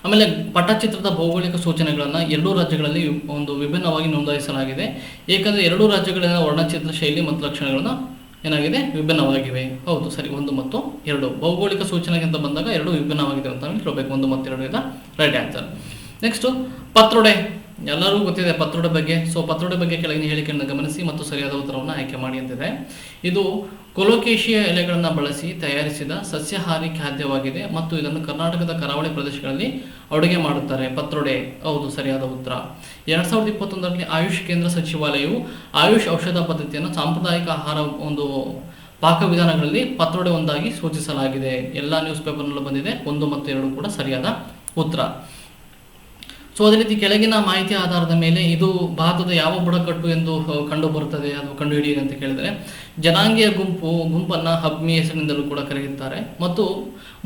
ಆಮೇಲೆ ಪಟ್ಟಚಿತ್ರದ ಭೌಗೋಳಿಕ ಸೂಚನೆಗಳನ್ನು 2 ರಾಜ್ಯಗಳಲ್ಲಿ ವಿಭಿನ್ನವಾಗಿ ನೋಂದಾಯಿಸಲಾಗಿದೆ. ಏಕೆಂದರೆ 2 ರಾಜ್ಯಗಳಲ್ಲಿನ ವರ್ಣಚಿತ್ರ ಶೈಲಿ ಮತ್ತು ಲಕ್ಷಣಗಳನ್ನು ಏನಾಗಿದೆ, ವಿಭಿನ್ನವಾಗಿವೆ. ಹೌದು, ಸರಿ. 1 ಮತ್ತು 2 ಭೌಗೋಳಿಕ ಸೂಚನೆಗೆ ಅಂತ ಬಂದಾಗ 2 ವಿಭಿನ್ನವಾಗಿದೆ ಅಂತ ಹೇಳಬೇಕು. 1 ಮತ್ತು 2 ಇದ ರೈಟ್ ಆನ್ಸರ್. ನೆಕ್ಸ್ಟು ಪತ್ರೊಡೆ. ಎಲ್ಲರಿಗೂ ಗೊತ್ತಿದೆ ಪತ್ರೊಡೆ ಬಗ್ಗೆ. ಸೊ ಪತ್ರೊಡೆ ಬಗ್ಗೆ ಕೆಳಗಿನ ಹೇಳಿಕೆಯನ್ನು ಗಮನಿಸಿ ಮತ್ತು ಸರಿಯಾದ ಉತ್ತರವನ್ನು ಆಯ್ಕೆ ಮಾಡಿ ಅಂತಿದೆ. ಇದು ಕೊಲೊಕೇಶಿಯಾ ಎಲೆಗಳನ್ನು ಬಳಸಿ ತಯಾರಿಸಿದ ಸಸ್ಯಾಹಾರಿ ಖಾದ್ಯವಾಗಿದೆ ಮತ್ತು ಇದನ್ನು ಕರ್ನಾಟಕದ ಕರಾವಳಿ ಪ್ರದೇಶಗಳಲ್ಲಿ ಅಡುಗೆ ಮಾಡುತ್ತಾರೆ. ಪತ್ರೊಡೆ. ಹೌದು, ಸರಿಯಾದ ಉತ್ತರ. 2021ರಲ್ಲಿ ಆಯುಷ್ ಕೇಂದ್ರ ಸಚಿವಾಲಯವು ಆಯುಷ್ ಔಷಧ ಪದ್ಧತಿಯನ್ನು ಸಾಂಪ್ರದಾಯಿಕ ಆಹಾರ ಪಾಕವಿಧಾನಗಳಲ್ಲಿ ಪತ್ರೊಡೆ ಒಂದಾಗಿ ಸೂಚಿಸಲಾಗಿದೆ. ಎಲ್ಲ ನ್ಯೂಸ್ ಪೇಪರ್ನಲ್ಲೂ ಬಂದಿದೆ. 1 ಮತ್ತು 2 ಕೂಡ ಸರಿಯಾದ ಉತ್ತರ. ಸೊ ಅದೇ ರೀತಿ ಕೆಳಗಿನ ಮಾಹಿತಿ ಆಧಾರದ ಮೇಲೆ ಇದು ಭಾರತದ ಯಾವ ಬುಡಕಟ್ಟು ಎಂದು ಕಂಡು ಬರುತ್ತದೆ, ಅದು ಕಂಡುಹಿಡಿಯಿರಿ ಅಂತ ಕೇಳಿದರೆ ಜನಾಂಗೀಯ ಗುಂಪನ್ನು ಹಬ್ಮಿ ಹೆಸರಿನಿಂದಲೂ ಕೂಡ ಕರೆಯುತ್ತಾರೆ ಮತ್ತು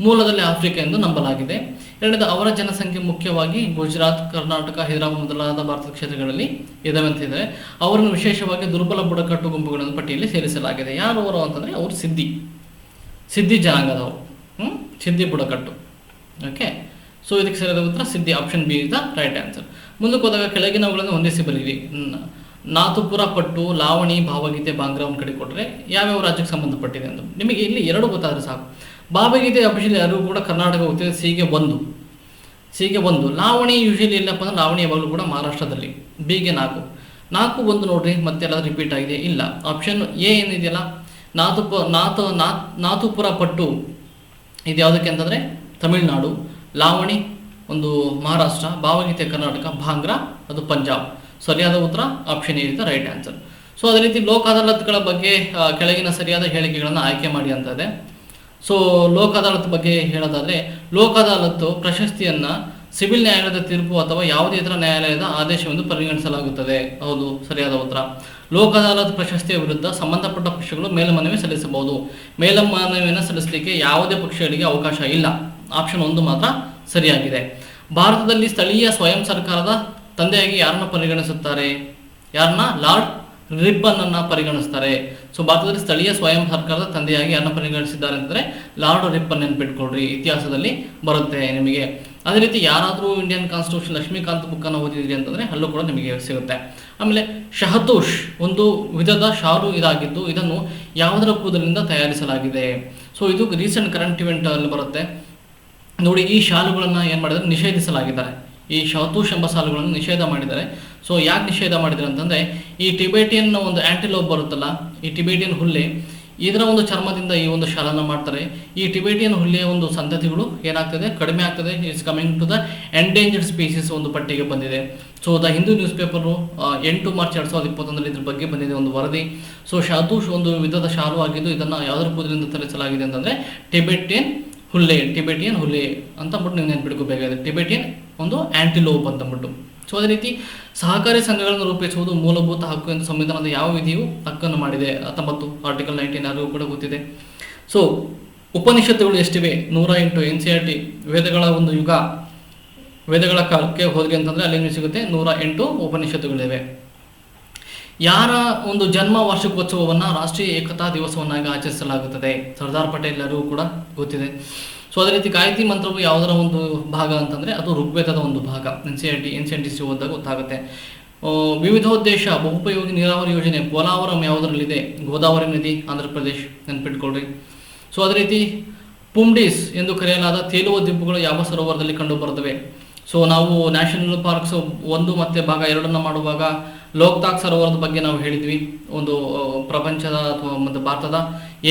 ಮೂಲದಲ್ಲಿ ಆಫ್ರಿಕಾ ಎಂದು ನಂಬಲಾಗಿದೆ. ಎರಡನೇದು, ಅವರ ಜನಸಂಖ್ಯೆ ಮುಖ್ಯವಾಗಿ ಗುಜರಾತ್, ಕರ್ನಾಟಕ, ಹೈದರಾಬಾದ್ ಮೊದಲಾದ ಭಾರತದ ಕ್ಷೇತ್ರಗಳಲ್ಲಿ ಇದಾವಂತಿದ್ದಾರೆ. ಅವರನ್ನು ವಿಶೇಷವಾಗಿ ದುರ್ಬಲ ಬುಡಕಟ್ಟು ಗುಂಪುಗಳನ್ನು ಪಟ್ಟಿಯಲ್ಲಿ ಸೇರಿಸಲಾಗಿದೆ. ಯಾರು ಅವರು ಅಂತಂದರೆ ಅವರು ಸಿದ್ದಿ ಜನಾಂಗದವರು, ಸಿದ್ದಿ ಬುಡಕಟ್ಟು. ಓಕೆ, ಸೊ ಇದಕ್ಕೆ ಸರಿಯಾದ ಉತ್ತರ ಸಿದ್ದಿ. Option B is the right answer. ಮುಂದಕ್ಕೆ ಹೋದಾಗ ಕೆಳಗಿನವುಗಳನ್ನು ಹೊಂದಿಸಿ ಬರೀರಿ. ನಾಥುಪುರ ಪಟ್ಟು, ಲಾವಣಿ, ಭಾವಗೀತೆ, ಬಾಂಗ್ರಾ ಒಂದು ಕಡೆ ಕೊಟ್ಟರೆ ಯಾವ್ಯಾವ ರಾಜ್ಯಕ್ಕೆ ಸಂಬಂಧಪಟ್ಟಿದೆ ಅಂತ ನಿಮಗೆ ಇಲ್ಲಿ 2 ಗೊತ್ತಾದರೆ ಸಾಕು. ಭಾವಗೀತೆ ಅಫಿಷಿಯಲಿ ಯಾರಿಗೂ ಕೂಡ ಕರ್ನಾಟಕ ಗೊತ್ತಿದೆ. ಸಿಗೆ 1. ಲಾವಣಿ ಯೂಶಲಿ ಎಲ್ಲಪ್ಪ ಅಂದ್ರೆ ಲಾವಣಿ ಯಾವಾಗಲೂ ಕೂಡ ಮಹಾರಾಷ್ಟ್ರದಲ್ಲಿ. ಬಿಗೆ 4 1 ನೋಡ್ರಿ, ಮತ್ತೆಲ್ಲ ರಿಪೀಟ್ ಆಗಿದೆ. ಇಲ್ಲ, ಆಪ್ಷನ್ ಎ ಏನಿದೆಯಲ್ಲ ನಾಥುಪುರ ಪಟ್ಟು ಇದು ಯಾವುದಕ್ಕೆ ಅಂತಂದರೆ ತಮಿಳುನಾಡು, ಲಾವಣಿ ಒಂದು ಮಹಾರಾಷ್ಟ್ರ, ಭಾವಗೀತೆ ಕರ್ನಾಟಕ, ಭಾಂಗ್ರಾ ಅದು ಪಂಜಾಬ್. ಸರಿಯಾದ ಉತ್ತರ option A is the right answer. So ಅದೇ ರೀತಿ ಲೋಕ್ ಅದಾಲತ್ಗಳ ಬಗ್ಗೆ ಕೆಳಗಿನ ಸರಿಯಾದ ಹೇಳಿಕೆಗಳನ್ನು ಆಯ್ಕೆ ಮಾಡಿ ಅಂತ ಇದೆ. ಸೊ ಲೋಕ್ ಅದಾಲತ್ ಬಗ್ಗೆ ಹೇಳೋದಾದರೆ ಲೋಕ್ ಅದಾಲತ್ತು ಪ್ರಶಸ್ತಿಯನ್ನು ಸಿವಿಲ್ ನ್ಯಾಯಾಲಯದ ತೀರ್ಪು ಅಥವಾ ಯಾವುದೇ ಇತರ ನ್ಯಾಯಾಲಯದ ಆದೇಶವೆಂದು ಪರಿಗಣಿಸಲಾಗುತ್ತದೆ. ಹೌದು, ಸರಿಯಾದ ಉತ್ತರ. ಲೋಕ್ ಅದಾಲತ್ ಪ್ರಶಸ್ತಿಯ ವಿರುದ್ಧ ಸಂಬಂಧಪಟ್ಟ ಪಕ್ಷಗಳು ಮೇಲ್ಮನವಿ ಸಲ್ಲಿಸಬಹುದು. ಮೇಲ್ಮನವಿಯನ್ನು ಸಲ್ಲಿಸಲಿಕ್ಕೆ ಯಾವುದೇ ಪಕ್ಷಗಳಿಗೆ ಅವಕಾಶ ಇಲ್ಲ. ಆಪ್ಷನ್ 1 ಮಾತ್ರ ಸರಿಯಾಗಿದೆ. ಭಾರತದಲ್ಲಿ ಸ್ಥಳೀಯ ಸ್ವಯಂ ಸರ್ಕಾರದ ತಂದೆಯಾಗಿ ಯಾರನ್ನು ಪರಿಗಣಿಸುತ್ತಾರೆ? ಲಾರ್ಡ್ ರಿಪ್ಪನ್ ಅನ್ನು ಪರಿಗಣಿಸ್ತಾರೆ. ಸೊ ಭಾರತದಲ್ಲಿ ಸ್ಥಳೀಯ ಸ್ವಯಂ ಸರ್ಕಾರದ ತಂದೆಯಾಗಿ ಯಾರನ್ನ ಪರಿಗಣಿಸಿದ್ದಾರೆ ಅಂತಂದರೆ ಲಾರ್ಡ್ ರಿಪ್ಪನ್ ನೆನ್ಪಿಟ್ಕೊಳ್ರಿ, ಇತಿಹಾಸದಲ್ಲಿ ಬರುತ್ತೆ ನಿಮಗೆ. ಅದೇ ರೀತಿ ಯಾರಾದರೂ ಇಂಡಿಯನ್ ಕಾನ್ಸ್ಟಿಟ್ಯೂಷನ್ ಲಕ್ಷ್ಮೀಕಾಂತ್ ಬುಕ್ಕನ್ನು ಓದಿದ್ರಿ ಅಂತಂದರೆ ಅಲ್ಲೂ ಕೂಡ ನಿಮಗೆ ಸಿಗುತ್ತೆ. ಆಮೇಲೆ ಶಹತೂಷ್ ಒಂದು ವಿಧದ ಶಾಲು ಇದಾಗಿದ್ದು ಇದನ್ನು ಯಾವುದರ ಕೂದಲಿನಿಂದ ತಯಾರಿಸಲಾಗಿದೆ? ಸೊ ಇದು ರೀಸೆಂಟ್ ಕರೆಂಟ್ ಇವೆಂಟ್ ಅಲ್ಲಿ ಬರುತ್ತೆ ನೋಡಿ. ಈ ಶಾಲುಗಳನ್ನು ಏನು ಮಾಡಿದರೆ ನಿಷೇಧಿಸಲಾಗಿದ್ದಾರೆ. ಈ ಶಹತೂಷ್ ಎಂಬ ಶಾಲುಗಳನ್ನು ನಿಷೇಧ ಮಾಡಿದ್ದಾರೆ. ಸೊ ಯಾಕೆ ನಿಷೇಧ ಮಾಡಿದ್ದಾರೆ ಅಂತಂದರೆ ಈ ಟಿಬೇಟಿಯನ್ ಒಂದು ಆ್ಯಂಟಿಲೋಪ್ ಬರುತ್ತಲ್ಲ, ಈ ಟಿಬೇಟಿಯನ್ ಹುಲ್ಲೆ ಇದರ ಒಂದು ಚರ್ಮದಿಂದ ಈ ಒಂದು ಶಾಲನ್ನು ಮಾಡ್ತಾರೆ. ಈ ಟಿಬೇಟಿಯನ್ ಹುಲಿಯ ಒಂದು ಸಂತತಿಗಳು ಏನಾಗ್ತದೆ, ಕಡಿಮೆ ಆಗ್ತದೆ. It's coming to the endangered species ಒಂದು ಪಟ್ಟಿಗೆ ಬಂದಿದೆ. So the Hindu news paper 8 March 2021 ಇದ್ರ ಬಗ್ಗೆ ಬಂದಿದೆ ಒಂದು ವರದಿ. ಸೊ ಅದು ಒಂದು ವಿಧದ ಶಾಲು ಆಗಿದ್ದು ಇದನ್ನು ಯಾವುದರ ಕೂದಲಿಂದ ತರಿಸಲಾಗಿದೆ ಅಂತಂದರೆ ಟಿಬೇಟಿಯನ್ ಹುಲ್ಲೆ ಅಂತಂದ್ಬಿಟ್ಟು ನೀವು ನೆನ್ಪಿಟ್ಕೋಬೇಕಾಗಿದೆ. ಟಿಬೇಟಿಯನ್ ಒಂದು ಆಂಟಿಲೋಪ್ ಅಂತಂದ್ಬಿಟ್ಟು. ಸೊ ಅದೇ ರೀತಿ ಸಹಕಾರಿ ಸಂಘಗಳನ್ನು ರೂಪಿಸುವುದು ಮೂಲಭೂತ ಹಕ್ಕು ಎಂದು ಸಂವಿಧಾನದ ಯಾವ ವಿಧಿಯು ಹಕ್ಕನ್ನು ಮಾಡಿದೆ? 19 ಆರ್ಟಿಕಲ್ 19 ಯಾರಿಗೂ ಕೂಡ ಗೊತ್ತಿದೆ. ಸೊ ಉಪನಿಷತ್ತುಗಳು ಎಷ್ಟಿವೆ? 108. NCERT ವೇದಗಳ ಒಂದು ಯುಗ, ವೇದಗಳ ಕಾಲಕ್ಕೆ ಹೋದ್ರಿ ಅಂತಂದರೆ ಅಲ್ಲಿ ನಿಮಗೆ ಸಿಗುತ್ತೆ 108 ಉಪನಿಷತ್ತುಗಳಿವೆ. ಯಾರ ಒಂದು ಜನ್ಮ ವಾರ್ಷಿಕೋತ್ಸವವನ್ನು ರಾಷ್ಟ್ರೀಯ ಏಕತಾ ದಿವಸವನ್ನಾಗಿ ಆಚರಿಸಲಾಗುತ್ತದೆ? ಸರ್ದಾರ್ ಪಟೇಲ್ ಎಲ್ಲರಿಗೂ ಕೂಡ ಗೊತ್ತಿದೆ. ಸೊ ಅದೇ ರೀತಿ ಗಾಯತ್ರಿ ಮಂತ್ರವು ಯಾವುದರ ಒಂದು ಭಾಗ ಅಂತಂದರೆ ಅದು ಋಗ್ವೇದದ ಒಂದು ಭಾಗ. NCERT ಓದಿದಾಗ ಗೊತ್ತಾಗುತ್ತೆ. ವಿವಿಧೋದ್ದೇಶ ಬಹುಪಯೋಗಿ ನೀರಾವರಿ ಯೋಜನೆ ಪೋಲಾವರಂ ಯಾವುದರಲ್ಲಿದೆ? ಗೋದಾವರಿ ನದಿ, ಆಂಧ್ರ ಪ್ರದೇಶ್, ನೆನ್ಪಿಟ್ಕೊಳ್ರಿ. ಸೊ ಅದೇ ರೀತಿ ಪುಂಡೀಸ್ ಎಂದು ಕರೆಯಲಾದ ತೇಲುವ ದ್ವೀಪಗಳು ಯಾವ ಸರೋವರದಲ್ಲಿ ಕಂಡುಬರುತ್ತವೆ? ಸೊ ನಾವು ನ್ಯಾಷನಲ್ ಪಾರ್ಕ್ಸ್ 1 ಮತ್ತು ಭಾಗ 2 ಮಾಡುವಾಗ ಲೋಕ್ತಾಕ್ ಸರೋವರದ ಬಗ್ಗೆ ನಾವು ಹೇಳಿದ್ವಿ. ಒಂದು ಪ್ರಪಂಚದ ಅಥವಾ ಮತ್ತು ಭಾರತದ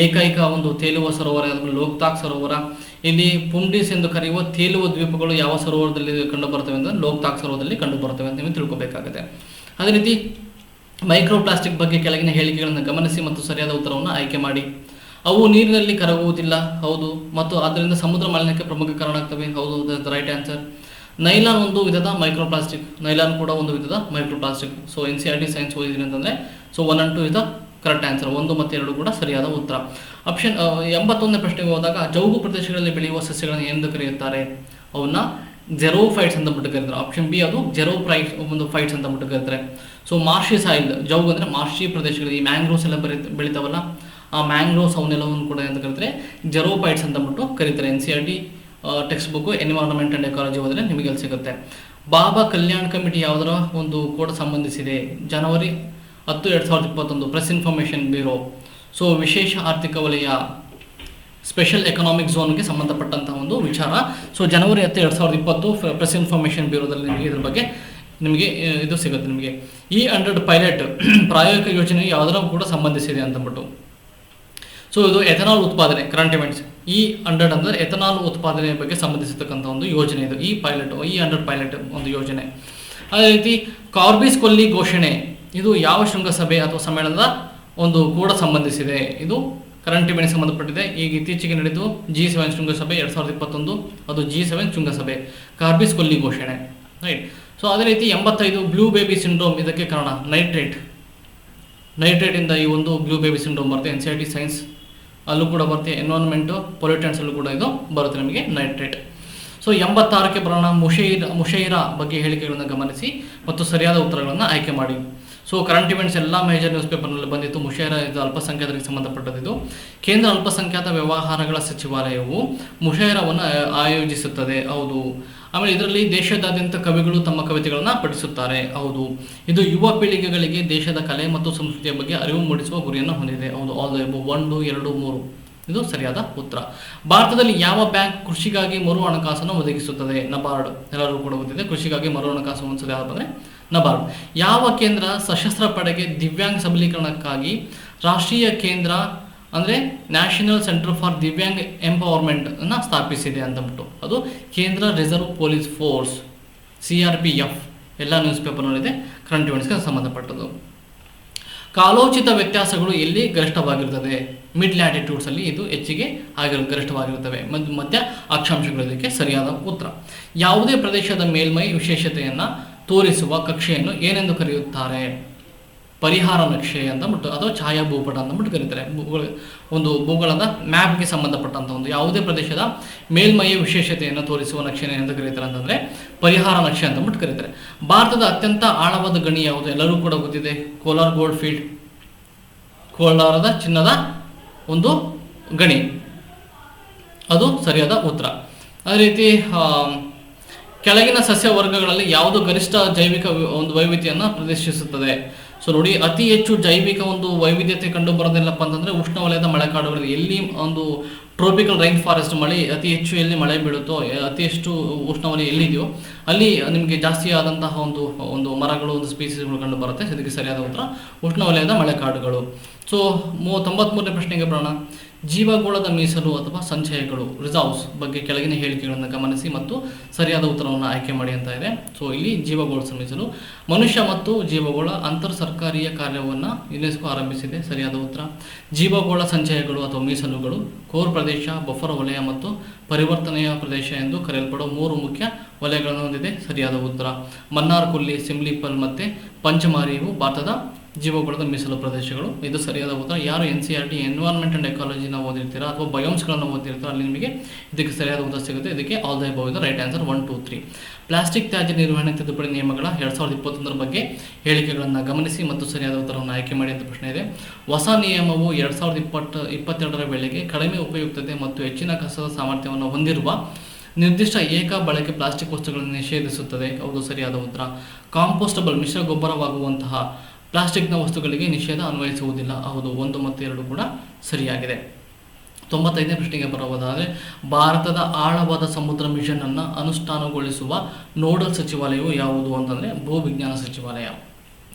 ಏಕೈಕ ಒಂದು ತೇಲುವ ಸರೋವರ ಲೋಕ್ತಾಕ್ ಸರೋವರ. ಇಲ್ಲಿ ಪುಂಡೀಸ್ ಎಂದು ಕರೆಯುವ ತೇಲುವ ದ್ವೀಪಗಳು ಯಾವ ಸರೋವರದಲ್ಲಿ ಕಂಡುಬರ್ತವೆ ಅಂದರೆ ಲೋಕ್ತಾಕ್ ಸರೋವರದಲ್ಲಿ ಕಂಡುಬರ್ತವೆ ಅಂತ ನೀವು ತಿಳ್ಕೊಬೇಕಾಗುತ್ತೆ. ಅದೇ ರೀತಿ ಮೈಕ್ರೋಪ್ಲಾಸ್ಟಿಕ್ ಬಗ್ಗೆ ಕೆಳಗಿನ ಹೇಳಿಕೆಗಳನ್ನು ಗಮನಿಸಿ ಮತ್ತು ಸರಿಯಾದ ಉತ್ತರವನ್ನು ಆಯ್ಕೆ ಮಾಡಿ. ಅವು ನೀರಿನಲ್ಲಿ ಕರಗುವುದಿಲ್ಲ, ಹೌದು, ಮತ್ತು ಆದ್ದರಿಂದ ಸಮುದ್ರ ಮಾಲಿನ್ಯಕ್ಕೆ ಪ್ರಮುಖ ಕಾರಣ ಆಗ್ತವೆ, ಹೌದು, ದ ರೈಟ್ ಆನ್ಸರ್. ನೈಲಾನ್ ಒಂದು ವಿಧದ ಮೈಕ್ರೋಪ್ಲಾಸ್ಟಿಕ್, ನೈಲಾನ್ ಕೂಡ ಒಂದು ವಿಧದ ಮೈಕ್ರೋಪ್ಲಾಸ್ಟಿಕ್. ಸೊ NCERT ಸೈನ್ಸ್ ಓದಿದ್ರಿ ಅಂತಂದರೆ ಸೊ 1 and 2 ಇದು ಕರೆಕ್ಟ್ ಆನ್ಸರ್. 1 ಮತ್ತು 2 ಕೂಡ ಸರಿಯಾದ ಉತ್ತರ. ಆಪ್ಷನ್ 81ನೇ ಪ್ರಶ್ನೆಗೆ ಹೋದಾಗ ಜೌಗು ಪ್ರದೇಶಗಳಲ್ಲಿ ಬೆಳೆಯುವ ಸಸ್ಯಗಳನ್ನು ಎಂದು ಕರೆಯುತ್ತಾರೆ? ಅವನ್ನ ಜೆರೋಫೈಟ್ಸ್ ಅಂತ ಬಿಟ್ಟು ಕರೀತಾರೆ. ಆಪ್ಷನ್ ಬಿ ಅದು ಫೈಟ್ಸ್ ಅಂತ ಬಿಟ್ಟು ಕರೀತಾರೆ. ಸೊ ಮಾರ್ಷಿ ಸಾಯಿಲ್, ಜೌಗು ಅಂದರೆ ಮಾರ್ಷಿ ಪ್ರದೇಶಗಳು, ಈ ಮ್ಯಾಂಗ್ರೋವ್ಸ್ ಎಲ್ಲ ಬೆಳಿತಾವಲ್ಲ ಆ ಮ್ಯಾಂಗ್ರೋವ್ಸ್ ಅವನ್ನೆಲ್ಲವನ್ನು ಕೂಡ ಅಂತ ಕರೀತಾರೆ ಜೆರೋಫೈಟ್ಸ್ ಅಂತ ಬಿಟ್ಟು ಕರೀತಾರೆ. NCERT text book environment and ecology ಹೋದರೆ ನಿಮಗೆ ಅಲ್ಲಿ ಸಿಗುತ್ತೆ. ಬಾಬಾ ಕಲ್ಯಾಣ್ ಕಮಿಟಿ ಯಾವುದರ ಒಂದು ಕೂಡ ಸಂಬಂಧಿಸಿದೆ? ಜನವರಿ 10, 2021 ಪ್ರೆಸ್ ಇನ್ಫಾರ್ಮೇಷನ್ ಬ್ಯೂರೋ. ಸೊ ವಿಶೇಷ ಆರ್ಥಿಕ ವಲಯ, ಸ್ಪೆಷಲ್ ಎಕನಾಮಿಕ್ ಝೋನ್ಗೆ ಸಂಬಂಧಪಟ್ಟಂತಹ ಒಂದು ವಿಚಾರ. ಸೊ ಜನವರಿ 10, 2020 ಪ್ರೆಸ್ ಇನ್ಫಾರ್ಮೇಷನ್ ಬ್ಯೂರೋದಲ್ಲಿ ನಿಮಗೆ ಇದ್ರ ಬಗ್ಗೆ ನಿಮಗೆ ಇದು ಸಿಗುತ್ತೆ. ನಿಮಗೆ E100 ಪೈಲಟ್ ಪ್ರಾಯೋಗಿಕ ಯೋಜನೆ ಯಾವುದರ ಕೂಡ ಸಂಬಂಧಿಸಿದೆ ಅಂತಂದ್ಬಿಟ್ಟು. ಸೊ ಇದು ಎಥನಾಲ್ ಉತ್ಪಾದನೆ, ಕರೆಂಟ್ ಇವೆಂಟ್ಸ್. E100 ಅಂದರೆ ಎಥನಾಲ್ ಉತ್ಪಾದನೆ ಬಗ್ಗೆ ಸಂಬಂಧಿಸಿರ್ತಕ್ಕಂಥ ಒಂದು ಯೋಜನೆ ಇದು. E100 ಪೈಲಟ್ ಒಂದು ಯೋಜನೆ. ಅದೇ ರೀತಿ ಕಾರ್ಬಿಸ್ ಕೊಲ್ಲಿ ಘೋಷಣೆ ಇದು ಯಾವ ಶೃಂಗಸಭೆ ಅಥವಾ ಸಮ್ಮೇಳನದ ಒಂದು ಕೂಡ ಸಂಬಂಧಿಸಿದೆ? ಇದು ಕರೆಂಟ್ ಇವೆಂಟ್ಗೆ ಸಂಬಂಧಪಟ್ಟಿದೆ. ಈಗ ಇತ್ತೀಚೆಗೆ ನಡೆದು G7 ಶೃಂಗಸಭೆ 2021, ಅದು G7 ಶೃಂಗಸಭೆ, ಕಾರ್ಬಿಸ್ ಕೊಲ್ಲಿ ಘೋಷಣೆ, ರೈಟ್. ಸೊ ಅದೇ ರೀತಿ 85 ಬ್ಲೂ ಬೇಬಿ ಸಿಂಡ್ರೋಮ್, ಇದಕ್ಕೆ ಕಾರಣ ನೈಟ್ರೇಟಿಂದ ಈ ಒಂದು ಬ್ಲೂ ಬೇಬಿ ಸಿಂಡ್ರೋಮ್ ಬರುತ್ತೆ. NCERT ಸೈನ್ಸ್ ಅಲ್ಲೂ ಕೂಡ ಬರುತ್ತೆ. ಎನ್ವೈರನ್ಮೆಂಟು ಪೊಲ್ಯೂಟೆಂಟ್ಸ್ ಅಲ್ಲೂ ಕೂಡ ಇದು ಬರುತ್ತೆ ನಮಗೆ ನೈಟ್ರೇಟ್. ಸೊ 86ಕ್ಕೆ ಬರೋಣ. ಮುಷೈರಾ ಬಗ್ಗೆ ಹೇಳಿಕೆಗಳನ್ನು ಗಮನಿಸಿ ಮತ್ತು ಸರಿಯಾದ ಉತ್ತರಗಳನ್ನು ಆಯ್ಕೆ ಮಾಡಿ. ಸೊ ಕರೆಂಟ್ ಇವೆಂಟ್ಸ್ ಎಲ್ಲ ಮೇಜರ್ ನ್ಯೂಸ್ ಪೇಪರ್ನಲ್ಲಿ ಬಂದಿತ್ತು. ಮುಷೈರಾ ಇದು ಅಲ್ಪಸಂಖ್ಯಾತರಿಗೆ ಸಂಬಂಧಪಟ್ಟದ್ದು. ಕೇಂದ್ರ ಅಲ್ಪಸಂಖ್ಯಾತ ವ್ಯವಹಾರಗಳ ಸಚಿವಾಲಯವು ಮುಷೈರಾವನ್ನು ಆಯೋಜಿಸುತ್ತದೆ, ಹೌದು. ಆಮೇಲೆ ಇದರಲ್ಲಿ ದೇಶದಾದ್ಯಂತ ಕವಿಗಳು ತಮ್ಮ ಕವಿತೆಗಳನ್ನು ಪಠಿಸುತ್ತಾರೆ, ಹೌದು. ಇದು ಯುವ ಪೀಳಿಗೆಗಳಿಗೆ ದೇಶದ ಕಲೆ ಮತ್ತು ಸಂಸ್ಕೃತಿಯ ಬಗ್ಗೆ ಅರಿವು ಮೂಡಿಸುವ ಗುರಿಯನ್ನು ಹೊಂದಿದೆ, ಹೌದು. ಆಲ್ ದ ಎಬೋ 1, 2, 3 ಇದು ಸರಿಯಾದ ಉತ್ತರ. ಭಾರತದಲ್ಲಿ ಯಾವ ಬ್ಯಾಂಕ್ ಕೃಷಿಗಾಗಿ ಮರು ಹಣಕಾಸನ್ನು ಒದಗಿಸುತ್ತದೆ? ನಬಾರ್ಡ್, ಎಲ್ಲರೂ ಕೂಡ ಗೊತ್ತಿದೆ. ಕೃಷಿಗಾಗಿ ಮರು ಹಣಕಾಸು ಹೊಂದಿಸೋದು ಯಾವುದು ಅಂದರೆ ನಬಾರ್ಡ್. ಯಾವ ಕೇಂದ್ರ ಸಶಸ್ತ್ರ ಪಡೆಗೆ ದಿವ್ಯಾಂಗ ಸಬಲೀಕರಣಕ್ಕಾಗಿ ರಾಷ್ಟ್ರೀಯ ಕೇಂದ್ರ ಅಂದರೆ national centre for Divyang empowerment ಅನ್ನು ಸ್ಥಾಪಿಸಿದೆ ಅಂತಂದ್ಬಿಟ್ಟು? ಅದು ಕೇಂದ್ರ ರಿಸರ್ವ್ ಪೊಲೀಸ್ ಫೋರ್ಸ್, CRPF. ಎಲ್ಲ ನ್ಯೂಸ್ ಪೇಪರ್ನಲ್ಲಿದೆ, ಕರೆಂಟ್ ಇವೆಂಟ್ಸ್ಗೆ ಸಂಬಂಧಪಟ್ಟದ್ದು. ಕಾಲೋಚಿತ ವ್ಯತ್ಯಾಸಗಳು ಎಲ್ಲಿ ಗರಿಷ್ಠವಾಗಿರುತ್ತದೆ? ಮಿಡ್ ಲ್ಯಾಟಿಟ್ಯೂಡ್ಸಲ್ಲಿ ಇದು ಹೆಚ್ಚಿಗೆ ಗರಿಷ್ಠವಾಗಿರುತ್ತವೆ. ಮಧ್ಯ ಅಕ್ಷಾಂಶಗಳು ಇದಕ್ಕೆ ಸರಿಯಾದ ಉತ್ತರ. ಯಾವುದೇ ಪ್ರದೇಶದ ಮೇಲ್ಮೈ ವಿಶೇಷತೆಯನ್ನು ತೋರಿಸುವ ಕಕ್ಷೆಯನ್ನು ಏನೆಂದು ಕರೆಯುತ್ತಾರೆ? ಪರಿಹಾರ ನಕ್ಷೆ ಅಂತಂದ್ಬಿಟ್ಟು ಅಥವಾ ಛಾಯಾ ಭೂಪಟ ಅಂತಂದ್ಬಿಟ್ಟು ಕರೀತಾರೆ. ಒಂದು ಭೂಗೋಳದ ಮ್ಯಾಪ್ಗೆ ಸಂಬಂಧಪಟ್ಟಂಥ ಒಂದು ಯಾವುದೇ ಪ್ರದೇಶದ ಮೇಲ್ಮೈಯ ವಿಶೇಷತೆಯನ್ನು ತೋರಿಸುವ ನಕ್ಷೆಯನ್ನು ಎಂದು ಕರೀತಾರೆ ಅಂತಂದರೆ ಪರಿಹಾರ ನಕ್ಷೆ ಅಂತಂದ್ಬಿಟ್ಟು ಕರೀತಾರೆ. ಭಾರತದ ಅತ್ಯಂತ ಆಳವಾದ ಗಣಿ ಯಾವುದು? ಎಲ್ಲರೂ ಕೂಡ ಗೊತ್ತಿದೆ, ಕೋಲಾರ್ ಗೋಲ್ಡ್ ಫೀಲ್ಡ್, ಕೋಲಾರದ ಚಿನ್ನದ ಒಂದು ಗಣಿ, ಅದು ಸರಿಯಾದ ಉತ್ತರ. ಅದೇ ರೀತಿ ಕೆಳಗಿನ ಸಸ್ಯ ವರ್ಗಗಳಲ್ಲಿ ಯಾವುದು ಗರಿಷ್ಠ ಜೈವಿಕ ಒಂದು ವೈವಿಧ್ಯವನ್ನು ಪ್ರದರ್ಶಿಸುತ್ತದೆ? ಸೊ ನೋಡಿ, ಅತಿ ಹೆಚ್ಚು ಜೈವಿಕ ಒಂದು ವೈವಿಧ್ಯತೆ ಕಂಡು ಬರೋದಿಲ್ಲಪ್ಪ ಅಂತಂದರೆ ಉಷ್ಣವಲಯದ ಮಳೆಕಾಡುಗಳು. ಎಲ್ಲಿ ಒಂದು ಟ್ರೋಪಿಕಲ್ ರೈನ್ ಫಾರೆಸ್ಟ್ ಮಳೆ ಅತಿ ಹೆಚ್ಚು ಎಲ್ಲಿ ಮಳೆ ಬೀಳುತ್ತೋ, ಅತಿ ಹೆಚ್ಚು ಉಷ್ಣವಲಯ ಎಲ್ಲಿದೆಯೋ ಅಲ್ಲಿ ನಿಮಗೆ ಜಾಸ್ತಿ ಆದಂತಹ ಒಂದು ಮರಗಳು, ಒಂದು ಸ್ಪೀಸೀಸ್ಗಳು ಕಂಡು ಬರುತ್ತೆ. ಇದಕ್ಕೆ ಸರಿಯಾದ ಉತ್ತರ ಉಷ್ಣವಲಯದ ಮಳೆಕಾಡುಗಳು. ಸೊ 93ನೇ ಪ್ರಶ್ನೆಗೆ ಬರೋಣ. ಜೀವಗೋಳದ ಮೀಸಲು ಅಥವಾ ಸಂಚಯಗಳು, ರಿಸರ್ವ್ಸ್ ಬಗ್ಗೆ ಕೆಳಗಿನ ಹೇಳಿಕೆಗಳನ್ನು ಗಮನಿಸಿ ಮತ್ತು ಸರಿಯಾದ ಉತ್ತರವನ್ನು ಆಯ್ಕೆ ಮಾಡಿ ಅಂತ ಇದೆ. ಸೊ ಇಲ್ಲಿ ಜೀವಗೋಳದ ಮೀಸಲು, ಮನುಷ್ಯ ಮತ್ತು ಜೀವಗೋಳ ಅಂತರ್ ಸರ್ಕಾರೀಯ ಕಾರ್ಯವನ್ನು ಯುನೆಸ್ಕೋ ಆರಂಭಿಸಿದೆ. ಸರಿಯಾದ ಉತ್ತರ. ಜೀವಗೋಳ ಸಂಚಯಗಳು ಅಥವಾ ಮೀಸಲುಗಳು ಕೋರ್ ಪ್ರದೇಶ, ಬಫರ್ ವಲಯ ಮತ್ತು ಪರಿವರ್ತನೆಯ ಪ್ರದೇಶ ಎಂದು ಕರೆಯಲ್ಪಡುವ 3 ಮುಖ್ಯ ವಲಯಗಳನ್ನು ಹೊಂದಿದೆ. ಸರಿಯಾದ ಉತ್ತರ. ಮನ್ನಾರ್ ಕೊಲ್ಲಿ, ಸಿಮ್ಲಿಪಲ್ ಮತ್ತು ಪಂಚಮಾರಿ ಇವು ಭಾರತದ ಜೀವಗೋಳದ ಮೀಸಲು ಪ್ರದೇಶಗಳು. ಇದು ಸರಿಯಾದ ಉತ್ತರ. ಯಾರು NCERT ಎನ್ವೈರನ್ಮೆಂಟ್ ಅಂಡ್ ಎಕಾಲಜಿನ ಓದಿರ್ತೀರಾ ಅಥವಾ ಬಯೋಮ್ಸ್ಗಳನ್ನು ಓದಿರ್ತೀರಾ ಅಲ್ಲಿ ನಿಮಗೆ ಇದಕ್ಕೆ ಸರಿಯಾದ ಉತ್ತರ ಸಿಗುತ್ತೆ. ಇದಕ್ಕೆ ಆಲ್ ದ ಅಬೌವ್ ಇದೆ ರೈಟ್ ಆನ್ಸರ್ 1, 2, 3. ಪ್ಲಾಸ್ಟಿಕ್ ತ್ಯಾಜ್ಯ ನಿರ್ವಹಣೆ ತಿದ್ದುಪಡಿ ನಿಯಮಗಳ 2021 ಬಗ್ಗೆ ಹೇಳಿಕೆಗಳನ್ನು ಗಮನಿಸಿ ಮತ್ತು ಸರಿಯಾದ ಉತ್ತರವನ್ನು ಆಯ್ಕೆ ಮಾಡಿ ಅಂತ ಪ್ರಶ್ನೆ ಇದೆ. ಹೊಸ ನಿಯಮವು 2022ರ ವೇಳೆಗೆ ಕಡಿಮೆ ಉಪಯುಕ್ತತೆ ಮತ್ತು ಹೆಚ್ಚಿನ ಕಸದ ಸಾಮರ್ಥ್ಯವನ್ನು ಹೊಂದಿರುವ ನಿರ್ದಿಷ್ಟ ಏಕ ಬಳಕೆ ಪ್ಲಾಸ್ಟಿಕ್ ವಸ್ತುಗಳನ್ನು ನಿಷೇಧಿಸುತ್ತದೆ. ಹೌದು, ಸರಿಯಾದ ಉತ್ತರ. ಕಾಂಪೋಸ್ಟಬಲ್ ಮಿಶ್ರ ಗೊಬ್ಬರವಾಗುವಂತಹ ಪ್ಲಾಸ್ಟಿಕ್ನ ವಸ್ತುಗಳಿಗೆ ನಿಷೇಧ ಅನ್ವಯಿಸುವುದಿಲ್ಲ. ಹೌದು, 1 ಮತ್ತು 2 ಕೂಡ ಸರಿಯಾಗಿದೆ. 95ನೇ ಪ್ರಶ್ನೆಗೆ ಬರುವುದಾದರೆ, ಭಾರತದ ಆಳವಾದ ಸಮುದ್ರ ಮಿಷನ್ ಅನ್ನು ಅನುಷ್ಠಾನಗೊಳಿಸುವ ನೋಡಲ್ ಸಚಿವಾಲಯವು ಯಾವುದು ಅಂತಂದರೆ ಭೂವಿಜ್ಞಾನ ಸಚಿವಾಲಯ.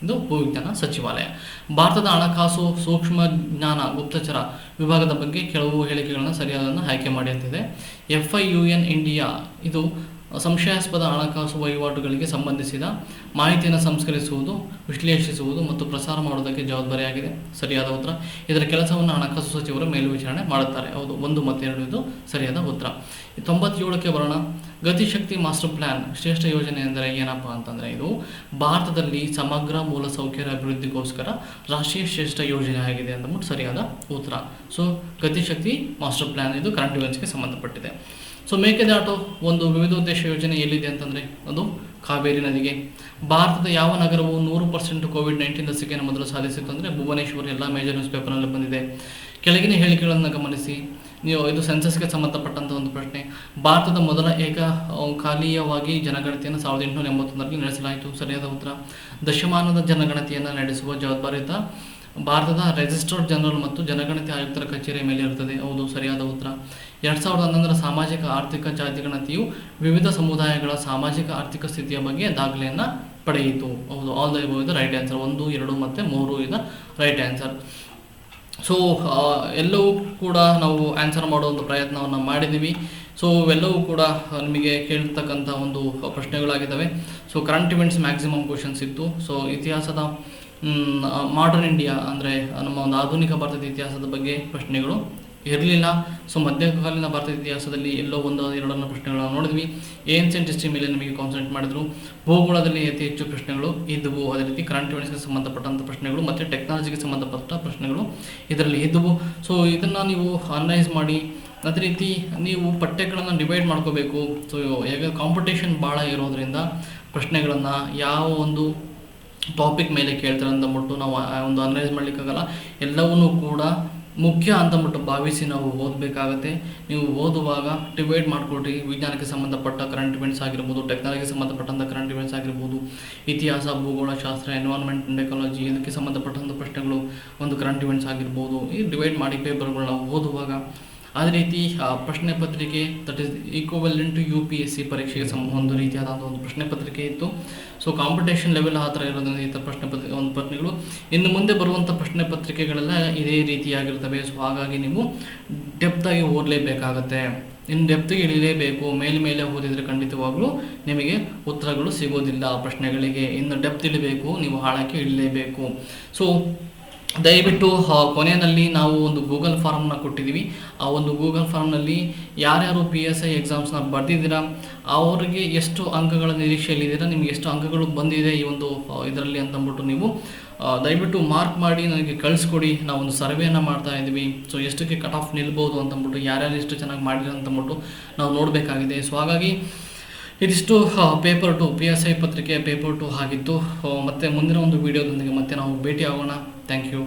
ಇದು ಭೂವಿಜ್ಞಾನ ಸಚಿವಾಲಯ. ಭಾರತದ ಹಣಕಾಸು, ಸೂಕ್ಷ್ಮ ಜ್ಞಾನ, ಗುಪ್ತಚರ ವಿಭಾಗದ ಬಗ್ಗೆ ಕೆಲವು ಹೇಳಿಕೆಗಳನ್ನು ಸರಿಯಾದನ್ನು ಆಯ್ಕೆ ಮಾಡಿ ಅಂತಿದೆ. FIUN ಇಂಡಿಯಾ ಇದು ಸಂಶಯಾಸ್ಪದ ಹಣಕಾಸು ವಹಿವಾಟುಗಳಿಗೆ ಸಂಬಂಧಿಸಿದ ಮಾಹಿತಿಯನ್ನು ಸಂಸ್ಕರಿಸುವುದು, ವಿಶ್ಲೇಷಿಸುವುದು ಮತ್ತು ಪ್ರಸಾರ ಮಾಡುವುದಕ್ಕೆ ಜವಾಬ್ದಾರಿಯಾಗಿದೆ. ಸರಿಯಾದ ಉತ್ತರ. ಇದರ ಕೆಲಸವನ್ನು ಹಣಕಾಸು ಸಚಿವರು ಮೇಲ್ವಿಚಾರಣೆ ಮಾಡುತ್ತಾರೆ. ಹೌದು, 1 ಮತ್ತು 2 ಇದು ಸರಿಯಾದ ಉತ್ತರ. 97ಕ್ಕೆ ಬರೋಣ. ಗತಿಶಕ್ತಿ ಮಾಸ್ಟರ್ ಪ್ಲಾನ್ ಶ್ರೇಷ್ಠ ಯೋಜನೆ ಎಂದರೆ ಏನಪ್ಪ ಅಂತಂದರೆ ಇದು ಭಾರತದಲ್ಲಿ ಸಮಗ್ರ ಮೂಲಸೌಕರ್ಯ ಅಭಿವೃದ್ಧಿಗೋಸ್ಕರ ರಾಷ್ಟ್ರೀಯ ಶ್ರೇಷ್ಠ ಯೋಜನೆ ಆಗಿದೆ ಅಂದ್ಬಿಟ್ಟು ಸರಿಯಾದ ಉತ್ತರ. ಸೊ ಗತಿಶಕ್ತಿ ಮಾಸ್ಟರ್ ಪ್ಲಾನ್ ಇದು ಕರೆಂಟ್ ಇವೆಂಟ್ಸ್ಗೆ ಸಂಬಂಧಪಟ್ಟಿದೆ. ಸೊ ಮೇಕೆದಾಟು ಒಂದು ವಿವಿಧೋದ್ದೇಶ ಯೋಜನೆ ಎಲ್ಲಿದೆ ಅಂತಂದರೆ ಅದು ಕಾವೇರಿ ನದಿಗೆ. ಭಾರತದ ಯಾವ ನಗರವು 100% ಕೋವಿಡ್-19 ಲಸಿಕೆಯನ್ನು ಮೊದಲು ಸಾಧಿಸಿತ್ತು ಅಂದರೆ ಭುವನೇಶ್ವರ್. ಎಲ್ಲ ಮೇಜರ್ ನ್ಯೂಸ್ ಪೇಪರ್ನಲ್ಲಿ ಬಂದಿದೆ. ಕೆಳಗಿನ ಹೇಳಿಕೆಗಳನ್ನು ಗಮನಿಸಿ. ನೀವು ಇದು ಸೆನ್ಸಸ್ಗೆ ಸಂಬಂಧಪಟ್ಟಂಥ ಒಂದು ಪ್ರಶ್ನೆ. ಭಾರತದ ಮೊದಲ ಏಕಕಾಲೀಯವಾಗಿ ಜನಗಣತಿಯನ್ನು 1881ರಲ್ಲಿ ನಡೆಸಲಾಯಿತು. ಸರಿಯಾದ ಉತ್ತರ. ದಶಮಾನದ ಜನಗಣತಿಯನ್ನು ನಡೆಸುವ ಜವಾಬ್ದಾರಿಯುತ ಭಾರತದ ರಿಜಿಸ್ಟ್ರಾರ್ ಜನರಲ್ ಮತ್ತು ಜನಗಣತಿ ಆಯುಕ್ತರ ಕಚೇರಿಯ ಮೇಲೆ ಇರುತ್ತದೆ. ಹೌದು, ಸರಿಯಾದ ಉತ್ತರ. 2011ರ ಸಾಮಾಜಿಕ ಆರ್ಥಿಕ ಜಾತಿಗಣತಿಯು ವಿವಿಧ ಸಮುದಾಯಗಳ ಸಾಮಾಜಿಕ ಆರ್ಥಿಕ ಸ್ಥಿತಿಯ ಬಗ್ಗೆ ದಾಖಲೆಯನ್ನು ಪಡೆಯಿತು. ಹೌದು, ಆಲ್ ದ ಅಬೌವ್ ಇದೆ ರೈಟ್ ಆನ್ಸರ್. 1, 2 ಮತ್ತು 3 ಇದೆ ರೈಟ್ ಆನ್ಸರ್. ಸೊ ಎಲ್ಲವೂ ಕೂಡ ನಾವು ಆನ್ಸರ್ ಮಾಡೋ ಒಂದು ಪ್ರಯತ್ನವನ್ನು ಮಾಡಿದ್ದೀವಿ. ಸೊ ಇವೆಲ್ಲವೂ ಕೂಡ ನಿಮಗೆ ಕೇಳ್ತಕ್ಕಂಥ ಒಂದು ಪ್ರಶ್ನೆಗಳಾಗಿದ್ದಾವೆ. So current events maximum questions ಇತ್ತು. ಸೊ ಇತಿಹಾಸದ ಮಾಡರ್ನ್ ಇಂಡಿಯಾ ಅಂದರೆ ನಮ್ಮ ಒಂದು ಆಧುನಿಕ ಭಾರತದ ಇತಿಹಾಸದ ಬಗ್ಗೆ ಪ್ರಶ್ನೆಗಳು ಇರಲಿಲ್ಲ. ಸೊ ಮಧ್ಯಕಾಲೀನ ಭಾರತದ ಇತಿಹಾಸದಲ್ಲಿ ಎಲ್ಲೋ 1-2 ಪ್ರಶ್ನೆಗಳನ್ನು ನೋಡಿದ್ವಿ. ಏನ್ಷಿಯಂಟ್ ಹಿಸ್ಟ್ರಿ ಮೇಲೆ ನಿಮಗೆ ಕಾನ್ಸಂಟ್ರೇಟ್ ಮಾಡಿದ್ರು. ಭೂಗೋಳದಲ್ಲಿ ಅತಿ ಹೆಚ್ಚು ಪ್ರಶ್ನೆಗಳು ಇದ್ದವು. ಅದೇ ರೀತಿ ಕರೆಂಟ್ ಇವೆಂಟ್ಸ್ಗೆ ಸಂಬಂಧಪಟ್ಟಂಥ ಪ್ರಶ್ನೆಗಳು ಮತ್ತು ಟೆಕ್ನಾಲಜಿಗೆ ಸಂಬಂಧಪಟ್ಟ ಪ್ರಶ್ನೆಗಳು ಇದರಲ್ಲಿ ಇದ್ದವು. ಸೊ ಇದನ್ನು ನೀವು ಅನಲೈಸ್ ಮಾಡಿ ಅದೇ ರೀತಿ ನೀವು ಪಠ್ಯಗಳನ್ನು ಡಿವೈಡ್ ಮಾಡ್ಕೋಬೇಕು. ಸೊ ಹೇಗೆ ಕಾಂಪಿಟೇಷನ್ ಭಾಳ ಇರೋದರಿಂದ ಪ್ರಶ್ನೆಗಳನ್ನು ಯಾವ ಒಂದು ಟಾಪಿಕ್ ಮೇಲೆ ಕೇಳ್ತಾರೆ ಅಂತಂದ್ಬಿಟ್ಟು ನಾವು ಒಂದು ಅನಲೈಸ್ ಮಾಡಲಿಕ್ಕಾಗಲ್ಲ. ಎಲ್ಲವನ್ನೂ ಕೂಡ ಮುಖ್ಯ ಅಂತಂದ್ಬಿಟ್ಟು ಭಾವಿಸಿ ನಾವು ಓದಬೇಕಾಗತ್ತೆ. ನೀವು ಓದುವಾಗ ಡಿವೈಡ್ ಮಾಡಿಕೊಡ್ರಿ. ವಿಜ್ಞಾನಕ್ಕೆ ಸಂಬಂಧಪಟ್ಟ ಕರೆಂಟ್ ಇವೆಂಟ್ಸ್ ಆಗಿರ್ಬೋದು, ಟೆಕ್ನಾಲಜಿಗೆ ಸಂಬಂಧಪಟ್ಟಂಥ ಕರೆಂಟ್ ಇವೆಂಟ್ಸ್ ಆಗಿರ್ಬೋದು, ಇತಿಹಾಸ, ಭೂಗೋಳಶಾಸ್ತ್ರ, ಎನ್ವೈರನ್ಮೆಂಟ್ ಅಂಡ್ ಎಕಾಲಜಿ ಇದಕ್ಕೆ ಸಂಬಂಧಪಟ್ಟಂಥ ಪ್ರಶ್ನೆಗಳು ಒಂದು ಕರೆಂಟ್ ಇವೆಂಟ್ಸ್ ಆಗಿರ್ಬೋದು. ಈ ಡಿವೈಡ್ ಮಾಡಿ ಪೇಪರ್ಗಳು ನಾವು ಓದುವಾಗ ಅದೇ ರೀತಿ ಪ್ರಶ್ನೆ ಪತ್ರಿಕೆ that is equivalent to UPSC ಪರೀಕ್ಷೆಗೆ ಒಂದು ರೀತಿಯಾದ ಒಂದು ಪ್ರಶ್ನೆ ಪತ್ರಿಕೆ ಇತ್ತು. ಸೊ ಕಾಂಪಿಟೇಷನ್ ಲೆವೆಲ್ ಆ ಥರ ಇರೋದ್ರಿಂದ ಈ ಥರ ಪ್ರಶ್ನೆಗಳು ಇನ್ನು ಮುಂದೆ ಬರುವಂಥ ಪ್ರಶ್ನೆ ಪತ್ರಿಕೆಗಳೆಲ್ಲ ಇದೇ ರೀತಿಯಾಗಿರ್ತವೆ. ಸೊ ಹಾಗಾಗಿ ನೀವು ಡೆಪ್ತಾಗಿ ಓದಲೇಬೇಕಾಗತ್ತೆ. ಇನ್ನು ಡೆಪ್ತಿಗೆ ಇಳಿಲೇಬೇಕು. ಮೇಲೆ ಓದಿದರೆ ಖಂಡಿತವಾಗ್ಲೂ ನಿಮಗೆ ಉತ್ತರಗಳು ಸಿಗೋದಿಲ್ಲ ಪ್ರಶ್ನೆಗಳಿಗೆ. ಇನ್ನು ಡೆಪ್ತ್ ಇಳಿಬೇಕು, ನೀವು ಆಳಕ್ಕೆ ಇಳಿಲೇಬೇಕು. ಸೊ ದಯವಿಟ್ಟು ಕೊನೆಯಲ್ಲಿ ನಾವು ಒಂದು ಗೂಗಲ್ ಫಾರ್ಮ್ನ ಕೊಟ್ಟಿದ್ದೀವಿ. ಆ ಒಂದು ಗೂಗಲ್ ಫಾರ್ಮ್ನಲ್ಲಿ ಯಾರ್ಯಾರು PSI ಎಕ್ಸಾಮ್ಸ್ನ ಬರೆದಿದ್ದೀರಾ ಅವರಿಗೆ ಎಷ್ಟು ಅಂಕಗಳ ನಿರೀಕ್ಷೆಯಲ್ಲಿದ್ದೀರಾ, ನಿಮಗೆ ಎಷ್ಟು ಅಂಕಗಳು ಬಂದಿದೆ ಈ ಒಂದು ಇದರಲ್ಲಿ ಅಂತಂದ್ಬಿಟ್ಟು ನೀವು ದಯವಿಟ್ಟು ಮಾರ್ಕ್ ಮಾಡಿ ನನಗೆ ಕಳಿಸ್ಕೊಡಿ. ನಾವು ಒಂದು ಸರ್ವೆಯನ್ನು ಮಾಡ್ತಾ ಇದ್ದೀವಿ. ಸೊ ಎಷ್ಟಕ್ಕೆ ಕಟ್ ಆಫ್ ನಿಲ್ಬೋದು ಅಂತಂದ್ಬಿಟ್ಟು, ಯಾರ್ಯಾರು ಎಷ್ಟು ಚೆನ್ನಾಗಿ ಮಾಡಿದ್ರು ಅಂತಂದ್ಬಿಟ್ಟು ನಾವು ನೋಡಬೇಕಾಗಿದೆ. ಸೊ ಹಾಗಾಗಿ ಇದಿಷ್ಟು ಪೇಪರ್ 2 PSI ಪತ್ರಿಕೆ ಪೇಪರ್ 2 ಆಗಿತ್ತು. ಮತ್ತು ಮುಂದಿನ ಒಂದು ವಿಡಿಯೋದೊಂದಿಗೆ ಮತ್ತೆ ನಾವು ಭೇಟಿ ಆಗೋಣ. Thank you.